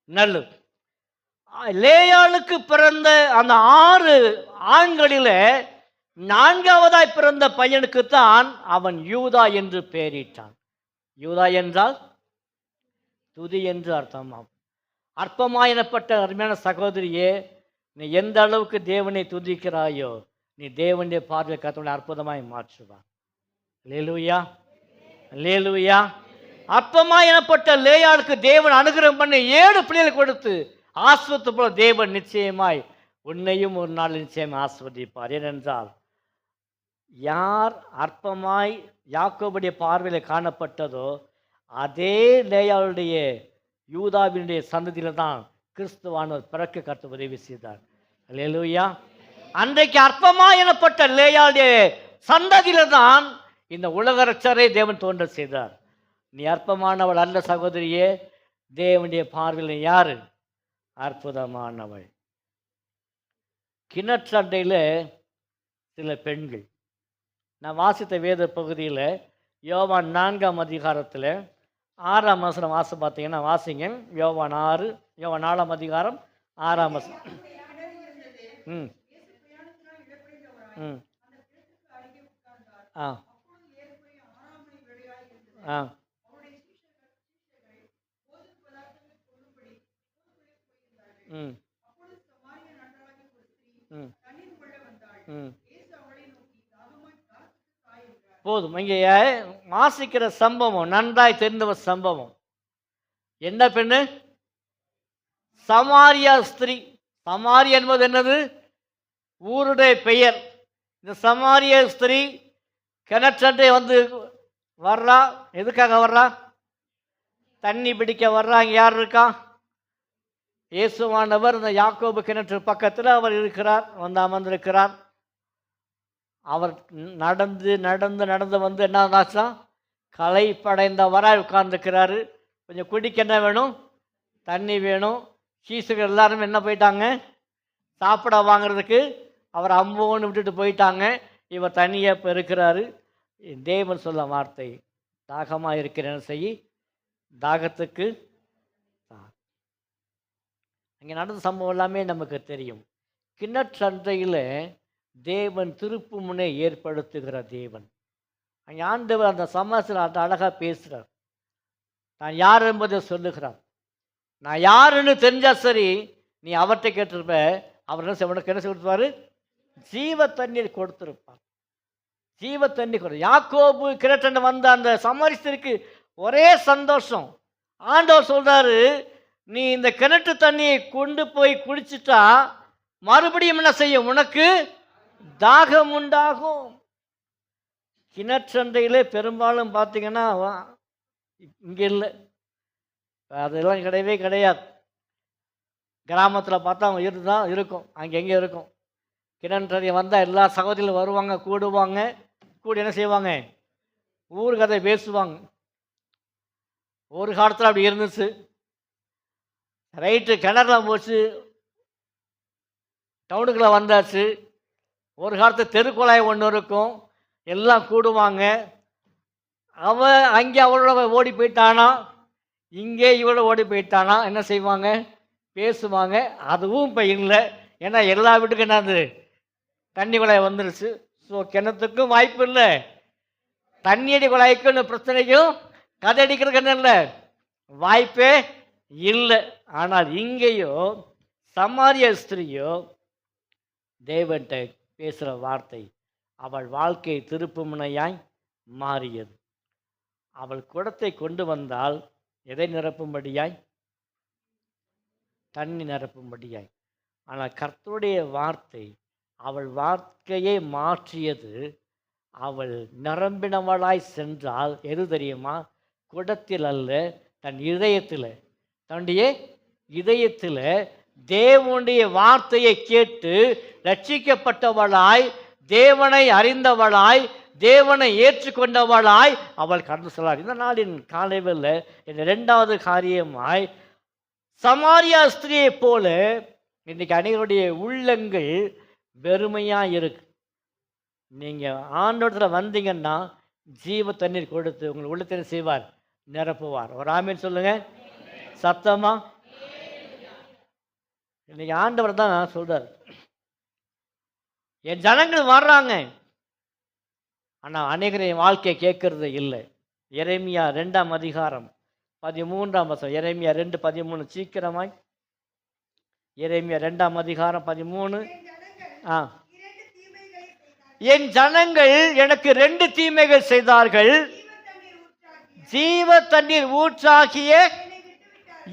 நல்ல லேயாளுக்கு பிறந்த அந்த 6 ஆண்களில 4வதாய் பிறந்த பையனுக்குத்தான் அவன் யூதா என்று பெயரிட்டான். யூதா என்றால் துதி என்று அர்த்தமாம். அற்பமாய் எனப்பட்ட அருமையான சகோதரியே, நீ எந்த அளவுக்கு தேவனை துதிக்கிறாயோ நீ தேவனுடைய பார்வை கர்த்தருடைய அற்புதமாய் மாற்றுவான். அல்லேலூயா, அல்லேலூயா. அற்பமாய் எனப்பட்ட லேயாளுக்கு தேவன் அனுகிரகம் பண்ணி 7 பிள்ளைகள் கொடுத்து ஆஸ்வத்து போல தேவன் நிச்சயமாய் உன்னையும் ஒரு நாள் நிச்சயம் ஆஸ்வதிப்பார். ஏனென்றால் யார் அற்பமாய் யாக்கோபுடைய பார்வையில் காணப்பட்டதோ அதே லேயாளுடைய யூதாவினுடைய சந்ததியில் தான் கிறிஸ்துவானவர் பிறக்க கர்த்தர் உதவி செய்தார். அல்லேலூயா. அன்றைக்கு அற்பமாய் எனப்பட்ட லேயாளுடைய சந்ததியில தான் இந்த உலக ரட்சகரை தேவன் தோன்ற செய்தார். நீ அற்பமானவள் அல்ல சகோதரியே, தேவனுடைய பார்வையில் யாரு? அற்புதமானவள். கிணற்றண்டையில் சில பெண்கள், நான் வாசித்த வேத பகுதியில் யோவான் 4ஆம் அதிகாரத்தில் 6ஆம் வசனம் வாசம் பார்த்தீங்கன்னா வாசிங்க. யோவான் 4ஆம் அதிகாரம் 6ஆம் வசனம். ம் ம் ஆ ஆ ம் ம் ம் போதும். இங்கே வாசிக்கிற சம்பவம் நன்றாய் தெரிந்த சம்பவம். என்ன பெண்ணு? சமாரியா ஸ்திரீ. சமாரி என்பது என்னது? ஊருடைய பெயர். இந்த சமாரிய ஸ்திரீ கிணற்றண்டை வந்து வர்றா. எதுக்காக வர்றா? தண்ணி பிடிக்க வர்றா. அங்கே யார் இருக்கா? இயேசுவானவர் இந்த யாக்கோபு கிணற்று பக்கத்தில் அவர் இருக்கிறார், வந்து அமர்ந்திருக்கிறார். அவர் நடந்து நடந்து நடந்து வந்து என்ன ஆச்சா? களை படைந்தவராய் உட்கார்ந்துருக்கிறாரு. கொஞ்சம் குடிக்க என்ன வேணும்? தண்ணி வேணும். சீசுகள் எல்லாரும் என்ன போயிட்டாங்க? சாப்பிட வாங்கிறதுக்கு. அவர் அம்போன்னு விட்டுட்டு போயிட்டாங்க. இவர் தண்ணியை இப்போ இருக்கிறாரு. தேவன் சொல்ல வார்த்தை, தாகமாக இருக்கிறேன்னு செய்யி, தாகத்துக்கு. அங்கே நடந்த சம்பவம் எல்லாமே நமக்கு தெரியும். கிணற்றண்டையில் தேவன் திருப்பு முனை ஏற்படுத்துகிற தேவன். அங்கே ஆண்டவர் அந்த சமாசத்தில் அந்த அழகாக பேசுகிறார். நான் யார் என்பதை சொல்லுகிறார். நான் யாருன்னு தெரிஞ்சால் சரி, நீ அவர்கிட்ட கேட்டிருப்ப. அவர் என்ன உனக்கு என்ன கொடுத்துருப்பாரு? ஜீவ தண்ணீர் கொடுத்துருப்பார். ஜீவ தண்ணி கொடு. யாக்கோபு கிணற்றண்டை வந்த அந்த சமாரிஸ்தருக்கு ஒரே சந்தோஷம். ஆண்டவர் சொல்றாரு, நீ இந்த கிணற்று தண்ணியை கொண்டு போய் குடிச்சிட்டா மறுபடியும் என்ன செய்யும்? உனக்கு தாகம் உண்டாகும். கிணற்றண்டையிலே பெரும்பாலும் பார்த்தீங்கன்னா இங்கே இல்லை, அதெல்லாம் கிடையவே கிடையாது. கிராமத்தில் பார்த்தா அவங்க இருந்தால் இருக்கும், அங்கே எங்கே இருக்கும். கிணற்றண்டை வந்தால் எல்லா சகோதரிகளும் வருவாங்க, கூடுவாங்க. கூடி என்ன செய்வாங்க? ஊர் கதை பேசுவாங்க. ஒரு காலத்தில் அப்படி இருந்துச்சு. ரைட்டு, கிணறுலாம் போச்சு, டவுனுக்குள்ளே வந்தாச்சு. ஒரு காலத்தில் தெருக்குழாய் ஒன்று இருக்கும், எல்லாம் கூடுவாங்க. அவன் அங்கே அவளோட ஓடி போயிட்டானா, இங்கே இவளோட ஓடி போயிட்டானா, என்ன செய்வாங்க? பேசுவாங்க. அதுவும் இப்போ இல்லை. ஏன்னா எல்லா வீட்டுக்கும் என்னது? தண்ணி குழாய் வந்துருச்சு. ஸோ கிணத்துக்கும் வாய்ப்பு இல்லை, தண்ணி அடி குழாய்க்கும் பிரச்சனைக்கும் கதை அடிக்கிறதுக்கு என்ன இல்லை? வாய்ப்பே இல்லை. ஆனால் இங்கேயோ சமாரிய ஸ்திரியோ தேவன்கிட்ட பேசுகிற வார்த்தை அவள் வாழ்க்கை திருப்புமுனையாய் மாறியது. அவள் குடத்தை கொண்டு வந்தால் எதை நிரப்பும்படியாய்? தண்ணி நிரப்பும்படியாய். ஆனால் கர்த்தருடைய வார்த்தை அவள் வாழ்க்கையை மாற்றியது. அவள் நிரம்பினவளாய் சென்றால் எது தெரியுமா? குடத்தில் அல்ல, தன் இதயத்தில். தன்னுடைய இதயத்தில் தேவனுடைய வார்த்தையை கேட்டு ரட்சிக்கப்பட்டவளாய், தேவனை அறிந்தவளாய், தேவனை ஏற்றுக்கொண்டவளாய் அவள் கடந்து செல்வாள். இந்த நாளின் காலையில் இந்த 2வது காரியமாய் சமாரியா ஸ்திரியை போல இன்றைக்கி அனைவருடைய உள்ளங்கள் வெறுமையாக இருக்கு. நீங்கள் ஆண்டோடத்தில் வந்தீங்கன்னா ஜீவ தண்ணீர் கொடுத்து உங்கள் உள்ளத்தை செய்வார், நிரப்புவார். ஒரு ஆமீன் சொல்லுங்க சத்தமா. இன்னைக்கு ஆண்டவர் தான் சொல்றார், என் ஜனங்கள் வர்றாங்க, ஆனால் அநேகரை வாழ்க்கையை கேட்கறது இல்லை. எரேமியா 2ஆம் அதிகாரம் 13ஆம் வசனம். எரேமியா 2:13. சீக்கிரமாய் எரேமியா 2ஆம் அதிகாரம் 13. என் ஜனங்கள் எனக்கு 2 தீமைகள் செய்தார்கள். ஜீவ தண்ணீர் ஊற்றாகிய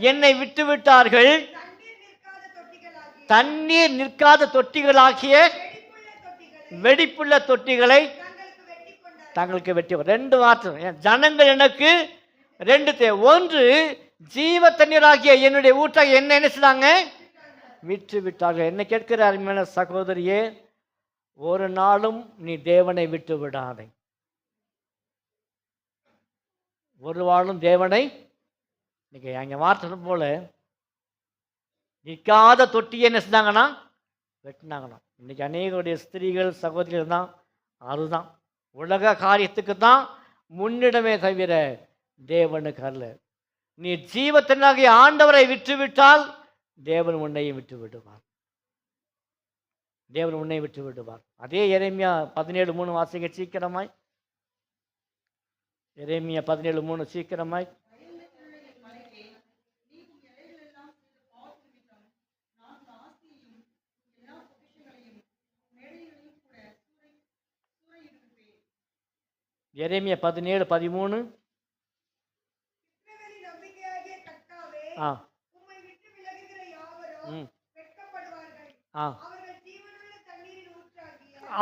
என்னை விட்டுவிட்டார்கள். தண்ணீர் நிற்காத தொட்டிகளாகிய வெடிப்புள்ள தொட்டிகளை தங்களுக்கு வெட்டி. 2 வார்த்தை. ஜனங்கள் எனக்கு 2 தேவை. 1 ஜீவ தண்ணீராகிய என்னுடைய ஊற்றாக என்ன செய்தாங்க? விட்டு விட்டார்கள். என்ன கேட்கிற அருமையான சகோதரியே, ஒரு நாளும் நீ தேவனை விட்டு விடாதே. ஒரு நாளும் தேவனை இன்னைக்கு அங்கே வார்த்தை போல நிற்காத தொட்டியை என்ன செஞ்சாங்கன்னா வெட்டினாங்கன்னா. இன்னைக்கு அநேகருடைய ஸ்திரீகள் சகோதரிகள் தான் அதுதான் உலக காரியத்துக்கு தான் முன்னிடமே தவிர தேவனுக்கு அல்ல. நீ ஜீவத்தினாகிய ஆண்டவரை விட்டுவிட்டால் தேவன் உன்னையும் விட்டு விடுவார். தேவன் உன்னை விட்டு விடுவார். அதே எரேமியா 17:3 வாசிங்க சீக்கிரமாய். எரேமியா 17:3 சீக்கிரமாய். எரேமியா 17:13.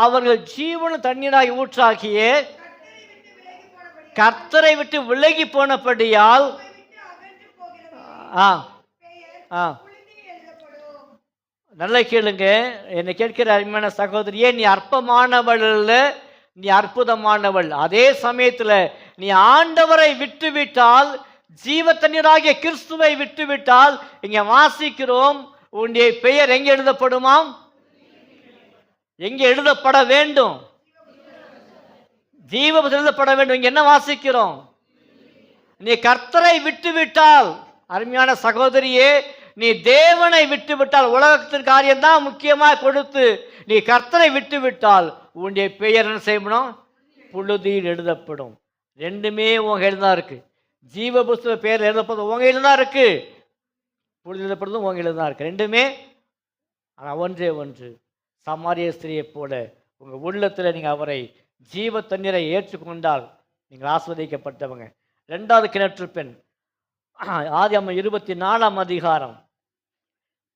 அவர்கள் ஜீவன தண்ணீராய் ஊற்றாகிய கர்த்தரை விட்டு விலகி போனபடியால் நல்லா கேளுங்க. என்னை கேட்கிற அருமையான சகோதரியே, நீ அற்பமானவள் அல்ல, நீ அற்புதமானவள். அதே சமயத்தில் நீ ஆண்டவரை விட்டுவிட்டால், ஜீவ தண்ணீராகிய கிறிஸ்துவை விட்டுவிட்டால், இங்கே வாசிக்கிறோம், உன்னுடைய பெயர் எங்கே எழுதப்படுமாம்? எங்கே எழுதப்பட வேண்டும்? ஜீவ எழுதப்பட வேண்டும். இங்கே என்ன வாசிக்கிறோம்? நீ கர்த்தரை விட்டுவிட்டால், அருமையான சகோதரியே, நீ தேவனை விட்டுவிட்டால், உலகத்தின் காரியம்தான் முக்கியமாக கொடுத்து நீ கர்த்தரை விட்டுவிட்டால் உன்னுடைய பெயர் என்ன செய்யணும்? புழுதியில் எழுதப்படும். 2மே உங்க எழுதான் இருக்கு. ஜீவ புஸ்தக பெயர் எழுதப்படும் உங்க எழுதான் இருக்கு, புழுதி எழுதப்படுறதும் உங்க எழுதான் இருக்கு. 2மே. ஆனால் ஒன்றே ஒன்று, சமாரிய ஸ்திரியை போல உங்கள் உள்ளத்தில் நீங்கள் அவரை ஜீவ தண்ணீரை ஏற்றுக்கொண்டால் நீங்கள் ஆஸ்வதிக்கப்பட்டவங்க. 2வது கிணற்று பெண், ஆதியாகமம் 24ஆம் அதிகாரம்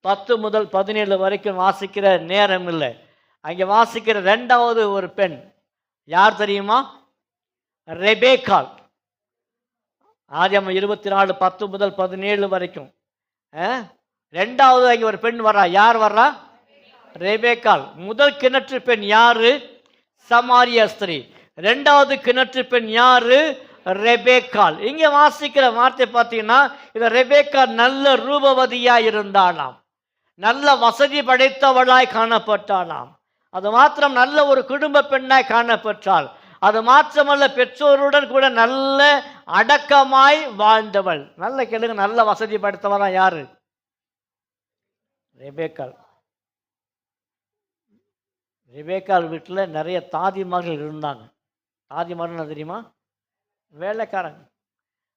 10 முதல் 17 வரைக்கும் வாசிக்கிற நேரம் இல்லை. அங்கே வாசிக்கிற 2வது ஒரு பெண் யார் தெரியுமா? ரெபேக்காள். ஆதியாகமம் 24 10 முதல் 17 வரைக்கும் 2வது அங்கே ஒரு பெண் வர்றா. யார் வர்றா? ரெபேக்காள். முதல் கிணற்று பெண் யாரு? சமாரிய ஸ்திரீ. 2வது கிணற்று பெண் யாரு? ரெபேக்காள். இங்கே வாசிக்கிற வார்த்தை பார்த்தீங்கன்னா, இந்த ரெபேக்காள் நல்ல ரூபவதியா இருந்தாளாம், நல்ல வசதி படைத்தவளாய் காணப்பட்டாளாம். அது மாத்திரம் நல்ல ஒரு குடும்ப பெண்ணாய் காணப்பட்டாள். அது மாத்திரமல்ல, பெற்றோருடன் கூட நல்ல அடக்கமாய் வாழ்ந்தவள். நல்ல கேளுங்க, நல்ல வசதி படைத்தவளா யாரு? ரெபேக்காள். ரெபேக்காள் வீட்டில் நிறைய தாதிமார்கள் இருந்தாங்க. தாதிமார்கள் தெரியுமா? வேலைக்காரங்க.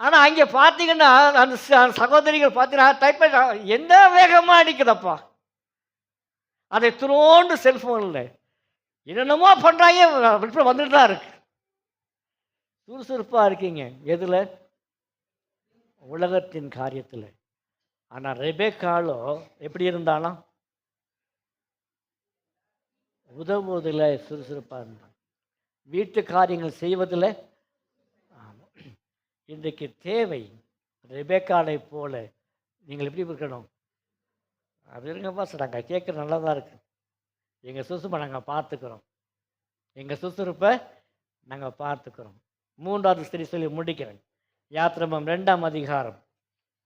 ஆனால் அங்கே பார்த்தீங்கன்னா அந்த சகோதரிகள் பார்த்தீங்கன்னா டைப் என்ன வேகமாக அடிக்குதப்பா. அதை துரோண்டு செல்ஃபோனில் என்னென்னமோ பண்ணுறாங்க, இப்போ வந்துட்டு தான் இருக்கு. சுறுசுறுப்பாக இருக்கீங்க எதில்? உலகத்தின் காரியத்தில். ஆனால் ரெபேக்காலோ எப்படி இருந்தாலும் உதவுவதில் சுறுசுறுப்பாக இருந்தாங்க, வீட்டு காரியங்கள் செய்வதில். ஆமாம், இன்றைக்கு தேவை ரெபேக்காலை போல நீங்கள் எப்படி இருக்கணும். அது இருங்கப்பா சார், நாங்கள் கேட்குற நல்லா தான் இருக்குது. எங்கள் சுறுசுறுப்பை நாங்கள் பார்த்துக்கிறோம், எங்கள் சுறுசுறுப்பை நாங்கள் பார்த்துக்கிறோம். மூன்றாவது ஸ்திரீ சொல்லி முடிக்கிறேன். யாத்திராகமம் 2ஆம் அதிகாரம்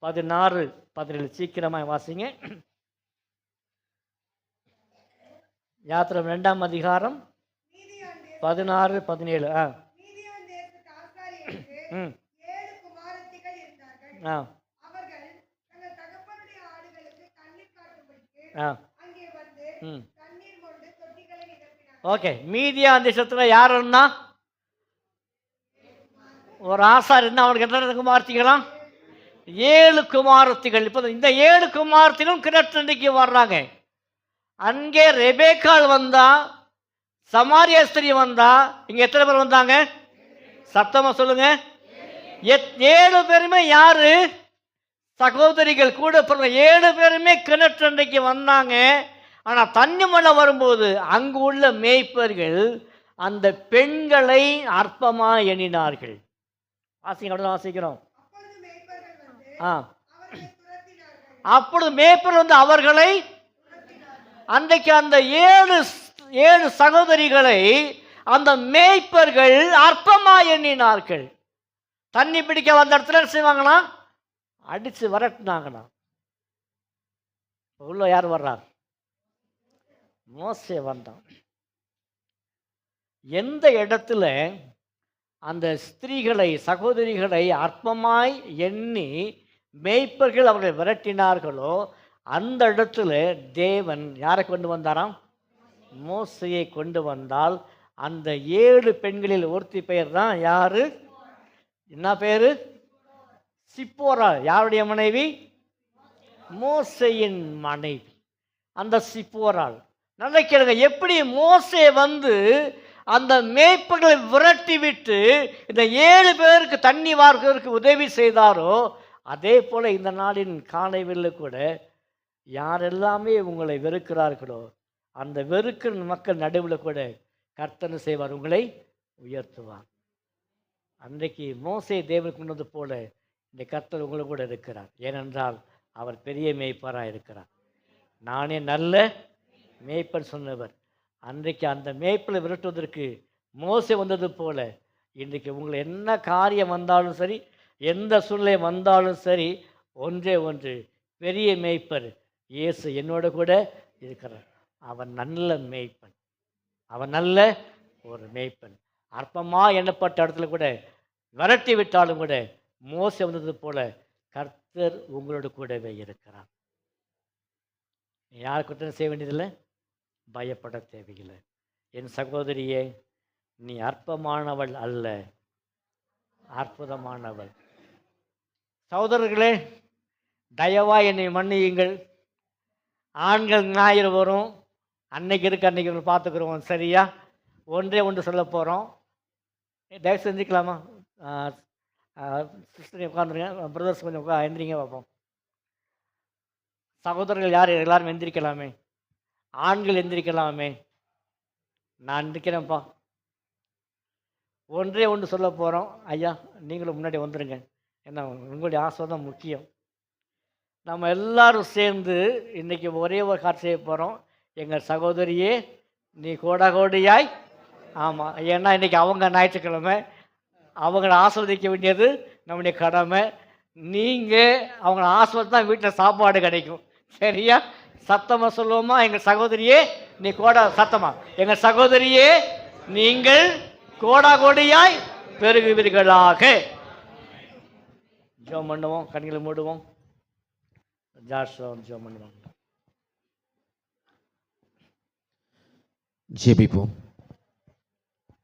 16, 17 சீக்கிரமாக வாசிங்க. யாத்திராகமம் 2ஆம் அதிகாரம் 16, 17. ஓகே, மீதியான் தேசத்தில் யார் இருந்தா? ஒரு ஆசார் இருந்தால் அவனுக்கு எத்தனை குமார்த்திகளாம்? 7 குமாரத்திகள். இப்போ இந்த 7 குமாரத்திகளும் கிணற்றண்டைக்கு வர்றாங்க. அங்கே ரெபேக்காள் வந்தா, சமாரிய ஸ்திரீ வந்தா. இங்கே எத்தனை பேர் வந்தாங்க? சத்தமாக சொல்லுங்க. 7 பேருமே யாரு? சகோதரிகள். கூட பிறந்த 7 பேருமே கிணற்றண்டைக்கு வந்தாங்க. ஆனால் தண்ணி மழை வரும்போது அங்கு உள்ள மேய்ப்பர்கள் அந்த பெண்களை அற்பமாக எண்ணினார்கள். வாசிங்க, அப்படிதான் வாசிக்கிறோம். அப்பொழுது மேய்ப்பர் வந்து அவர்களை, அன்றைக்கு அந்த 7 சகோதரிகளை அந்த மேய்ப்பர்கள் அற்பமாக எண்ணினார்கள். தண்ணி பிடிக்க வந்த இடத்துல என்ன செய்வாங்களா? அடித்து விரட்டினாங்கண்ணா. உள்ள யார் வர்றார்? மோசே வந்தான். எந்த இடத்துல அந்த ஸ்திரீகளை, சகோதரிகளை அற்பமாய் எண்ணி மேய்ப்பர்கள் அவர்களை விரட்டினார்களோ அந்த இடத்துல தேவன் யாரை கொண்டு வந்தாராம்? மோசையை கொண்டு வந்தால் அந்த 7 பெண்களில் ஒருத்தி பெயர் தான் யாரு? என்ன பேரு? சிப்போரா. யாருடைய மனைவி? மோசையின் மனைவி. அந்த சிப்போராள். நல்லா கேளுங்க, எப்படி மோசே வந்து அந்த மேய்ப்பர்களை விரட்டி விட்டு இந்த 7 பேருக்கு தண்ணி வார்க்கிறதுக்கு உதவி செய்தாரோ அதே போல இந்த நாளின் காலையில் கூட யாரெல்லாமே உங்களை வெறுக்கிறார்களோ அந்த வெறுக்கிற மக்கள் நடுவில் கூட கர்த்தர் செய்வார், உங்களை உயர்த்துவார். அன்றைக்கு மோசே தேவன் கொண்டது போல இந்த கர்த்தர் உங்களை கூட இருக்கிறார். ஏனென்றால் அவர் பெரிய மேய்ப்பராக இருக்கிறார். நானே நல்ல மேய்ப்பன் சொன்னவர். அன்றைக்கு அந்த மேய்ப்பலை விரட்டுவதற்கு மோசே வந்தது போல இன்றைக்கு உங்களை என்ன காரியம் வந்தாலும் சரி, எந்த சூழ்நிலை வந்தாலும் சரி, ஒன்றே ஒன்று, பெரிய மேய்ப்பர் இயேசு என்னோட கூட இருக்கிறார். அவன் நல்ல மேய்ப்பன், அவன் நல்ல ஒரு மேய்ப்பன். அற்பமாக எண்ணப்பட்ட இடத்துல கூட விரட்டி விட்டாலும் கூட மோசே வந்தது போல கர்த்தர் உங்களோட கூடவே இருக்கிறார். யார் குற்றம் செய்ய வேண்டியதில்லை, பயப்பட தேவையில்லை. என் சகோதரியே, நீ அற்பமானவள் அல்ல, அற்புதமானவள். சகோதரர்களே, தயவாக என்னை மன்னியுங்கள். ஆண்கள் ஞாயிறு வரும், அன்னைக்கு இருக்கு, அன்னைக்கு பார்த்துக்குறோம். சரியா? ஒன்றே ஒன்று சொல்ல போகிறோம். தயவு செஞ்சுக்கலாமா? சிஸ்டர் உட்காந்துருங்க, பிரதர்ஸ் கொஞ்சம் எந்திரிங்க பார்ப்போம். சகோதரர்கள் யார்? எல்லாரும் எந்திரிக்கலாமே, ஆண்கள் எந்திரிக்கலாமே. நான் எந்திரிக்கிறேன்ப்பா. ஒன்றே ஒன்று சொல்ல போகிறோம். ஐயா நீங்களும் முன்னாடி வந்துடுங்க, ஏன்னா உங்களுடைய ஆசீர்வாதம் முக்கியம். நம்ம எல்லாரும் சேர்ந்து இன்றைக்கி ஒரே ஒரு காட்சி செய்ய போகிறோம். எங்கள் சகோதரியே நீ கோடாகோடியாய். ஆமாம், ஏன்னா இன்றைக்கி அவங்க ஞாயிற்றுக்கிழமை, அவங்கள ஆஸ்வதிக்க வேண்டியது நம்முடைய கடமை. நீங்கள் அவங்கள ஆஸ்வதி தான் வீட்டில் சாப்பாடு கிடைக்கும். சரியா? சத்தமாக சொல்லுவோமா? எங்கள் சகோதரியே நீ சத்தமா, எங்கள் சகோதரியே நீங்கள் கோடாகோடியாய் பெருகுவீர்களாக. ஜெபம் பண்ணுவோம், கண்களை மூடுவோம். ஜெபம் பண்ணுவோம். ஜெபிப்போம்.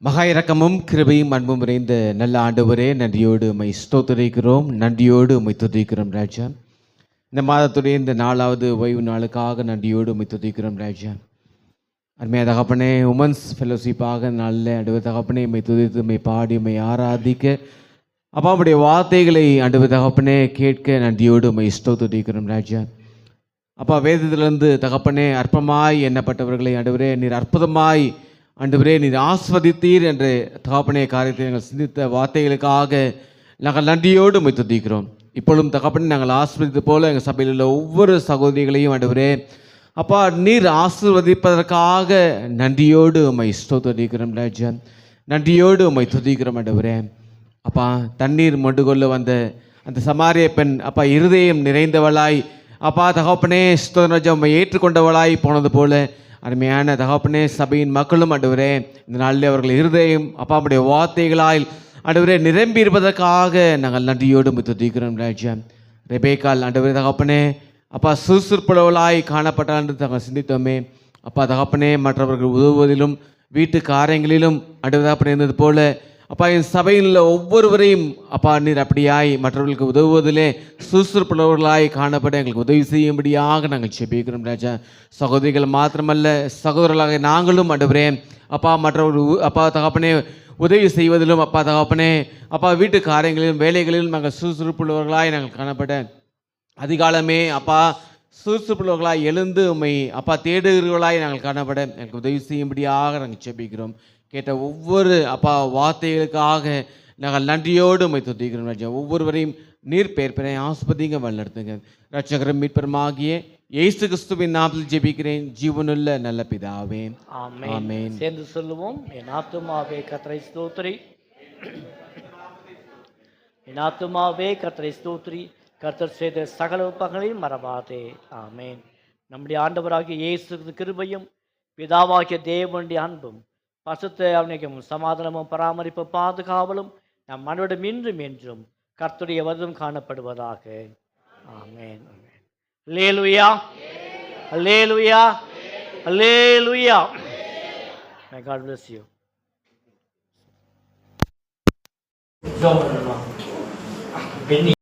மகா இரக்கமும் கிருபையும் அன்பும் நிறைந்த நல்ல ஆண்டவரே, நன்றியோடு உம்மை ஸ்தோத்திரிக்கிறோம், நன்றியோடு உம்மை துதிக்கிறோம் ராஜா. இந்த மாதத்துடைய இந்த 4வது ஓய்வு நாளுக்காக நன்றியோடு உம்மை துதிக்கிறோம் ராஜா. அருமையாக தகப்பனே, உமன்ஸ் ஃபெலோஷிப்பாக நல்ல ஆண்டவர் தகப்பனே உம்மை துதித்து உம்மை பாடி உம்மை ஆராதிக்க அப்பா உம்முடைய வார்த்தைகளை ஆண்டவர் தகப்பனே கேட்க நன்றியோடு உம்மை ஸ்தோத்திரிக்கிறோம் ராஜா. அப்பா வேதத்திலிருந்து தகப்பனே அற்பமாய் எண்ணப்பட்டவர்களை ஆண்டவரே நீர் அற்புதமாய் ஆண்டவரே நீர் ஆஸ்வதித்தீர் என்று தகப்பனே காரியத்தை நாங்கள் சிந்தித்த வார்த்தைகளுக்காக நாங்கள் நன்றியோடு உம்மை துதிக்கிறோம். இப்பொழுதும் தகப்பனே நாங்கள் ஆஸ்வதித்து போல எங்கள் சபையில் உள்ள ஒவ்வொரு சகோதரிகளையும் ஆண்டவரே அப்பா நீர் ஆசீர்வதிப்பதற்காக நன்றியோடு உம்மை ஸ்தோத்திரிக்கிறோம் ராஜா. நன்றியோடு உம்மை துதிக்கிறோம் ஆண்டவரே. அப்பா தண்ணீர் மொண்டு கொள்ள வந்த அந்த சமாரிய பெண் அப்பா இருதயம் நிறைந்தவளாய் அப்பா தகப்பனே ஸ்தோத்திரம் உம்மை ஏற்றுக்கொண்டவளாய் போனது போல அருமையான தகப்பனே சபையின் மக்களும் ஆண்டவரே இந்த நாளில் அவர்கள் இருதயம் அப்பா உம்முடைய வார்த்தைகளால் ஆண்டவரே நிரம்பி இருப்பதற்காக நாங்கள் நன்றியோடு உம்மை துதிக்கிறோம் ராஜா. ரெபேக்கால் ஆண்டவரே தகப்பனே அப்பா சுறுசுறுப்புள்ளவளாய் காணப்பட்டால் என்று நாங்கள் சிந்தித்தோமே. அப்பா தகப்பனே மற்றவர்கள் உதவுவதிலும் வீட்டு காரியங்களிலும் ஆண்டவர் தகப்பனே இருந்தது போல அப்பா என் சபையில் உள்ள ஒவ்வொருவரையும் அப்பா நீர் அப்படியாய் மற்றவர்களுக்கு உதவுவதிலே சுறுசுறுப்புள்ளவர்களாய் காணப்பட எங்களுக்கு உதவி செய்யும்படியாக நாங்கள் ஜெபிக்கிறோம் ராஜா. சகோதரிகள் மாத்திரமல்ல சகோதரர்களாக நாங்களும் ஆண்டவரே அப்பா மற்றவர்கள் அப்பா தகப்பனே உதவி செய்வதிலும் அப்பா தகப்பனே அப்பா வீட்டு காரியங்களிலும் வேலைகளிலும் நாங்கள் சுறுசுறுப்புள்ளவர்களாய் நாங்கள் காணப்பட அதிகாலமே அப்பா சுறுசுறுப்புள்ளவர்களாய் எழுந்து உம்மை அப்பா தேடுகிறவர்களாய் நாங்கள் காணப்பட எங்களுக்கு உதவி செய்யும்படியாக நாங்கள் ஜெபிக்கிறோம். கேட்ட ஒவ்வொரு அப்பா வார்த்தைகளுக்காக நாங்கள் நன்றியோடு உம்மை துதிக்கிறோம் ராஜா. ஒவ்வொருவரையும் நீர் பெயர்ப்பினை ஆஸ்பதிங்க வழிநடத்துங்க. ரட்சகரும் மீட்பருமாகிய இயேசு கிறிஸ்துவின் நாமத்தில் ஜெபிக்கிறேன் ஜீவனுள்ள நல்ல பிதாவே, ஆமென். சேர்ந்து சொல்லுவோம். என் ஆத்துமாவே கர்த்தரை ஸ்தோத்திரி, என் ஆத்துமாவே கர்த்தரை ஸ்தோத்திரி, கர்த்தர் செய்த சகல உபகளையும் மறவாதே. ஆமென். நம்முடைய ஆண்டவராகிய இயேசு கிருபையும் பிதாவாகிய தேவனுடைய அன்பும் பசுத்த அவனுக்கும் சமாதானமும் பராமரிப்பு பாதுகாவலும் நம் மனோடும் இன்றும் என்றும் கர்த்தருடைய வருடம் காணப்படுவதாக. ஆமென். அல்லேலூயா, அல்லேலூயா, அல்லேலூயா. May God bless you.